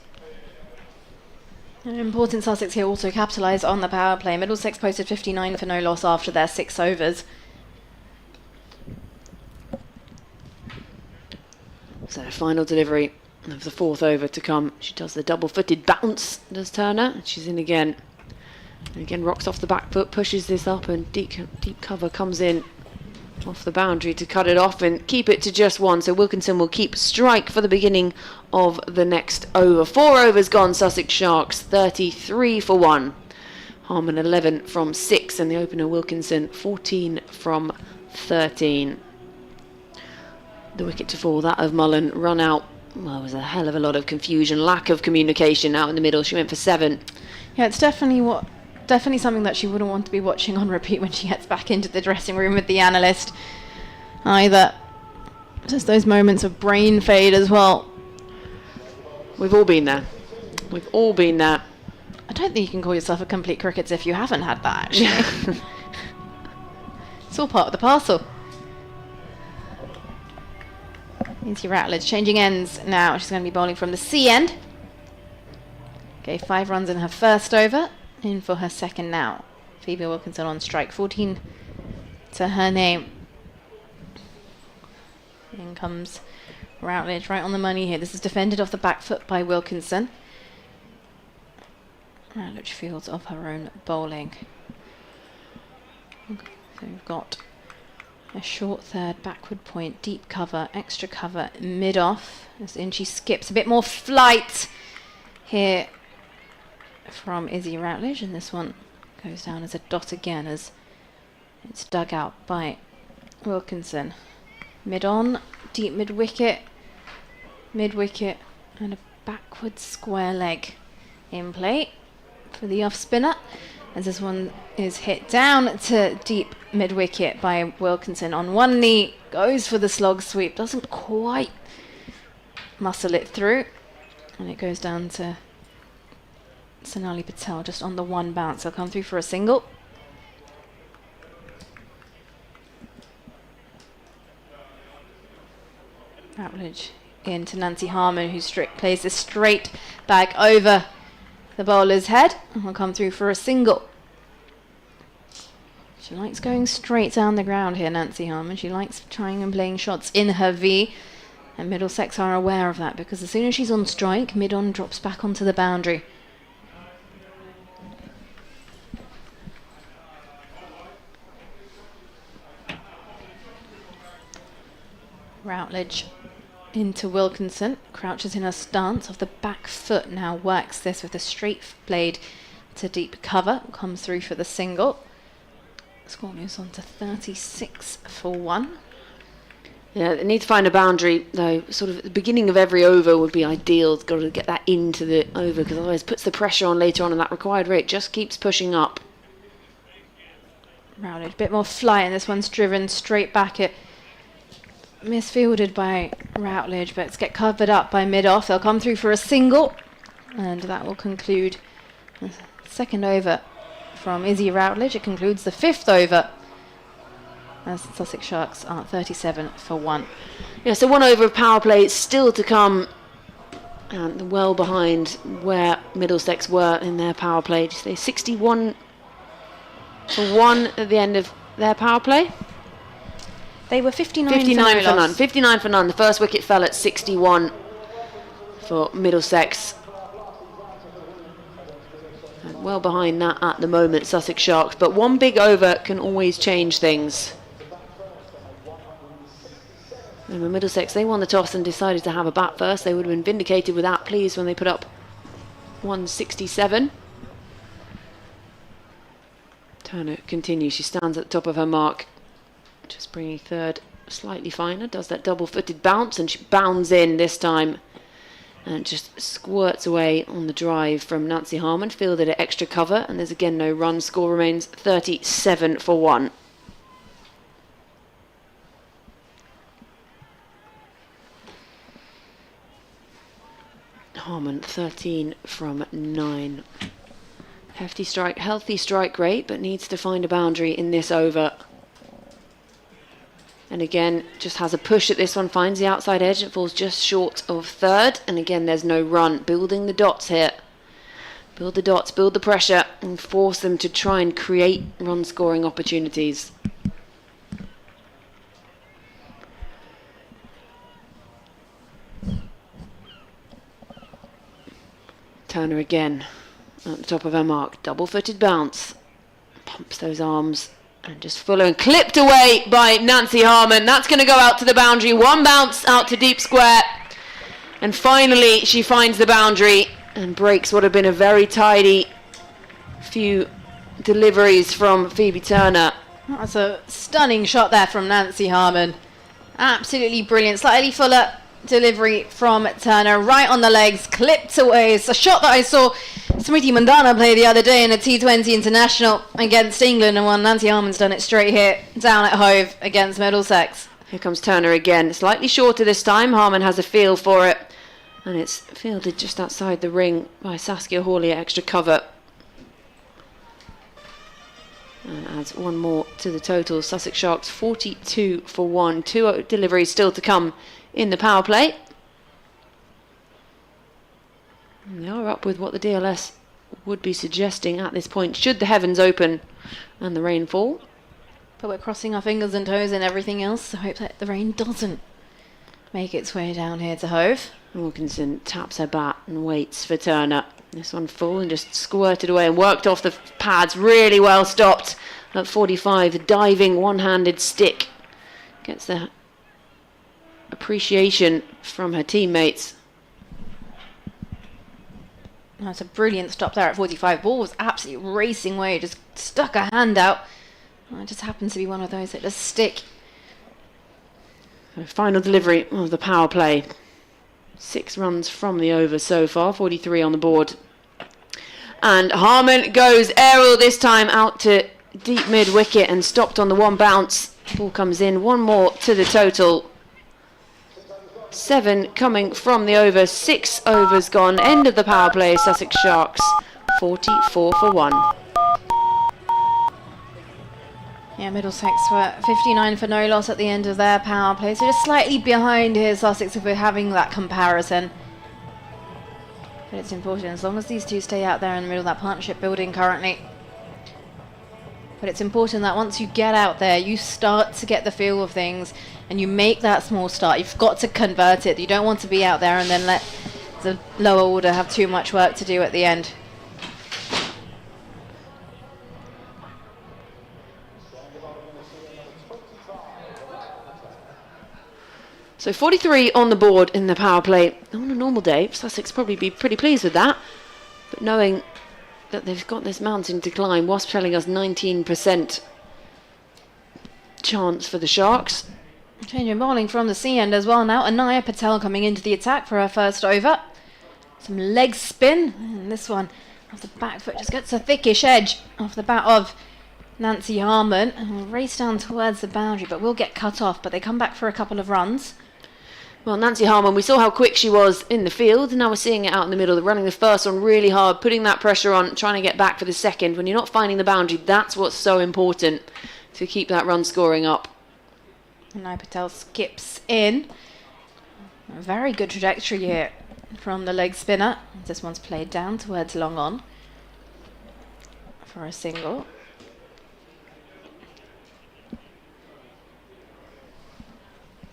An important Sussex here also capitalise on the power play. Middlesex posted 59 for no loss after their 6 overs. So final delivery of the 4th over to come. She does the double-footed bounce, does Turner. And she's in again. And again rocks off the back foot, pushes this up, and deep cover comes in off the boundary to cut it off and keep it to just 1. So Wilkinson will keep strike for the beginning of the next over. 4 overs gone, Sussex Sharks, 33 for 1. Harmon 11 from 6, and the opener Wilkinson 14 from 13. The wicket to fall, that of Mullen, run out. Well, it was a hell of a lot of confusion, lack of communication out in the middle. She went for 7. Yeah, it's definitely something that she wouldn't want to be watching on repeat when she gets back into the dressing room with the analyst either. Just those moments of brain fade as well. We've all been there. We've all been there. I don't think you can call yourself a complete cricketer if you haven't had that, actually. It's all part of the parcel. Izzy Routledge changing ends now. She's going to be bowling from the C end. Gave 5 runs in her first over. In for her second now. Phoebe Wilkinson on strike. 14 to her name. In comes Routledge right on the money here. This is defended off the back foot by Wilkinson. Routledge fields of her own bowling. So we've got a short third, backward point, deep cover, extra cover, mid off. As in she skips a bit more flight here from Izzy Routledge, and this one goes down as a dot again as it's dug out by Wilkinson. Mid on, deep mid wicket, and a backward square leg in play for the off spinner, as this one is hit down to deep mid wicket by Wilkinson on one knee, goes for the slog sweep, doesn't quite muscle it through, and it goes down to Sonali Patel just on the 1 bounce. They'll come through for a single. Routledge into Nancy Harmon, who plays this straight back over the bowler's head, and will come through for a single. She likes going straight down the ground here, Nancy Harmon. She likes trying and playing shots in her V, and Middlesex are aware of that, because as soon as she's on strike, mid-on drops back onto the boundary. Routledge into Wilkinson, crouches in her stance off the back foot, now works this with a straight blade to deep cover, comes through for the single. Score moves on to 36 for 1. Yeah, they need to find a boundary though. Sort of at the beginning of every over would be ideal. It's got to get that into the over, because otherwise it puts the pressure on later on, and that required rate just keeps pushing up. Routledge, a bit more flight, and this one's driven straight back at misfielded by Routledge, but it's get covered up by mid-off. They'll come through for a single, and that will conclude the second over from Izzy Routledge. It concludes the 5th over, as the Sussex Sharks are 37 for 1. Yeah, so 1 over of power play still to come, and well behind where Middlesex were in their power play. Did you say 61 for 1 at the end of their power play? They were 59 for none. 59 for none. The first wicket fell at 61 for Middlesex. And well behind that at the moment, Sussex Sharks. But 1 big over can always change things. And when Middlesex, they won the toss and decided to have a bat first. They would have been vindicated with that, please, when they put up 167. Turner continues. She stands at the top of her mark. Just bringing third slightly finer. Does that double-footed bounce, and she bounds in this time. And just squirts away on the drive from Nancy Harmon. Fielded at extra cover, and there's again no run. Score remains 37 for 1. Harmon 13 from 9. Hefty strike, healthy strike rate, but needs to find a boundary in this over. And again, just has a push at this one, finds the outside edge, it falls just short of third. And again, there's no run. Building the dots here. Build the dots, build the pressure, and force them to try and create run scoring opportunities. Turner again at the top of her mark. Double-footed bounce. Pumps those arms and just full and clipped away by Nancy Harmon. That's going to go out to the boundary. One bounce out to deep square. And finally she finds the boundary and breaks what had been a very tidy few deliveries from Phoebe Turner. That's a stunning shot there from Nancy Harmon. Absolutely brilliant. Slightly fuller delivery from Turner, right on the legs, clipped away. It's a shot that I saw Smriti Mandana play the other day in a T20 international against England, and one Nancy Harmon's done it straight here down at Hove against Middlesex. Here comes Turner again, slightly shorter this time. Harmon has a feel for it, and it's fielded just outside the ring by Saskia Hawley at extra cover. And adds one more to the total. Sussex Sharks 42 for 1. 2 deliveries still to come in the power play. And they are up with what the DLS would be suggesting at this point, should the heavens open and the rain fall. But we're crossing our fingers and toes and everything else, so hope that the rain doesn't make its way down here to Hove. Wilkinson taps her bat and waits for Turner. This one full and just squirted away and worked off the pads. Really well stopped at 45. The diving one-handed stick gets the appreciation from her teammates. That's a brilliant stop there at 45. Ball was absolutely racing away, just stuck her hand out. It just happens to be one of those that just stick. So final delivery of the power play. 6 runs from the over so far, 43 on the board. And Harmon goes aerial this time out to deep mid wicket and stopped on the one bounce. Ball comes in, one more to the total. 7 coming from the over, 6 overs gone. End of the power play, Sussex Sharks 44 for 1. Yeah, Middlesex were 59 for no loss at the end of their power play, so just slightly behind here, Sussex, if we're having that comparison. But it's important, as long as these two stay out there in the middle of that partnership building currently. But it's important that once you get out there, you start to get the feel of things, and you make that small start. You've got to convert it. You don't want to be out there and then let the lower order have too much work to do at the end. So 43 on the board in the power play. On a normal day, Sussex probably be pretty pleased with that. But knowing that they've got this mounting decline, Wasp telling us 19% chance for the Sharks. Change in bowling from the sea end as well now. Anaya Patel coming into the attack for her first over. Some leg spin. And this one off the back foot just gets a thickish edge off the bat of Nancy Harmon. And will race down towards the boundary, but will get cut off. But they come back for a couple of runs. Well, Nancy Harmon, we saw how quick she was in the field, and now we're seeing it out in the middle. They're running the first one really hard, putting that pressure on, trying to get back for the second. When you're not finding the boundary, that's what's so important to keep that run scoring up. Anaya Patel skips in. A very good trajectory here from the leg spinner. This one's played down towards long on for a single.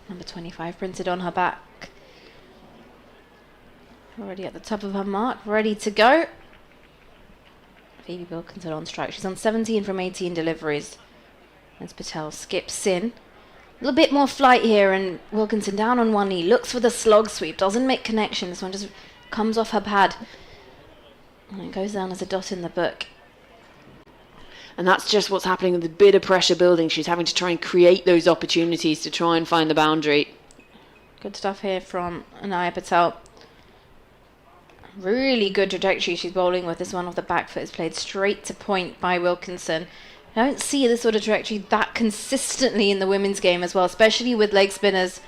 Number 25 printed on her back. Already at the top of her mark, ready to go. Phoebe Wilkinson on strike. She's on 17 from 18 deliveries. As Patel skips in. little bit more flight here, and Wilkinson down on one knee, looks for the slog sweep, doesn't make connection. This one just comes off her pad. And it goes down as a dot in the book. And that's just what's happening with the bit of pressure building. She's having to try and create those opportunities to try and find the boundary. Good stuff here from Anaya Patel. Really good trajectory she's bowling with. This one off the back foot is played straight to point by Wilkinson. I don't see this sort of trajectory that consistently in the women's game as well, especially with leg spinners.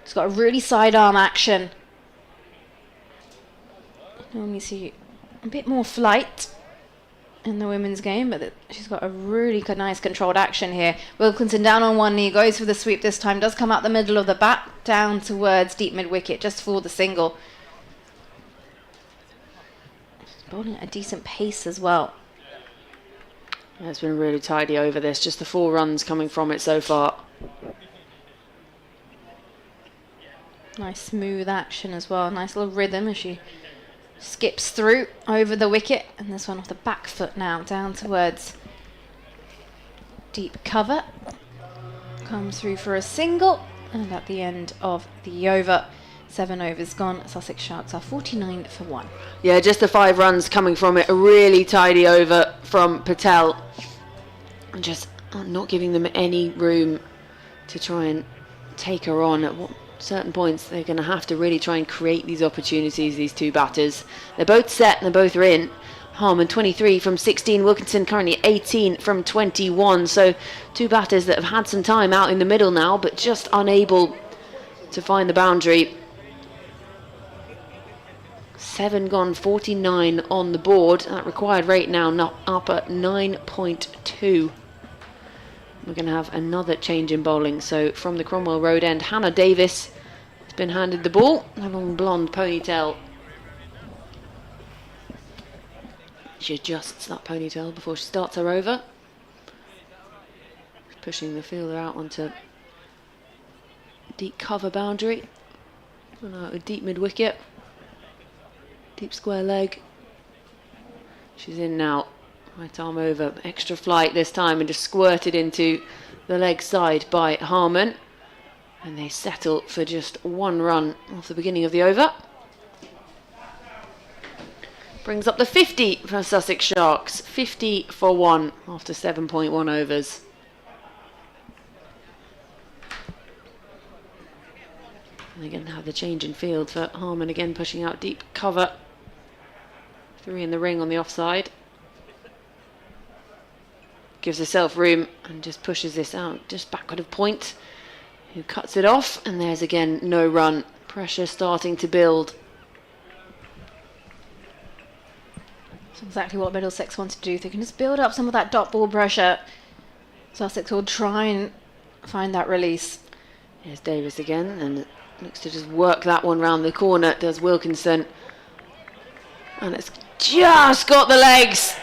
She's got a really sidearm action. Normally see a bit more flight in the women's game, but she's got a really nice controlled action here. Wilkinson down on one knee, goes for the sweep this time, does come out the middle of the bat, down towards deep mid-wicket, just for the single. She's bowling at a decent pace as well. Yeah, it's been really tidy over this, just the 4 runs coming from it so far. Nice smooth action as well, nice little rhythm as she skips through over the wicket, and this one off the back foot now, down towards deep cover. Comes through for a single, and at the end of the over, 7 overs gone, Sussex Sharks are 49 for 1. Yeah, just the 5 runs coming from it, a really tidy over from Patel. And just not giving them any room to try and take her on. At certain points, they're going to have to really try and create these opportunities, these 2 batters. They're both set and they both are in. Harman 23 from 16, Wilkinson currently 18 from 21. So 2 batters that have had some time out in the middle now, but just unable to find the boundary. 7 gone, 49 on the board. That required rate now up at 9.2. We're going to have another change in bowling. So from the Cromwell Road end, Hannah Davis has been handed the ball. A long blonde ponytail. She adjusts that ponytail before she starts her over. Pushing the fielder out onto deep cover boundary. And out a deep mid wicket. Deep square leg. She's in now. Right arm over, extra flight this time, and just squirted into the leg side by Harman. And they settle for just 1 run off the beginning of the over. Brings up the 50 for Sussex Sharks. 50 for 1 after 7.1 overs. And they're going to have the change in field for Harman again, pushing out deep cover. 3 in the ring on the offside. Gives herself room and just pushes this out just backward of point, who cuts it off, and there's again no run. Pressure starting to build. That's exactly what Middlesex wants to do. They can just build up some of that dot ball pressure. Sussex will try and find that release. Here's Davis again, and looks to just work that one round the corner. Does Wilkinson, and it's just got the legs.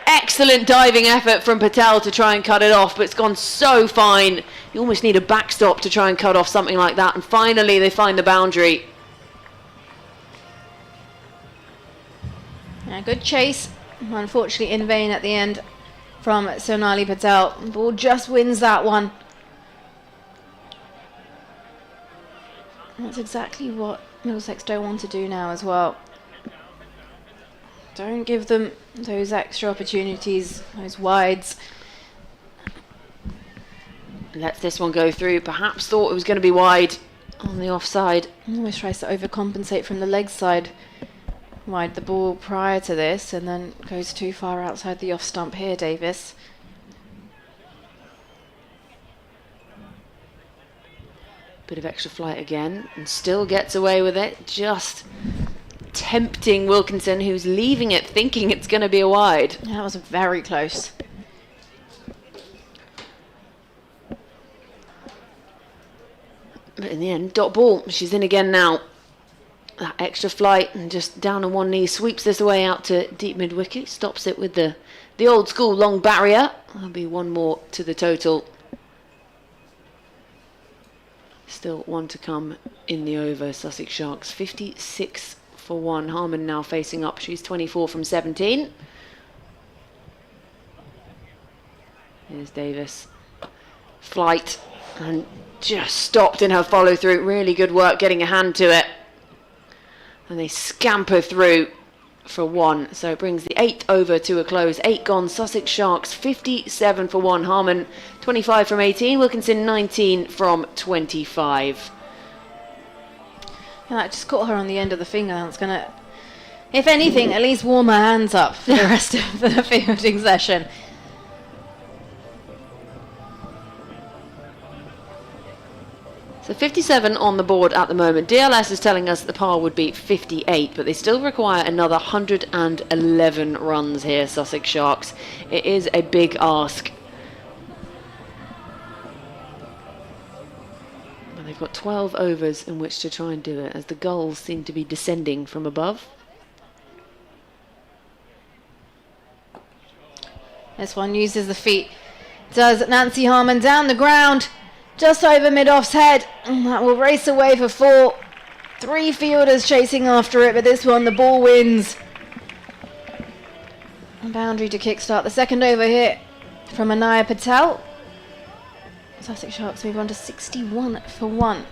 Excellent diving effort from Patel to try and cut it off, but it's gone so fine. You almost need a backstop to try and cut off something like that, and finally they find the boundary. Yeah, good chase, unfortunately in vain at the end from Sonali Patel. The ball just wins that one. That's exactly what Middlesex don't want to do now as well. Don't give them those extra opportunities, those wides. Lets this one go through. Perhaps thought it was going to be wide on the offside. Always tries to overcompensate from the leg side. Wide the ball prior to this, and then goes too far outside the off stump here, Davis. Bit of extra flight again, and still gets away with it. Just tempting Wilkinson, who's leaving it thinking it's going to be a wide. Yeah, that was very close. But in the end, dot ball. She's in again now. That extra flight, and just down on one knee, sweeps this away out to deep mid wicket. Stops it with the old school long barrier. There'll be 1 more to the total. Still 1 to come in the over. Sussex Sharks 56 for 1. Harman now facing up. She's 24 from 17. Here's Davis. Flight. And just stopped in her follow through. Really good work getting a hand to it. And they scamper through for 1. So it brings the 8th over to a close. 8 gone. Sussex Sharks 57 for 1. Harmon 25 from 18. Wilkinson 19 from 25. Yeah, that just caught her on the end of the finger. That's going to, if anything, at least warm her hands up for the rest of the fielding session. So 57 on the board at the moment. DLS is telling us the par would be 58, but they still require another 111 runs here, Sussex Sharks. It is a big ask. But they've got 12 overs in which to try and do it, as the gulls seem to be descending from above. This one uses the feet. Does Nancy Harmon down the ground. Just over mid-off's head. And that will race away for 4. 3 fielders chasing after it, but this one, the ball wins. A boundary to kickstart the second over here from Anaya Patel. Sussex Sharks move on to 61 for 1.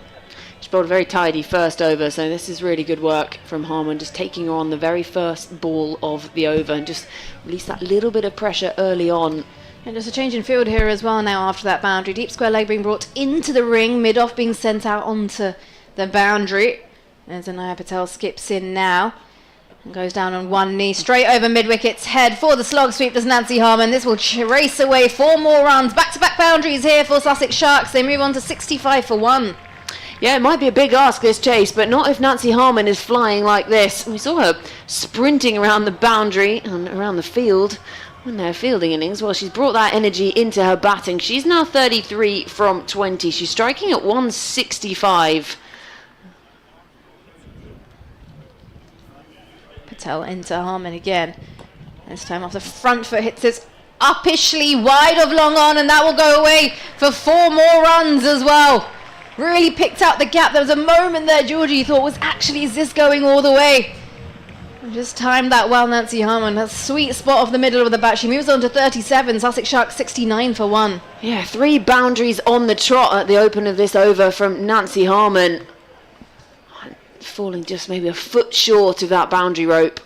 She bowled a very tidy first over, so this is really good work from Harmon, just taking her on the very first ball of the over and just release that little bit of pressure early on. And just a change in field here as well now after that boundary. Deep square leg being brought into the ring, mid-off being sent out onto the boundary. As Anaya Patel skips in now and goes down on one knee, straight over mid-wicket's head for the slog sweep does Nancy Harmon. This will race away 4 more runs. Back-to-back boundaries here for Sussex Sharks. They move on to 65 for 1. Yeah, it might be a big ask, this chase, but not if Nancy Harmon is flying like this. We saw her sprinting around the boundary and around the field when they're fielding innings. Well, she's brought that energy into her batting. She's now 33 from 20. She's striking at 165. Patel into Harmon again. This time off the front foot, hits it uppishly wide of long on, and that will go away for 4 more runs as well. Really picked out the gap. There was a moment there Georgie thought was actually, is this going all the way? Just timed that well, Nancy Harmon. That sweet spot off the middle of the bat. She moves on to 37. Sussex Sharks 69 for 1. Yeah, 3 boundaries on the trot at the open of this over from Nancy Harmon. Falling just maybe a foot short of that boundary rope.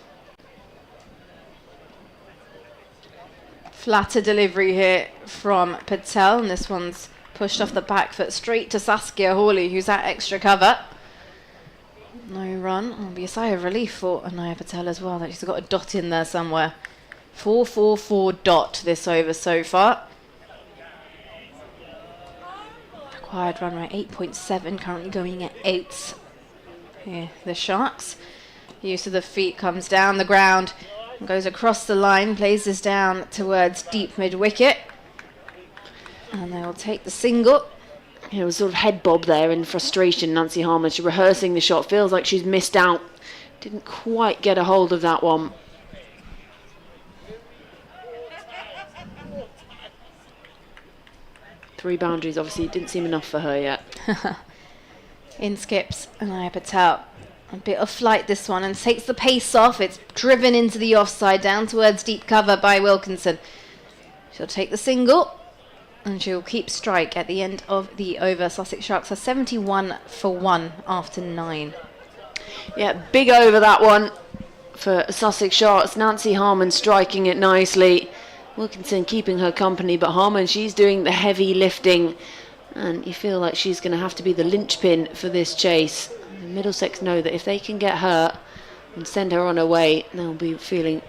Flatter delivery here from Patel, and this one's pushed off the back foot straight to Saskia Hawley, who's at extra cover. No run. It'll be a sigh of relief for Anaya Patel as well, that she's got a dot in there somewhere. 444 dot this over so far. Required run rate 8.7, currently going at 8. Here, the Sharks. Use of the feet comes down the ground and goes across the line, plays this down towards deep mid-wicket. And they will take the single. It was sort of head bob there in frustration. Nancy Harmon, she's rehearsing the shot, feels like she's missed out. Didn't quite get a hold of that one. Three boundaries, obviously, it didn't seem enough for her yet. In skips Anaya Patel. A bit of flight this one, and takes the pace off. It's driven into the offside, down towards deep cover by Wilkinson. She'll take the single. And she'll keep strike at the end of the over. Sussex Sharks are 71 for 1 after 9. Yeah, big over that one for Sussex Sharks. Nancy Harmon striking it nicely. Wilkinson keeping her company, but Harmon, she's doing the heavy lifting. And you feel like she's going to have to be the linchpin for this chase. And Middlesex know that if they can get her and send her on her way, they'll be feeling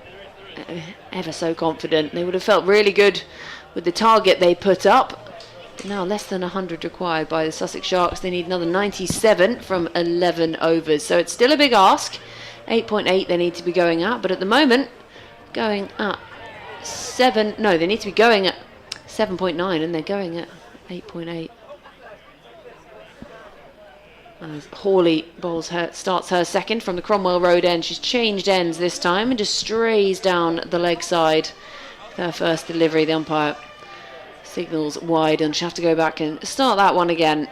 ever so confident. They would have felt really good with the target they put up. Now less than 100 required by the Sussex Sharks. They need another 97 from 11 overs. So it's still a big ask. 8.8 they need to be going at. But at the moment, going at 7. No, they need to be going at 7.9 and they're going at 8.8. As Hawley starts her second from the Cromwell Road end. She's changed ends this time and just strays down the leg side. Her first delivery, the umpire signals wide, and she'll have to go back and start that one again.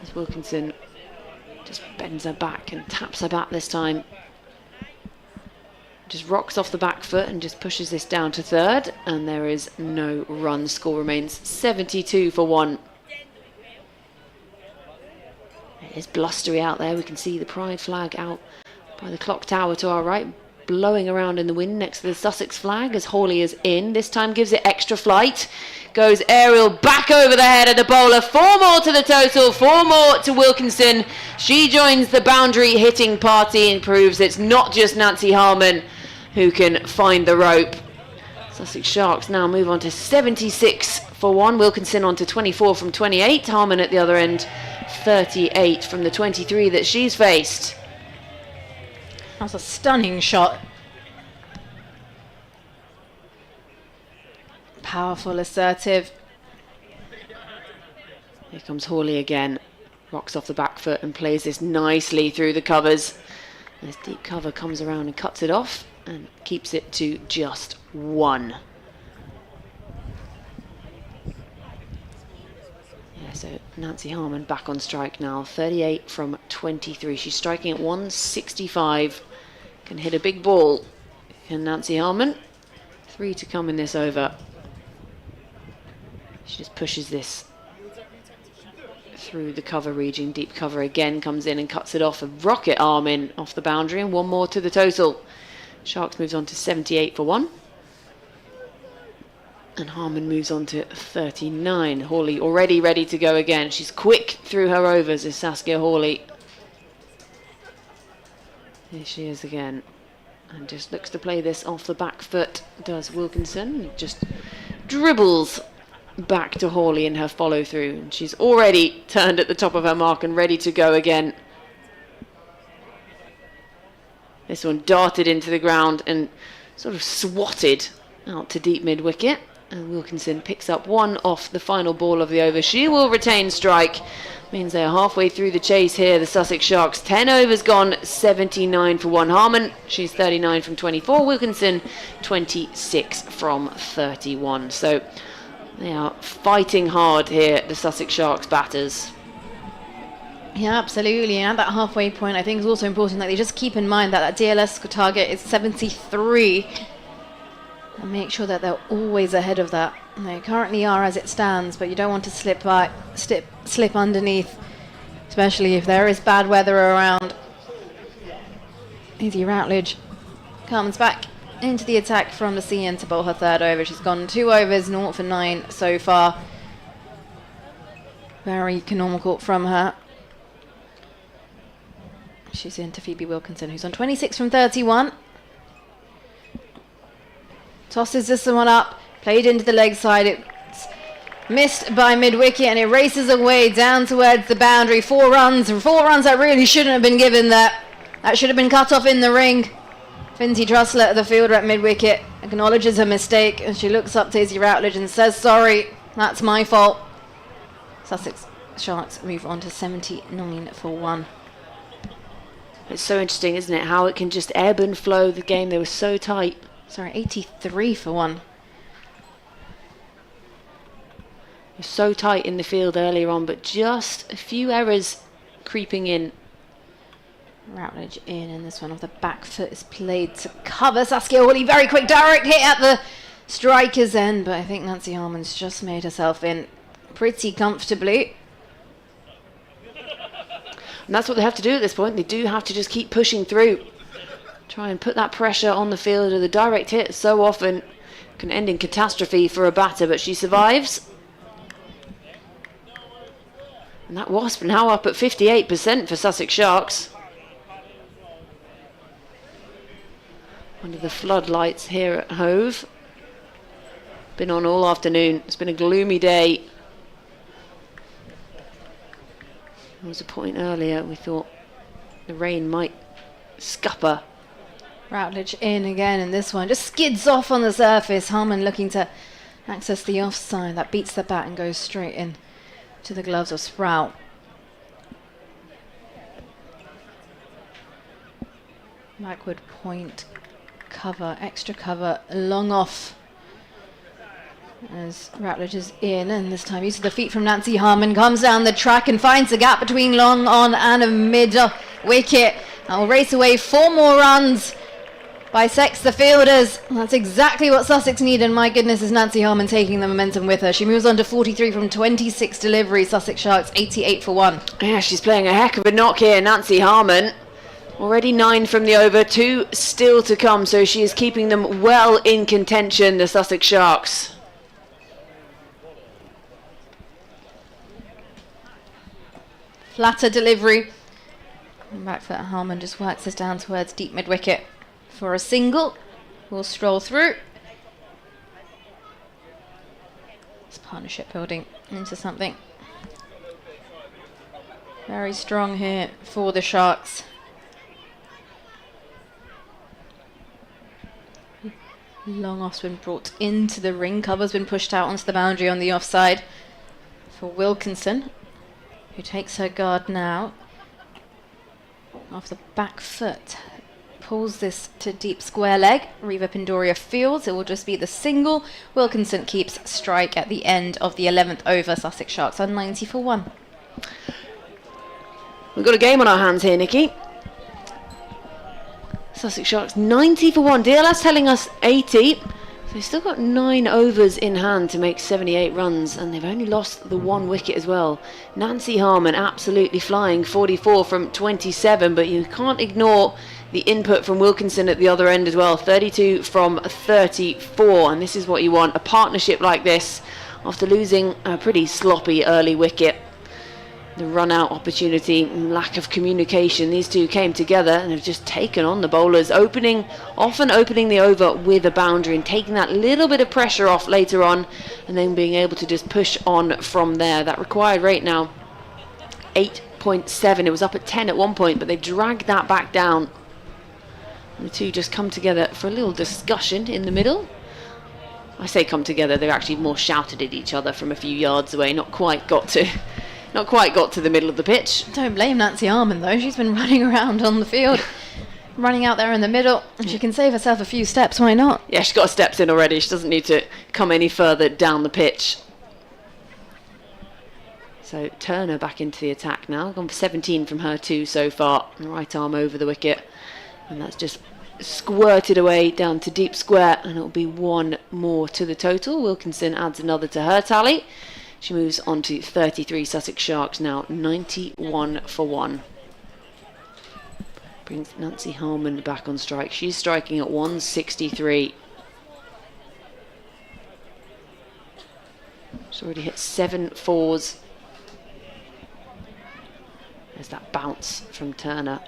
As Wilkinson just bends her back and taps her back this time. just rocks off the back foot and just pushes this down to third, and there is no run. Score remains 72 for 1. It is blustery out there. We can see the pride flag out by the clock tower to our right, blowing around in the wind next to the Sussex flag as Hawley is in. This time gives it extra flight. Goes aerial back over the head of the bowler. 4 more to the total, 4 more to Wilkinson. She joins the boundary hitting party and proves it's not just Nancy Harman who can find the rope. Sussex Sharks now move on to 76 for 1. Wilkinson on to 24 from 28. Harman at the other end, 38 from the 23 that she's faced. That's a stunning shot. Powerful, assertive. Here comes Hawley again. Rocks off the back foot and plays this nicely through the covers. This deep cover comes around and cuts it off and keeps it to just 1. Yeah, so Nancy Harman back on strike now. 38 from 23. She's striking at 165. Can hit a big ball. Can Nancy Harman? 3 to come in this over. She just pushes this through the cover region. Deep cover again, comes in and cuts it off. A rocket arm in off the boundary, and 1 more to the total. Sharks moves on to 78 for 1. And Harman moves on to 39. Hawley already ready to go again. She's quick through her overs, is Saskia Hawley. Here she is again. And just looks to play this off the back foot, does Wilkinson. Just dribbles back to Hawley in her follow through, and she's already turned at the top of her mark and ready to go again. This one darted into the ground and sort of swatted out to deep mid wicket, and Wilkinson picks up 1 off the final ball of the over. She will retain strike. Means they are halfway through the chase here, the Sussex Sharks. 10 overs gone, 79 for 1. Harman, she's 39 from 24. Wilkinson, 26 from 31. So they are fighting hard here, the Sussex Sharks batters. Yeah, absolutely. And at that halfway point, I think it's also important that they just keep in mind that that DLS target is 73. And make sure that they're always ahead of that. They currently are as it stands, but you don't want to slip underneath, especially if there is bad weather around. Izzy Routledge comes back into the attack from the CN to bowl her 3rd over. She's gone 2 overs, 0 for 9 so far. Very economical from her. She's into Phoebe Wilkinson, who's on 26 from 31. Tosses this one up, played into the leg side. It's missed by mid-wicket and it races away down towards the boundary. 4 runs that really shouldn't have been given there. That should have been cut off in the ring. Finty Trussler, the fielder at mid-wicket, acknowledges her mistake and she looks up to Izzy Routledge and says, sorry, that's my fault. Sussex Sharks move on to 79 for 1. It's so interesting, isn't it, how it can just ebb and flow the game. They were so tight. Sorry, 83 for 1. They're so tight in the field earlier on, but just a few errors creeping in. Routledge in, and this one off the back foot is played to cover. Saskia Hawley, very quick direct hit at the striker's end, but I think Nancy Harman's just made herself in pretty comfortably. And that's what they have to do at this point. They do have to just keep pushing through. Try and put that pressure on the fielder. The direct hit so often can end in catastrophe for a batter, but she survives. And that Wasp now up at 58% for Sussex Sharks. Under the floodlights here at Hove. Been on all afternoon. It's been a gloomy day. There was a point earlier we thought the rain might scupper. Routledge in again, and this one just skids off on the surface. Harman looking to access the offside. That beats the bat and goes straight in to the gloves of Sprout. Backward point, cover, extra cover, long off. As Routledge is in, and this time uses the feet from Nancy Harman, comes down the track and finds the gap between long on and a mid wicket. That will race away 4 more runs. Bisects the fielders. That's exactly what Sussex need, and my goodness is Nancy Harmon taking the momentum with her. She moves on to 43 from 26 deliveries. Sussex Sharks 88 for 1. Yeah, she's playing a heck of a knock here, Nancy Harmon. Already 9 from the over, 2 still to come, so she is keeping them well in contention, the Sussex Sharks. Flatter delivery. Back foot Harmon just works this down towards deep mid-wicket for a single. We'll stroll through. It's partnership building into something very strong here for the Sharks. Long off's been brought into the ring. Cover's been pushed out onto the boundary on the offside for Wilkinson, who takes her guard now. Off the back foot. Pulls this to deep square leg. Reva Pindoria fields. It will just be the single. Wilkinson keeps strike at the end of the 11th over. Sussex Sharks are 90 for 1. We've got a game on our hands here, Nikki. Sussex Sharks 90 for 1. DLS telling us 80. So they've still got 9 overs in hand to make 78 runs, and they've only lost the 1 wicket as well. Nancy Harmon absolutely flying, 44 from 27, but you can't ignore the input from Wilkinson at the other end as well, 32 from 34, and this is what you want, a partnership like this after losing a pretty sloppy early wicket. The run-out opportunity and lack of communication, these two came together and have just taken on the bowlers, often opening the over with a boundary and taking that little bit of pressure off later on, and then being able to just push on from there. That required rate now 8.7. It was up at 10 at one point, but they dragged that back down. And the two just come together for a little discussion in the middle. I say come together, they've actually more shouted at each other from a few yards away, not quite got to the middle of the pitch. Don't blame Nancy Harmon though. She's been running around on the field, running out there in the middle, and she can save herself a few steps. Why not? Yeah, she's got steps in already. She doesn't need to come any further down the pitch. So Turner back into the attack now. Gone for 17 from her too so far. Right arm over the wicket, and that's just squirted away down to deep square, and it'll be 1 more to the total. Wilkinson adds another to her tally. She moves on to 33. Sussex Sharks now 91 for 1. Brings Nancy Harmon back on strike. She's striking at 163. She's already hit 7 fours. There's that bounce from Turner.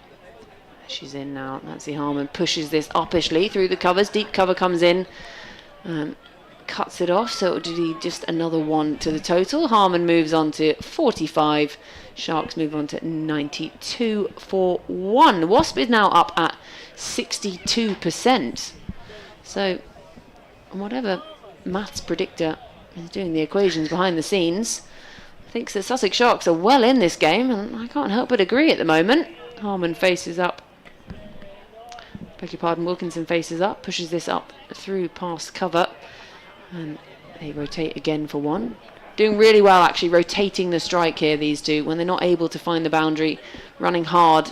She's in now. Nancy Harmon pushes this uppishly through the covers. Deep cover comes in. Cuts it off, so it'll be just another 1 to the total. Harmon moves on to 45. Sharks move on to 92 for 1. Wasp is now up at 62%. So whatever maths predictor is doing the equations behind the scenes thinks that Sussex Sharks are well in this game, and I can't help but agree at the moment. Harmon faces up. Beg your pardon, Wilkinson faces up, pushes this up through past cover. And they rotate again for 1. Doing really well actually, rotating the strike here, these two, when they're not able to find the boundary, running hard.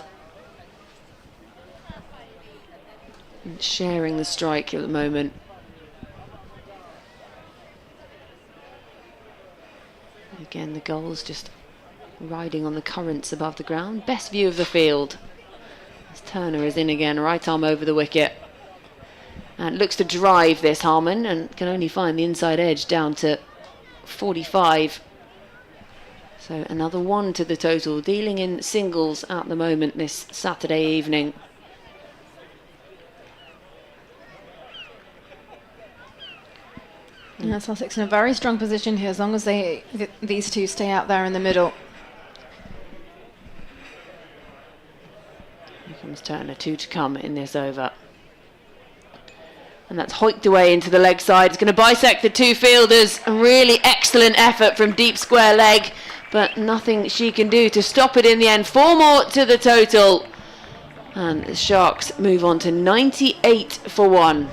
And sharing the strike at the moment. Again, the gulls just riding on the currents above the ground. Best view of the field. As Turner is in again, right arm over the wicket. And looks to drive this Harmon, and can only find the inside edge down to 45. So another 1 to the total, dealing in singles at the moment this Saturday evening. Yeah, Sussex in a very strong position here, as long as these two stay out there in the middle. Here comes Turner, 2 to come in this over. And that's hoiked away into the leg side. It's going to bisect the 2 fielders. A really excellent effort from deep square leg, but nothing she can do to stop it in the end. 4 more to the total. And the Sharks move on to 98 for 1.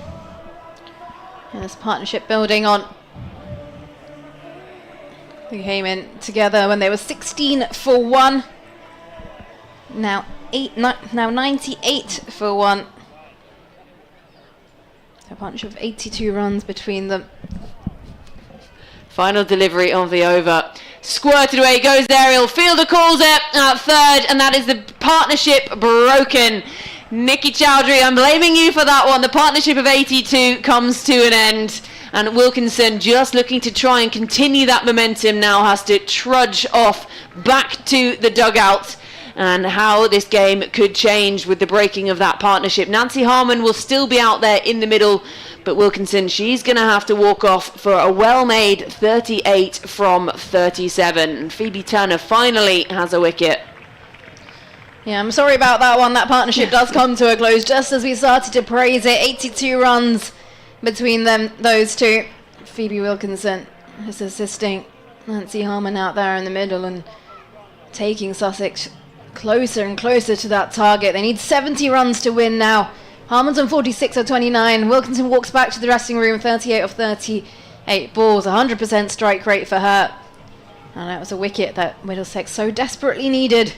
And this partnership building on. They came in together when they were 16 for 1. Now 98 for 1. So a partnership of 82 runs between them. Final delivery of the over. Squirted away, goes Ariel. Fielder calls it at third, and that is the partnership broken. Nikki Chowdhury, I'm blaming you for that one. The partnership of 82 comes to an end, and Wilkinson, just looking to try and continue that momentum, now has to trudge off back to the dugout. And how this game could change with the breaking of that partnership. Nancy Harmon will still be out there in the middle, but Wilkinson, she's going to have to walk off for a well-made 38 from 37. And Phoebe Turner finally has a wicket. Yeah, I'm sorry about that one. That partnership does come to a close just as we started to praise it. 82 runs between them, those two. Phoebe Wilkinson is assisting Nancy Harmon out there in the middle and taking Sussex closer and closer to that target. They need 70 runs to win now. Harmon's on 46 of 29. Wilkinson walks back to the dressing room, 38 of 38 balls, 100% strike rate for her. And that was a wicket that Middlesex so desperately needed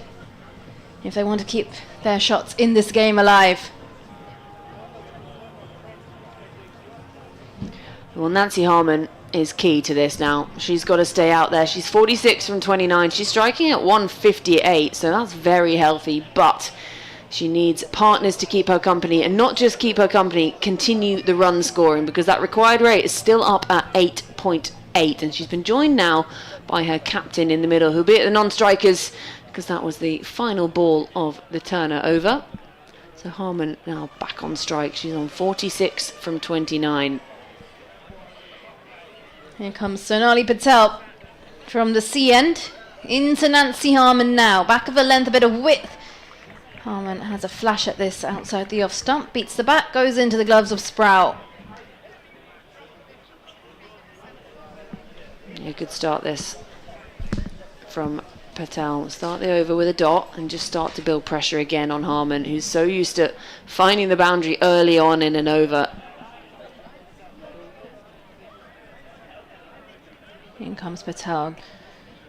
if they want to keep their shots in this game alive. Well, Nancy Harmon is key to this now. She's got to stay out there. She's 46 from 29. She's striking at 158, so that's very healthy, but she needs partners to keep her company, and not just keep her company, continue the run scoring, because that required rate is still up at 8.8, and she's been joined now by her captain in the middle, who'll be at the non-strikers, because that was the final ball of the Turner over. So Harmon now back on strike. She's on 46 from 29. Here comes Sonali Patel from the C end into Nancy Harmon now. Back of the length, a bit of width. Harmon has a flash at this outside the off stump, beats the bat, goes into the gloves of Sproul. You could start this from Patel. Start the over with a dot and just start to build pressure again on Harmon, who's so used to finding the boundary early on in an over. In comes Patel.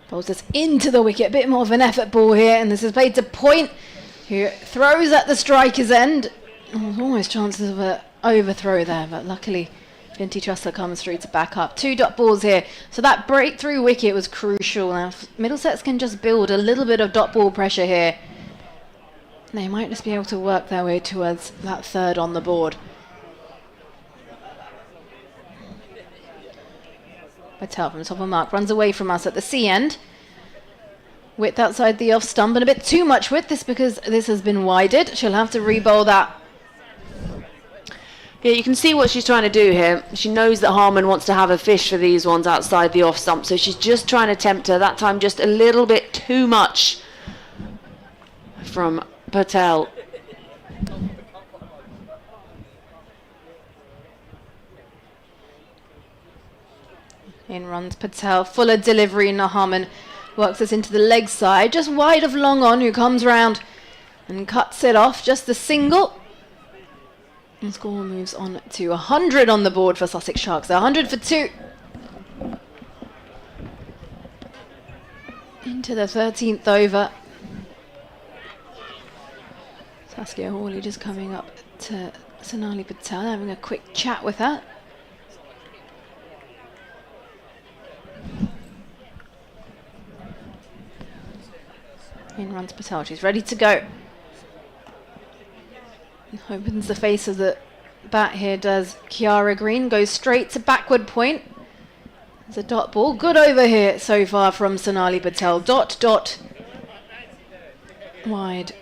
Bowls this into the wicket. A bit more of an effort ball here, and this is played to Point, who throws at the striker's end. Oh, almost chances of an overthrow there, but luckily Vinty Trussler comes through to back up. 2 dot balls here. So that breakthrough wicket was crucial. Now, if Middlesex can just build a little bit of dot ball pressure here, they might just be able to work their way towards that third on the board. Patel from the top of the mark runs away from us at the C end. Width outside the off stump, and a bit too much width. This because this has been wided. She'll have to re-bowl that. Yeah, you can see what she's trying to do here. She knows that Harmon wants to have a fish for these ones outside the off stump, so she's just trying to tempt her. That time just a little bit too much from Patel. In runs Patel, fuller delivery. Harmon works us into the leg side, just wide of long on, who comes round and cuts it off. Just the single. And score moves on to 100 on the board for Sussex Sharks. 100 for 2. Into the 13th over. Saskia Hawley just coming up to Sonali Patel, having a quick chat with her. In runs Patel, she's ready to go. Opens the face of the bat here, does Kiara Green. Goes straight to backward Point. There's a dot ball. Good over here so far from Sonali Patel. Dot, dot. Wide.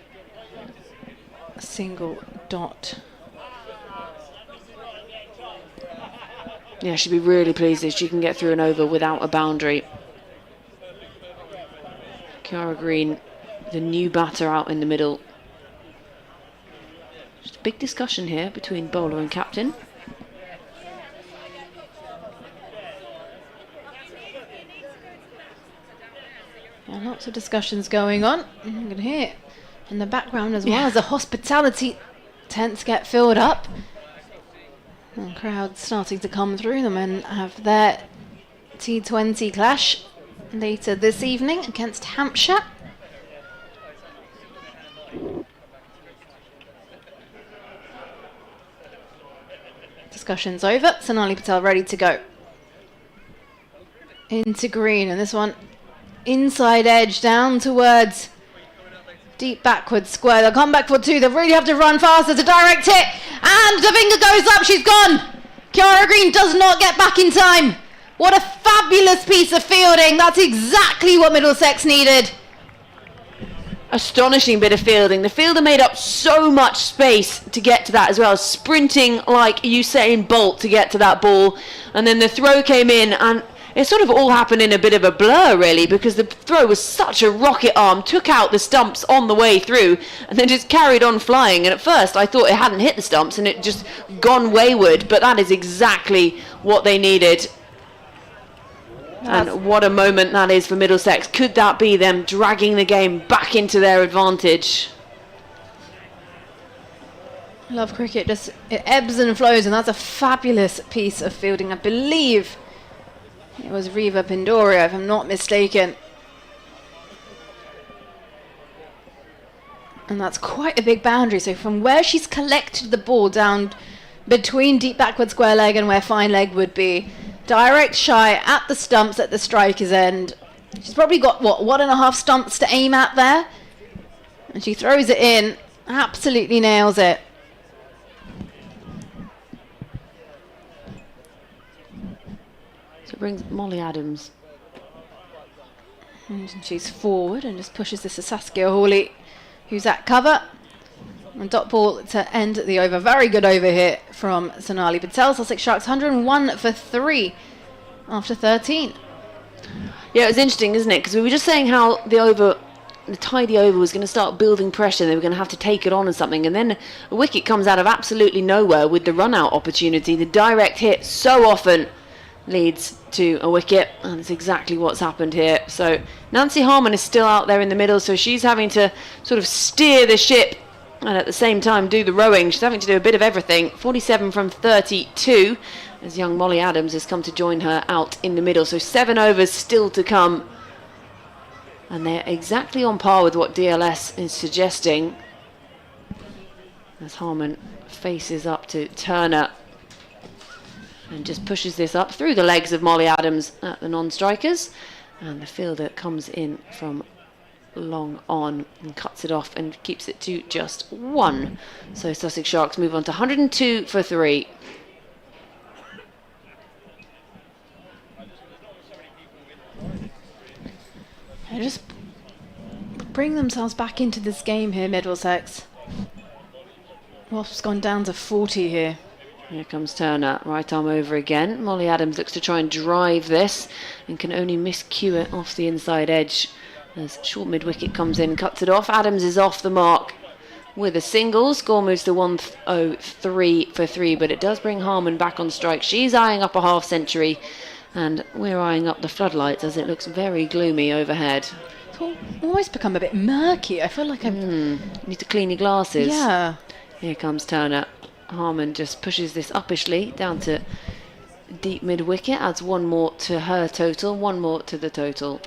Single dot. Yeah, she'd be really pleased if she can get through an over without a boundary. Kiara Green, the new batter out in the middle. Just a big discussion here between bowler and captain. Yeah, lots of discussions going on. You can hear it in the background as well as the hospitality tents get filled up. And crowds starting to come through. The men have their T20 clash later this evening against Hampshire. Discussions over. Sonali Patel ready to go. Into green, and this one inside edge down towards deep backward square. They'll come back for two. They really have to run fast. There's a direct hit, and the finger goes up. She's gone. Kiara Green does not get back in time. What a fabulous piece of fielding. That's exactly what Middlesex needed. Astonishing bit of fielding. The fielder made up so much space to get to that as well, sprinting like Usain Bolt to get to that ball, and then the throw came in, and it sort of all happened in a bit of a blur really, because the throw was such a rocket arm, took out the stumps on the way through and then just carried on flying. And at first I thought it hadn't hit the stumps and it just gone wayward, but that is exactly what they needed. And what a moment that is for Middlesex. Could that be them dragging the game back into their advantage? Love cricket, just it ebbs and flows, and that's a fabulous piece of fielding. I believe it was Riva Pindoria, if I'm not mistaken. And that's quite a big boundary. So from where she's collected the ball down between deep backward square leg and where fine leg would be, direct shy at the stumps at the striker's end. She's probably got, what, 1.5 stumps to aim at there? And she throws it in, absolutely nails it. So it brings Molly Adams. And she's forward and just pushes this to Saskia Hawley, who's at cover. And dot ball to end the over. Very good over here from Sonali Patel. Sussex Sharks 101 for 3 after 13. Yeah, it was interesting, isn't it? Because we were just saying how the tidy over was going to start building pressure. They were going to have to take it on and something. And then a wicket comes out of absolutely nowhere with the run-out opportunity. The direct hit so often leads to a wicket, and it's exactly what's happened here. So Nancy Harmon is still out there in the middle, so she's having to sort of steer the ship and at the same time do the rowing. She's having to do a bit of everything. 47 from 32 as young Molly Adams has come to join her out in the middle. So 7 overs still to come, and they're exactly on par with what DLS is suggesting as Harmon faces up to Turner and just pushes this up through the legs of Molly Adams at the non-strikers, and the fielder comes in from long on and cuts it off and keeps it to just 1. So Sussex Sharks move on to 102 for 3. They just bring themselves back into this game here, Middlesex. Wasps gone down to 40 here. Here comes Turner, right arm over again. Molly Adams looks to try and drive this and can only miscue it off the inside edge as short mid-wicket comes in, cuts it off. Adams is off the mark with a single. Score moves to 103 for 3, but it does bring Harmon back on strike. She's eyeing up a half century, and we're eyeing up the floodlights as it looks very gloomy overhead. It's almost become a bit murky. I feel like You need to clean your glasses. Yeah. Here comes Turner. Harmon just pushes this uppishly down to deep mid-wicket, adds 1 more to her total, 1 more to the total.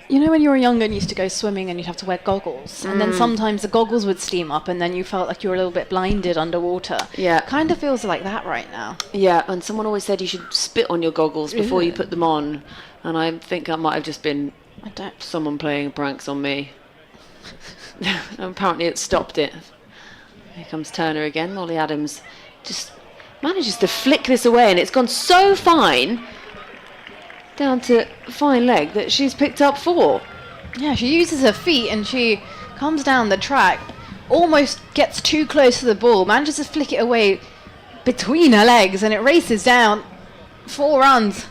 You know when you were younger and used to go swimming and you'd have to wear goggles, and then sometimes the goggles would steam up and then you felt like you were a little bit blinded underwater? Yeah. Kind of feels like that right now. Yeah, and someone always said you should spit on your goggles before you put them on, and I think that might have just been someone playing pranks on me. Apparently it stopped it. Here comes Turner again. Molly Adams just manages to flick this away, and it's gone so fine down to fine leg that she's picked up 4. Yeah, she uses her feet and she comes down the track, almost gets too close to the ball, manages to flick it away between her legs, and it races down 4 runs.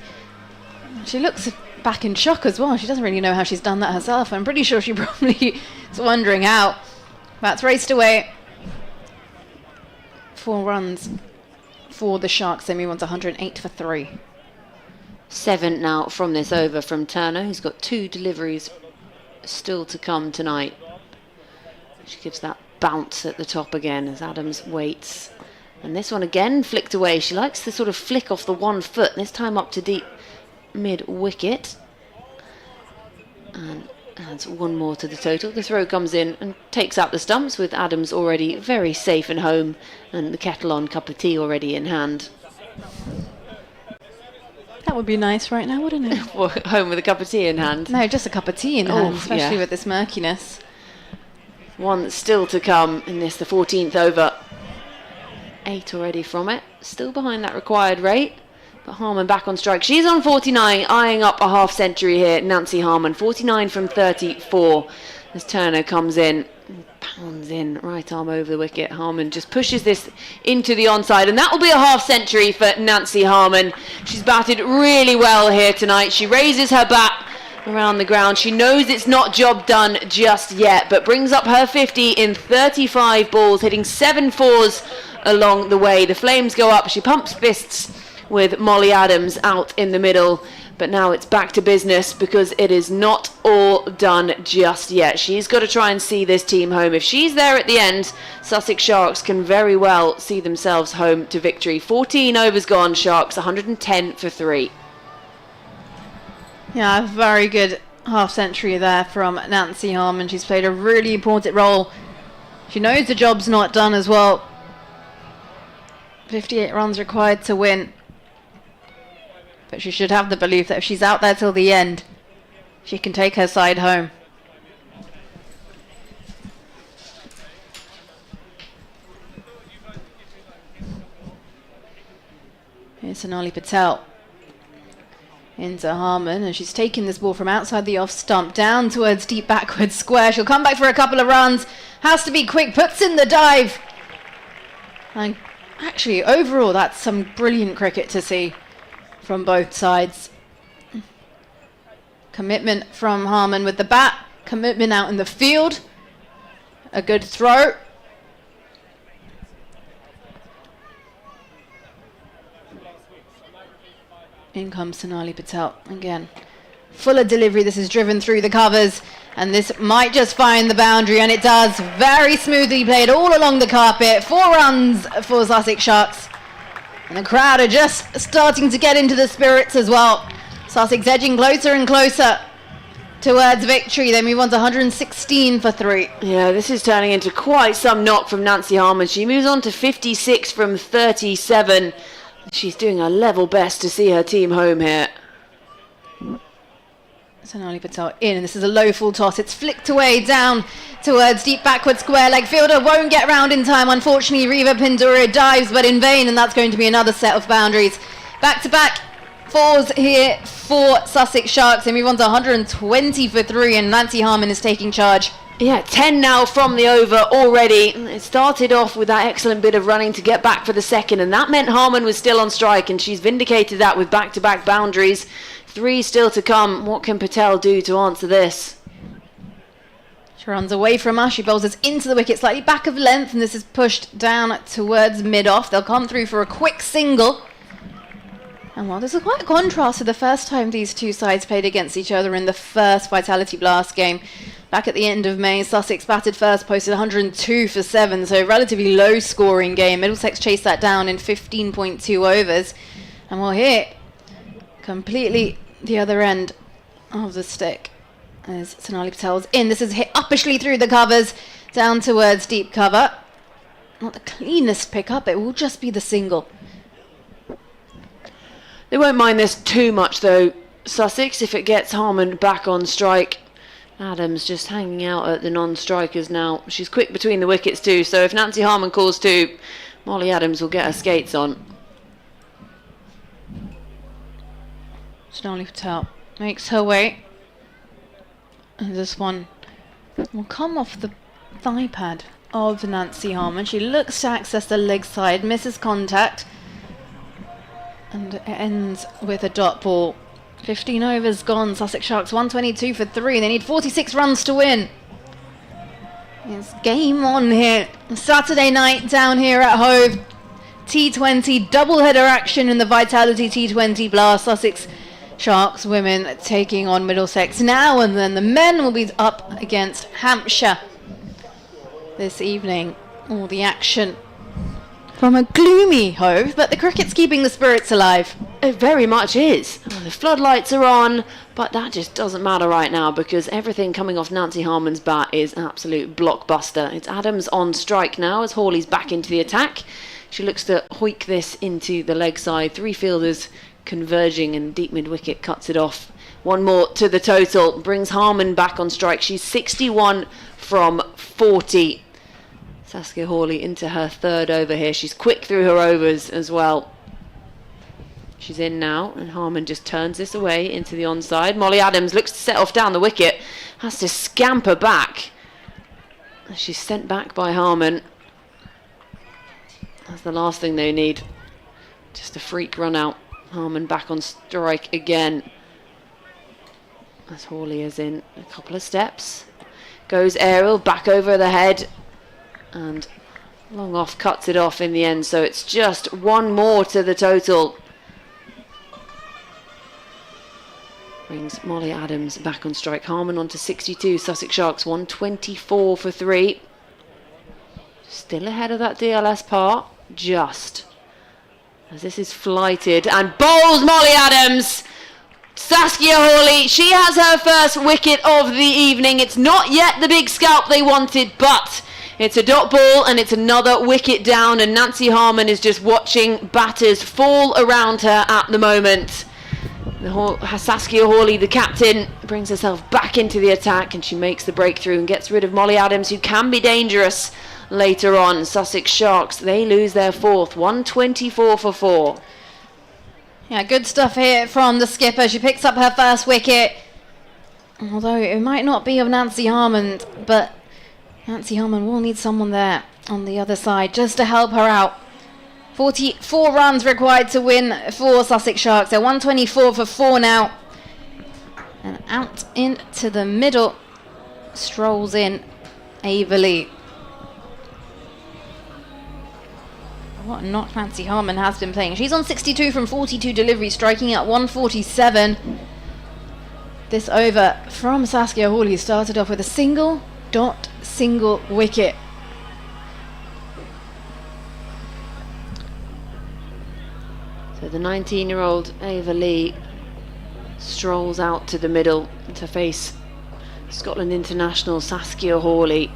She looks back in shock as well. She doesn't really know how she's done that herself. I'm pretty sure she probably is wondering how. That's raced away. 4 runs for the Sharks. They move on to 108 for 3. 7 now from this over from Turner, who's got 2 deliveries still to come tonight. She gives that bounce at the top again as Adams waits. And this one again flicked away. She likes to sort of flick off the 1 foot, this time up to deep mid-wicket. And adds one more to the total. The throw comes in and takes out the stumps with Adams already very safe and home and the kettle on, cup of tea already in hand. That would be nice right now, wouldn't it? Well, home with a cup of tea in hand. No, just a cup of tea in hand, especially with this murkiness. One still to come in this, the 14th over. 8 already from it. Still behind that required rate. But Harman back on strike. She's on 49, eyeing up a half century here. Nancy Harman, 49 from 34. As Turner comes in, pounds in, right arm over the wicket. Harman just pushes this into the onside, and that will be a half century for Nancy Harman. She's batted really well here tonight. She raises her bat around the ground. She knows it's not job done just yet, but brings up her 50 in 35 balls, hitting 7 fours along the way. The flames go up. She pumps fists with Molly Adams out in the middle, but now it's back to business because it is not all done just yet. She's got to try and see this team home. If she's there at the end, Sussex Sharks can very well see themselves home to victory. 14 overs gone, Sharks 110 for 3. Yeah, a very good half century there from Nancy Harman. She's played a really important role. She knows the job's not done as well. 58 runs required to win. But she should have the belief that if she's out there till the end, she can take her side home. Here's Sonali Patel into Harman, and she's taking this ball from outside the off stump down towards deep backward square. She'll come back for a couple of runs, has to be quick, puts in the dive. And actually, overall, that's some brilliant cricket to see from both sides. Commitment from Harman with the bat, commitment out in the field, a good throw. In comes Sonali Patel again. Fuller delivery, this is driven through the covers, and this might just find the boundary, and it does. Very smoothly played all along the carpet. 4 runs for Sussex Sharks. And the crowd are just starting to get into the spirits as well. Sussex edging closer and closer towards victory. They move on to 116 for 3. Yeah, this is turning into quite some knock from Nancy Harman. She moves on to 56 from 37. She's doing her level best to see her team home here. Sonali Patel in, and this is a low full toss. It's flicked away down towards deep backward square leg. Fielder won't get round in time. Unfortunately, Riva Pinduria dives, but in vain, and that's going to be another set of boundaries. Back-to-back 4s here for Sussex Sharks. They move on to 120 for 3, and Nancy Harman is taking charge. Yeah, 10 now from the over already. It started off with that excellent bit of running to get back for the second, and that meant Harman was still on strike, and she's vindicated that with back-to-back boundaries. 3 still to come. What can Patel do to answer this? She runs away from us. She bowls us into the wicket, slightly back of length, and this is pushed down towards mid-off. They'll come through for a quick single. And while this is quite a contrast to the first time these two sides played against each other in the first Vitality Blast game, back at the end of May, Sussex batted first, posted 102 for 7, so a relatively low-scoring game. Middlesex chased that down in 15.2 overs. And we'll here, completely the other end of the stick as Sonali Patel's in. This is hit uppishly through the covers, down towards deep cover. Not the cleanest pickup, it will just be the single. They won't mind this too much though, Sussex, if it gets Harman back on strike. Adams just hanging out at the non-strikers now. She's quick between the wickets too, so if Nancy Harman calls 2, Molly Adams will get her skates on. Sonali Patel makes her way. And this one will come off the thigh pad of Nancy Harman. She looks to access the leg side, misses contact, and it ends with a dot ball. 15 overs gone. Sussex Sharks 122 for 3. They need 46 runs to win. It's game on here. Saturday night down here at Hove. T20 doubleheader action in the Vitality T20 Blast. Sussex Sharks Women taking on Middlesex now, and then the men will be up against Hampshire this evening. All the action from a gloomy Hove, but the cricket's keeping the spirits alive. It very much is. Oh, the floodlights are on, but that just doesn't matter right now because everything coming off Nancy Harmon's bat is an absolute blockbuster. It's Adams on strike now as Hawley's back into the attack. She looks to hoik this into the leg side. 3 fielders converging and deep mid-wicket cuts it off. 1 more to the total. Brings Harmon back on strike. She's 61 from 40. Saskia Hawley into her 3rd over here. She's quick through her overs as well. She's in now, and Harmon just turns this away into the onside. Molly Adams looks to set off down the wicket, has to scamper back. She's sent back by Harmon. That's the last thing they need. Just a freak run out. Harmon back on strike again. As Hawley is in a couple of steps. Goes aerial, back over the head. And long off cuts it off in the end, so it's just 1 more to the total. Brings Molly Adams back on strike. Harmon on to 62. Sussex Sharks 124 for 3. Still ahead of that DLS par. Just. As this is flighted. And bowls Molly Adams. Saskia Hawley. She has her first wicket of the evening. It's not yet the big scalp they wanted, but it's a dot ball and it's another wicket down. And Nancy Harmon is just watching batters fall around her at the moment. Saskia Hawley, the captain, brings herself back into the attack and she makes the breakthrough and gets rid of Molly Adams, who can be dangerous later on. Sussex Sharks, they lose their 4th, 124 for 4. Yeah, good stuff here from the skipper. She picks up her first wicket. Although it might not be of Nancy Harmon, but Nancy Harmon will need someone there on the other side just to help her out. 44 runs required to win for Sussex Sharks. They're 124 for 4 now. And out into the middle strolls in Averley. What a knock Nancy Harmon has been playing. She's on 62 from 42 deliveries, striking at 147. This over from Saskia Hawley started off with a single wicket. So the 19-year-old Ava Lee strolls out to the middle to face Scotland international Saskia Hawley.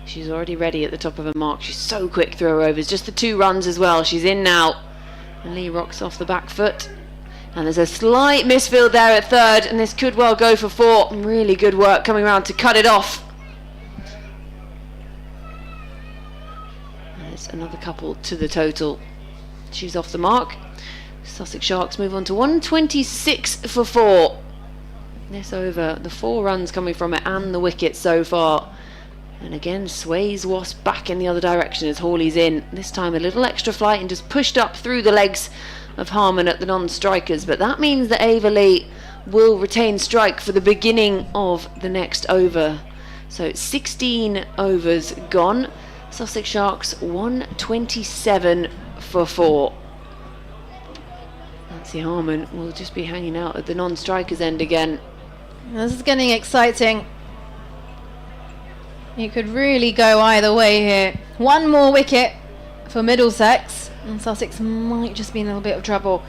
She's already ready at the top of her mark. She's so quick through her overs. Just the 2 runs as well. She's in now. And Lee rocks off the back foot. And there's a slight misfield there at 3rd. And this could well go for 4. Really good work coming around to cut it off. There's another couple to the total. She's off the mark. Sussex Sharks move on to 126 for 4. This over, the 4 runs coming from it and the wicket so far. And again, sways Wasp back in the other direction as Hawley's in. This time a little extra flight and just pushed up through the legs of Harmon at the non-strikers. But that means that Ava Lee will retain strike for the beginning of the next over. So 16 overs gone. Sussex Sharks 127 for 4. Nancy Harmon will just be hanging out at the non-strikers end again. This is getting exciting. It could really go either way here. 1 more wicket for Middlesex, and Sussex might just be in a little bit of trouble.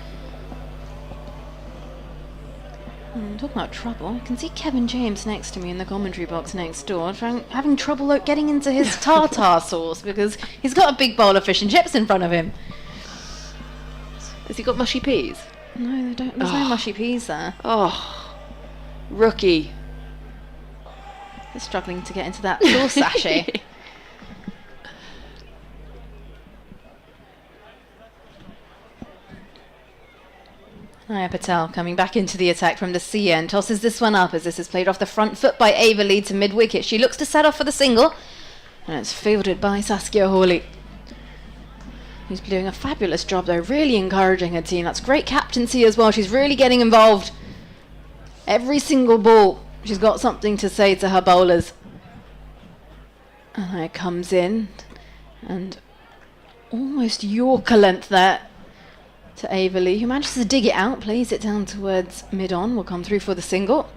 Talking about trouble, I can see Kevin James next to me in the commentary box next door, having trouble getting into his tartar sauce because he's got a big bowl of fish and chips in front of him. Has he got mushy peas? No, they don't. There's no mushy peas there. Oh, rookie. They're struggling to get into that sauce sachet. Naya Patel coming back into the attack from the C end. Tosses this one up as this is played off the front foot by Ava Lee to mid-wicket. She looks to set off for the single. And it's fielded by Saskia Hawley, who's doing a fabulous job though, really encouraging her team. That's great captaincy as well. She's really getting involved. Every single ball, she's got something to say to her bowlers. And here comes in. And almost Yorker length there to Ava Lee, who manages to dig it out, plays it down towards mid-on, will come through for the single.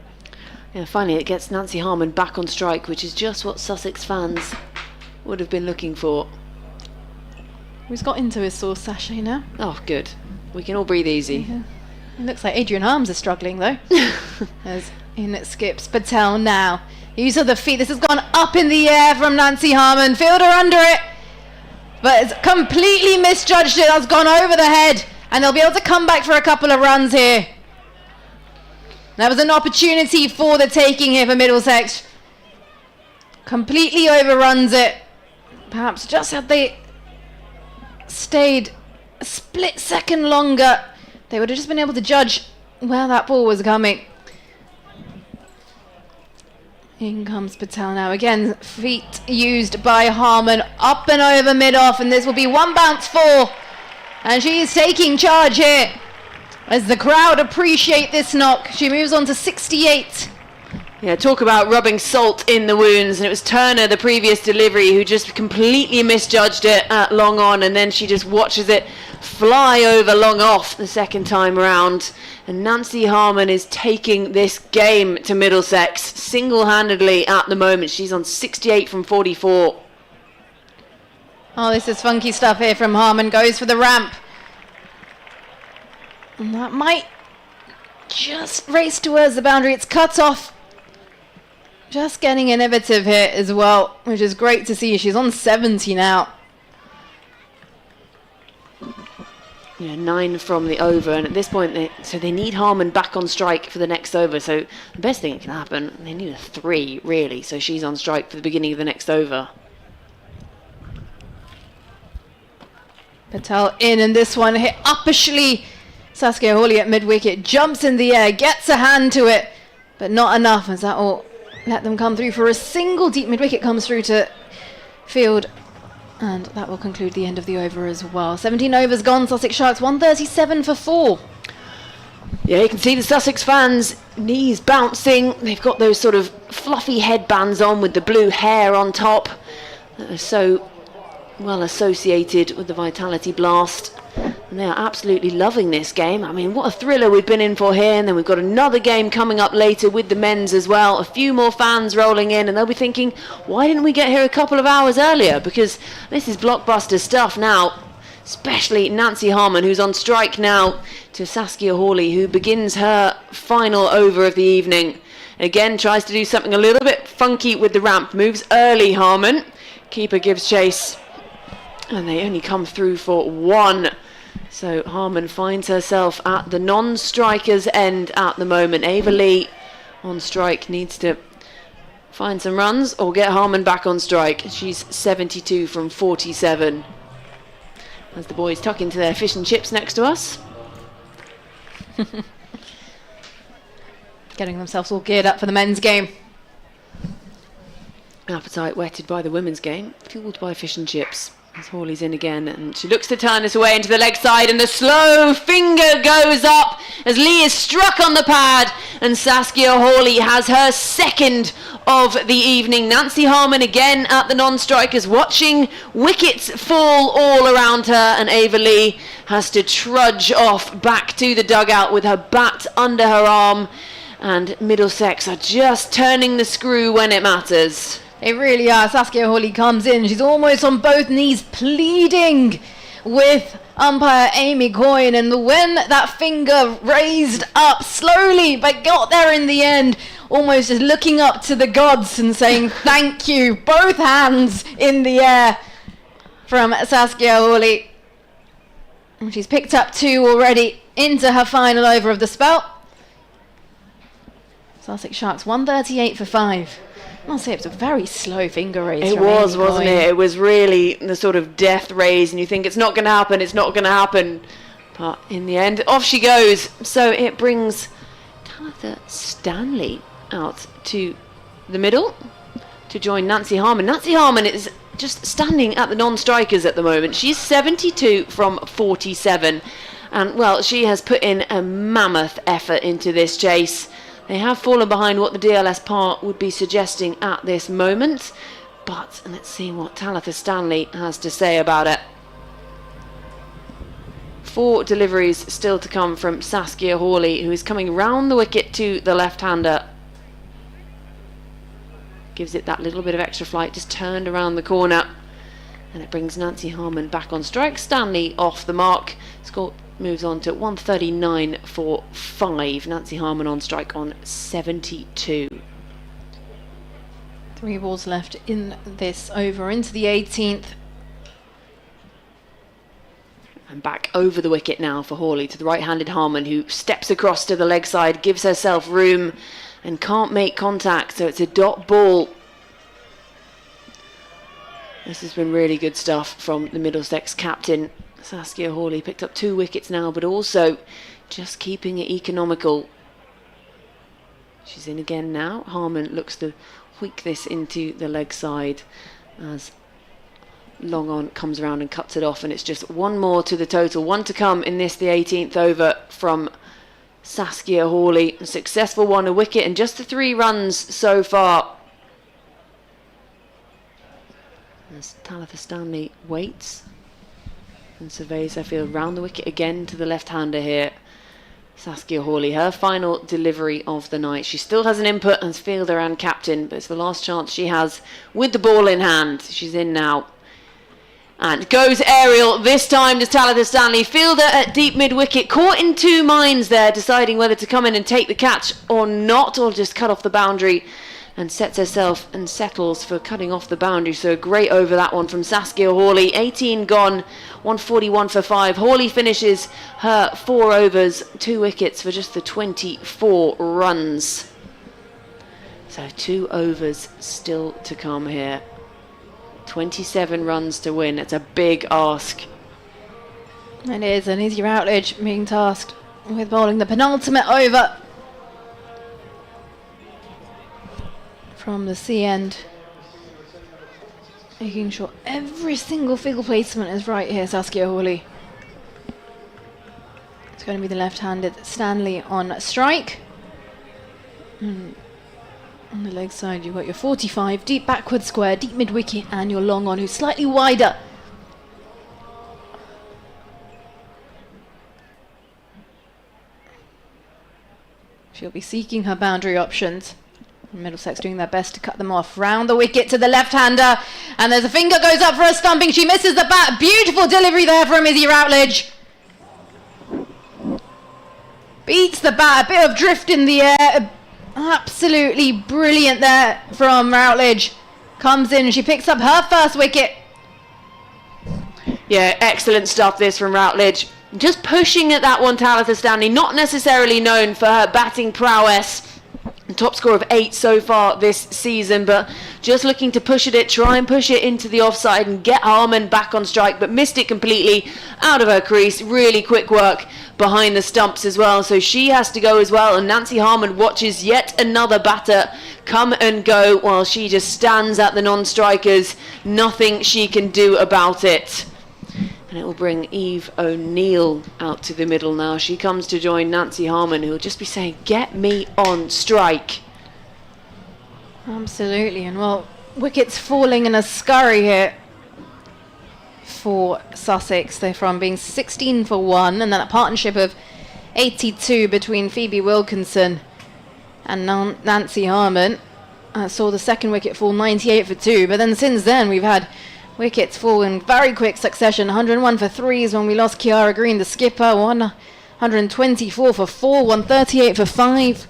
Yeah, finally it gets Nancy Harmon back on strike, which is just what Sussex fans would have been looking for. He's got into his sauce sachet now. Oh, good. We can all breathe easy. Yeah. It looks like Adrian Harms is struggling though. As in it skips Patel now. Use of the feet. This has gone up in the air from Nancy Harmon. Fielder under it. But it's completely misjudged it. That's gone over the head. And they'll be able to come back for a couple of runs here. That was an opportunity for the taking here for Middlesex. Completely overruns it. Perhaps just had they stayed a split second longer, they would have just been able to judge where that ball was coming. In comes Patel now. Again, feet used by Harmon. Up and over mid-off, and this will be one bounce for. And she's taking charge here. As the crowd appreciate this knock, she moves on to 68. Yeah, talk about rubbing salt in the wounds. And it was Turner, the previous delivery, who just completely misjudged it at long on, and then she just watches it fly over long off the second time around. And Nancy Harmon is taking this game to Middlesex single-handedly at the moment. She's on 68 from 44. Oh, this is funky stuff here from Harmon. Goes for the ramp. And that might just race towards the boundary. It's cut off. Just getting innovative here as well, which is great to see. She's on 70 now. Yeah, 9 from the over, and at this point, they need Harmon back on strike for the next over. So the best thing that can happen, they need a 3 really. So she's on strike for the beginning of the next over. Patel in, and this one hit uppishly. Saskia Hawley at mid-wicket jumps in the air, gets a hand to it, but not enough, as that will let them come through for a single. Deep mid-wicket comes through to field, and that will conclude the end of the over as well. 17 overs gone, Sussex Sharks 137 for 4. Yeah, you can see the Sussex fans' knees bouncing. They've got those sort of fluffy headbands on with the blue hair on top that are so well associated with the Vitality Blast. And they are absolutely loving this game. I mean, what a thriller we've been in for here. And then we've got another game coming up later with the men's as well. A few more fans rolling in, and they'll be thinking, why didn't we get here a couple of hours earlier? Because this is blockbuster stuff now. Especially Nancy Harmon, who's on strike now, to Saskia Hawley, who begins her final over of the evening. Again, tries to do something a little bit funky with the ramp. Moves early, Harmon. Keeper gives chase. And they only come through for 1. So Harmon finds herself at the non-striker's end at the moment. Ava Lee on strike needs to find some runs or get Harmon back on strike. She's 72 from 47. As the boys tuck into their fish and chips next to us. Getting themselves all geared up for the men's game. Appetite whetted by the women's game, fueled by fish and chips. As Hawley's in again, and she looks to turn this away into the leg side, and the slow finger goes up as Lee is struck on the pad, and Saskia Hawley has her second of the evening. Nancy Harmon again at the non-strikers, watching wickets fall all around her, and Ava Lee has to trudge off back to the dugout with her bat under her arm, and Middlesex are just turning the screw when it matters. They really are. Saskia Hawley comes in. She's almost on both knees, pleading with umpire Amy Coyne. And when that finger raised up slowly, but got there in the end, almost just looking up to the gods and saying thank you. Both hands in the air from Saskia Hawley. And she's picked up 2 already into her final over of the spell. Sussex Sharks 138 for 5. I'll say it was a very slow finger raise. It was, wasn't it? It was really the sort of death raise, and you think it's not going to happen, it's not going to happen. But in the end, off she goes. So it brings Talitha Stanley out to the middle to join Nancy Harmon. Nancy Harmon is just standing at the non-strikers at the moment. She's 72 from 47. And, well, she has put in a mammoth effort into this chase. They have fallen behind what the DLS part would be suggesting at this moment. But let's see what Talitha Stanley has to say about it. 4 deliveries still to come from Saskia Hawley, who is coming round the wicket to the left-hander. Gives it that little bit of extra flight, just turned around the corner. And it brings Nancy Harmon back on strike. Stanley off the mark. Score moves on to 139 for 5. Nancy Harmon on strike on 72. 3 balls left in this over into the 18th. And back over the wicket now for Hawley to the right-handed Harmon, who steps across to the leg side, gives herself room and can't make contact. So it's a dot ball. This has been really good stuff from the Middlesex captain. Saskia Hawley picked up 2 wickets now, but also just keeping it economical. She's in again now. Harmon looks to tweak this into the leg side as long on comes around and cuts it off, and it's just 1 more to the total. 1 to come in this, the 18th over from Saskia Hawley. A successful one, a wicket, and just the 3 runs so far. As Talitha Stanley waits and surveys her field round the wicket again to the left-hander here. Saskia Hawley, her final delivery of the night. She still has an input as fielder and captain, but it's the last chance she has with the ball in hand. She's in now. And goes aerial, this time to Talitha Stanley. Fielder at deep mid-wicket, caught in 2 minds there, deciding whether to come in and take the catch or not, or just cut off the boundary, and sets herself and settles for cutting off the boundary. So a great over that one from Saskia Hawley. 18 gone, 141 for 5. Hawley finishes her 4 overs, 2 wickets for just the 24 runs. So 2 overs still to come here. 27 runs to win. It's a big ask. It is, and Izzy Routledge being tasked with bowling the penultimate over from the sea end. Making sure every single field placement is right here, Saskia Hawley. It's going to be the left-handed Stanley on strike. On the leg side, you've got your 45, deep backward square, deep mid-wicket, and your long on, who's slightly wider. She'll be seeking her boundary options. Middlesex doing their best to cut them off. Round the wicket to the left-hander, and there's a finger goes up for a stumping. She misses the bat. Beautiful delivery there from Izzy Routledge. Beats the bat, a bit of drift in the air. Absolutely brilliant there from Routledge. Comes in and she picks up her first wicket. Yeah, excellent stuff this from Routledge. Just pushing at that one, Talitha Stanley, not necessarily known for her batting prowess. Top score of 8 so far this season, but just looking to push at it, try and push it into the offside and get Harmon back on strike, but missed it completely out of her crease. Really quick work behind the stumps as well, so she has to go as well, and Nancy Harmon watches yet another batter come and go while she just stands at the non-strikers. Nothing she can do about it. And it will bring Eve O'Neill out to the middle now. She comes to join Nancy Harmon, who will just be saying, get me on strike. Absolutely, and well, wickets falling in a scurry here for Sussex. They're from being 16 for 1, and then a partnership of 82 between Phoebe Wilkinson and Nancy Harmon. Saw the second wicket fall 98 for 2, but then since then we've had wickets fall in very quick succession. 101 for 3s when we lost Kiara Green, the skipper. 124 for 4, 138 for 5.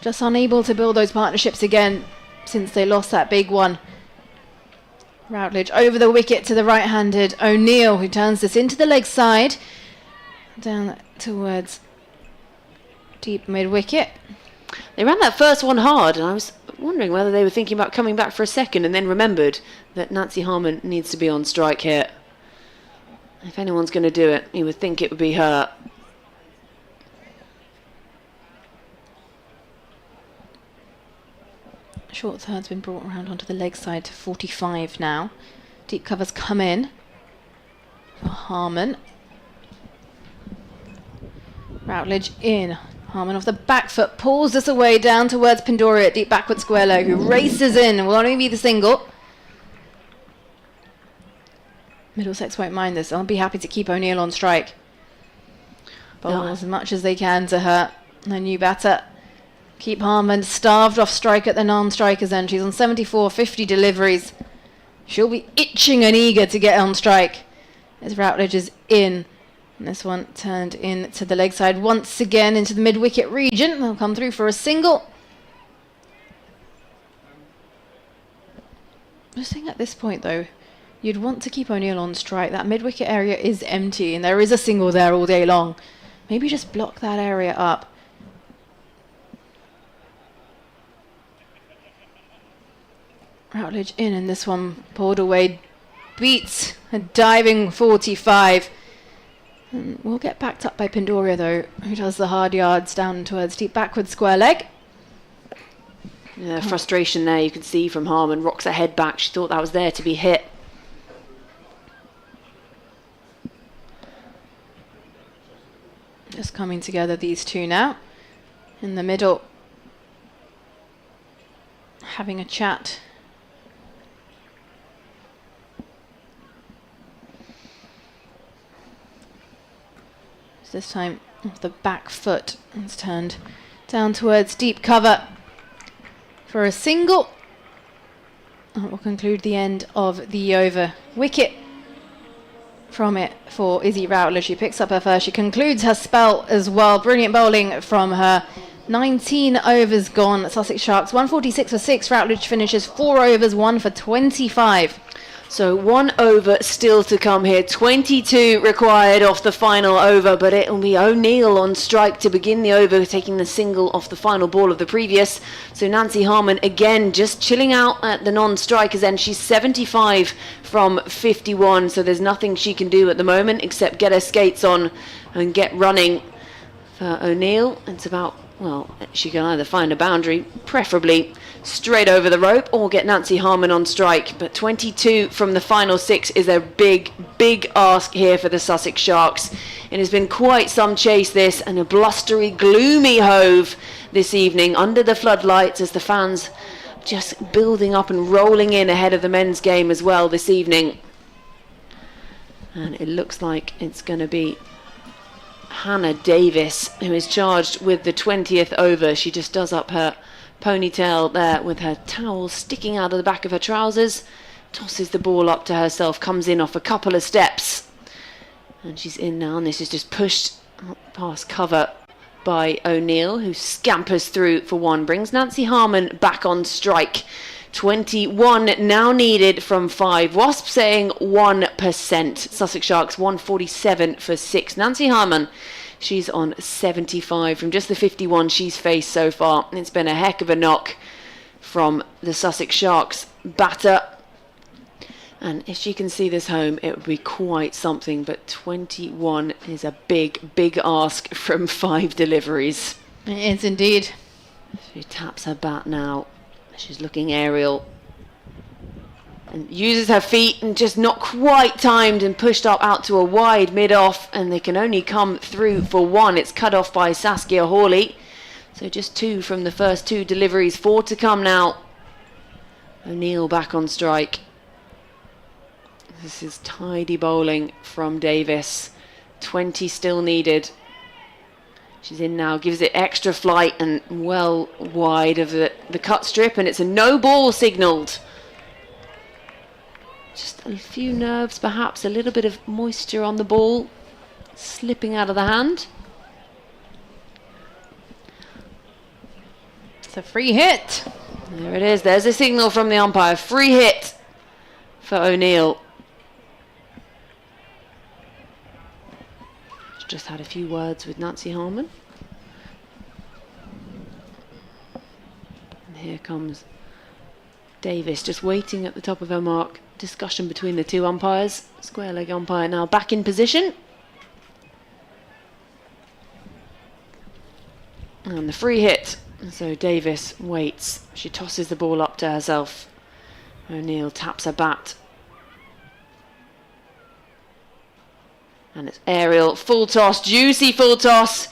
Just unable to build those partnerships again since they lost that big one. Routledge over the wicket to the right-handed O'Neill, who turns this into the leg side. Down towards deep mid-wicket. They ran that first one hard, and I was wondering whether they were thinking about coming back for a second, and then remembered that Nancy Harmon needs to be on strike here. If anyone's going to do it, you would think it would be her. Short third's been brought around onto the leg side to 45 now. Deep covers come in for Harmon. Routledge in. Harmon off the back foot, pulls this away down towards Pindoria at deep backward square leg, who races in and will only be the single. Middlesex won't mind this. I'll be happy to keep O'Neill on strike. Bowl as much as they can to her new batter. Keep Harmon starved off strike at the non-strikers end. She's on 74, 50 deliveries. She'll be itching and eager to get on strike as Routledge is in. And this one turned in to the leg side once again into the mid-wicket region. They'll come through for a single. Just saying at this point though, you'd want to keep O'Neill on strike. That mid-wicket area is empty and there is a single there all day long. Maybe just block that area up. Routledge in and this one pulled away. Beats a diving 45. And we'll get backed up by Pindoria though, who does the hard yards down towards deep backward square leg. Yeah, frustration there you can see from Harman. Rocks her head back. She thought that was there to be hit. Just coming together, these two now. In the middle. Having a chat. This time off the back foot. It's turned down towards deep cover for a single. That will conclude the end of the over. Wicket from it for Izzy Routledge. She picks up her first. She concludes her spell as well. Brilliant bowling from her. 19 overs gone. Sussex Sharks 146 for 6. Routledge finishes 4 overs, 1 for 25. So 1 over still to come here. 22 required off the final over, but it'll be O'Neill on strike to begin the over, taking the single off the final ball of the previous. So Nancy Harman again just chilling out at the non-strikers end. She's 75 from 51, so there's nothing she can do at the moment except get her skates on and get running. For O'Neill, it's about, well, she can either find a boundary, preferably straight over the rope, or get Nancy Harman on strike. But 22 from the final 6 is a big, big ask here for the Sussex Sharks. It has been quite some chase this, and a blustery, gloomy Hove this evening under the floodlights as the fans just building up and rolling in ahead of the men's game as well this evening. And it looks like it's going to be Hannah Davis who is charged with the 20th over. She just does up her ponytail there with her towel sticking out of the back of her trousers, tosses the ball up to herself, comes in off a couple of steps, and she's in now, and this is just pushed past cover by O'Neill, who scampers through for 1, brings Nancy Harman back on strike. 21 now needed from 5. Wasp saying 1%. Sussex Sharks 147 for 6. Nancy Harman, she's on 75 from just the 51 she's faced so far. It's been a heck of a knock from the Sussex Sharks batter. And if she can see this home, it would be quite something. But 21 is a big, big ask from 5 deliveries. It is indeed. She taps her bat now. She's looking aerial and uses her feet and just not quite timed and pushed up out to a wide mid-off, and they can only come through for 1. It's cut off by Saskia Hawley. So just 2 from the first 2 deliveries. 4 to come now. O'Neill back on strike. This is tidy bowling from Davis. 20 still needed. She's in now, gives it extra flight and well wide of the cut strip, and it's a no ball signalled. Just a few nerves, perhaps a little bit of moisture on the ball, slipping out of the hand. It's a free hit. There it is, there's a signal from the umpire. Free hit for O'Neill. Just had a few words with Nancy Harman. And here comes Davis, just waiting at the top of her mark. Discussion between the 2 umpires. Square leg umpire now back in position. And the free hit. So Davis waits. She tosses the ball up to herself. O'Neill taps her bat. And it's aerial, full toss, juicy full toss.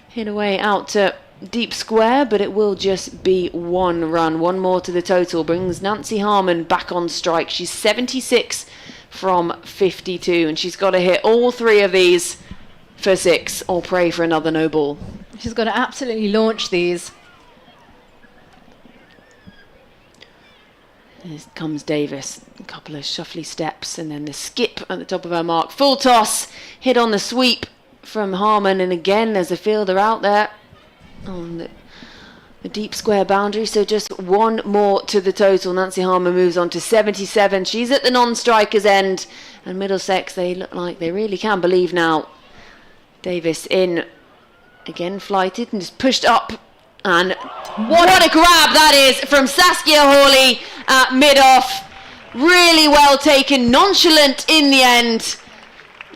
Hit away out to deep square, but it will just be 1 run. 1 more to the total brings Nancy Harman back on strike. She's 76 from 52, and she's got to hit all 3 of these for 6 or pray for another no ball. She's got to absolutely launch these. Here comes Davis, a couple of shuffly steps and then the skip at the top of her mark. Full toss, hit on the sweep from Harmon, and again there's a fielder out there on the deep square boundary, so just one more to the total. Nancy Harmon moves on to 77. She's at the non-striker's end, and Middlesex, they look like they really can believe now. Davis in, again flighted and just pushed up, and what a grab that is from Saskia Hawley at mid-off. Really well taken, nonchalant in the end.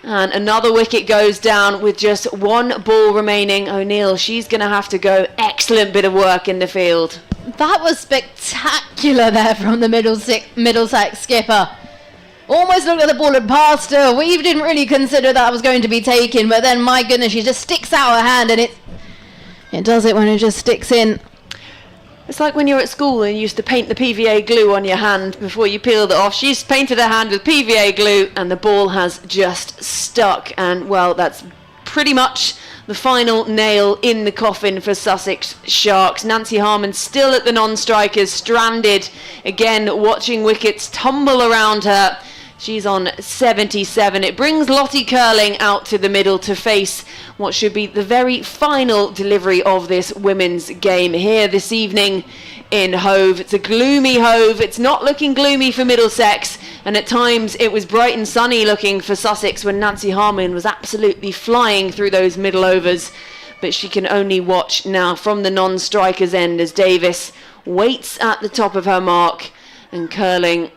And another wicket goes down with just one ball remaining. O'Neill, she's going to have to go. Excellent bit of work in the field. That was spectacular there from the Middlesex skipper. Almost looked at the ball and passed her. We didn't really consider that was going to be taken, but then, my goodness, she just sticks out her hand, and it does it when it just sticks in. It's like when you're at school and you used to paint the PVA glue on your hand before you peeled it off. She's painted her hand with PVA glue and the ball has just stuck. And, well, that's pretty much the final nail in the coffin for Sussex Sharks. Nancy Harmon still at the non-strikers, stranded, again watching wickets tumble around her. She's on 77. It brings Lottie Curling out to the middle to face what should be the very final delivery of this women's game here this evening in Hove. It's a gloomy Hove. It's not looking gloomy for Middlesex, and at times it was bright and sunny looking for Sussex when Nancy Harmon was absolutely flying through those middle overs. But she can only watch now from the non-striker's end as Davis waits at the top of her mark, and Curling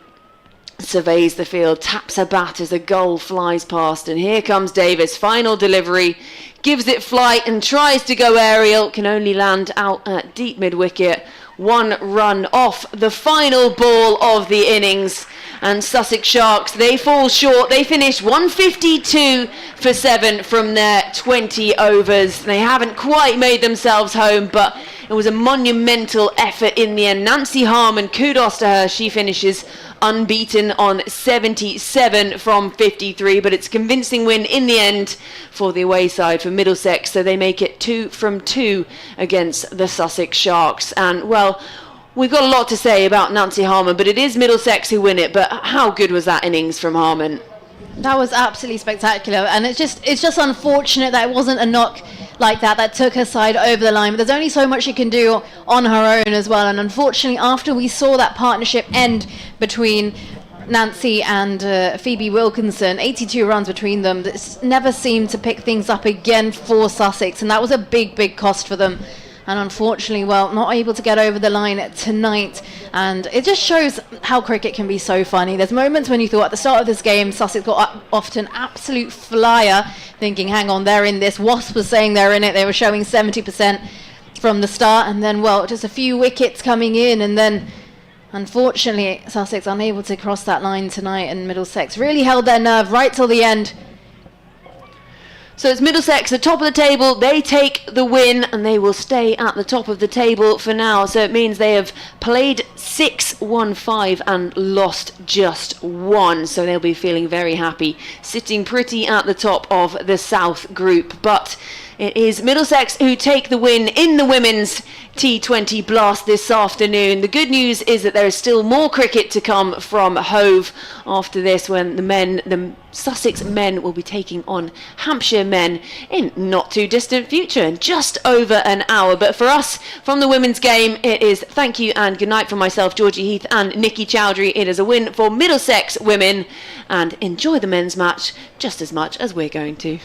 surveys the field, taps her bat as a goal flies past, and here comes Davis. Final delivery, gives it flight and tries to go aerial, can only land out at deep mid-wicket. One run off the final ball of the innings, and Sussex Sharks, they fall short. They finish 152 for 7 from their 20 overs. They haven't quite made themselves home, but it was a monumental effort in the end. Nancy Harmon, kudos to her. She finishes unbeaten on 77 from 53, but it's a convincing win in the end for the away side for Middlesex, so they make it 2 from 2 against the Sussex Sharks. And, well, we've got a lot to say about Nancy Harmon, but it is Middlesex who win it. But how good was that innings from Harmon? That was absolutely spectacular, and it's just unfortunate that it wasn't a knock like that took her side over the line. But there's only so much she can do on her own as well, and unfortunately after we saw that partnership end between Nancy and Phoebe Wilkinson, 82 runs between them, this never seemed to pick things up again for Sussex, and that was a big cost for them. And unfortunately, well, not able to get over the line tonight. And it just shows how cricket can be so funny. There's moments when you thought at the start of this game, Sussex got off to an absolute flyer, thinking, hang on, they're in this. Wasp was saying they're in it. They were showing 70% from the start. And then, well, just a few wickets coming in. And then, unfortunately, Sussex unable to cross that line tonight. And Middlesex really held their nerve right till the end. So it's Middlesex at the top of the table. They take the win and they will stay at the top of the table for now. So it means they have played 6, won 5 and lost just 1. So they'll be feeling very happy, sitting pretty at the top of the South group. But it is Middlesex who take the win in the women's T20 blast this afternoon. The good news is that there is still more cricket to come from Hove after this, when the Sussex men will be taking on Hampshire men in not too distant future, in just over an hour. But for us, from the women's game, it is thank you and good night from myself, Georgie Heath and Nikki Chowdhury. It is a win for Middlesex women, and enjoy the men's match just as much as we're going to.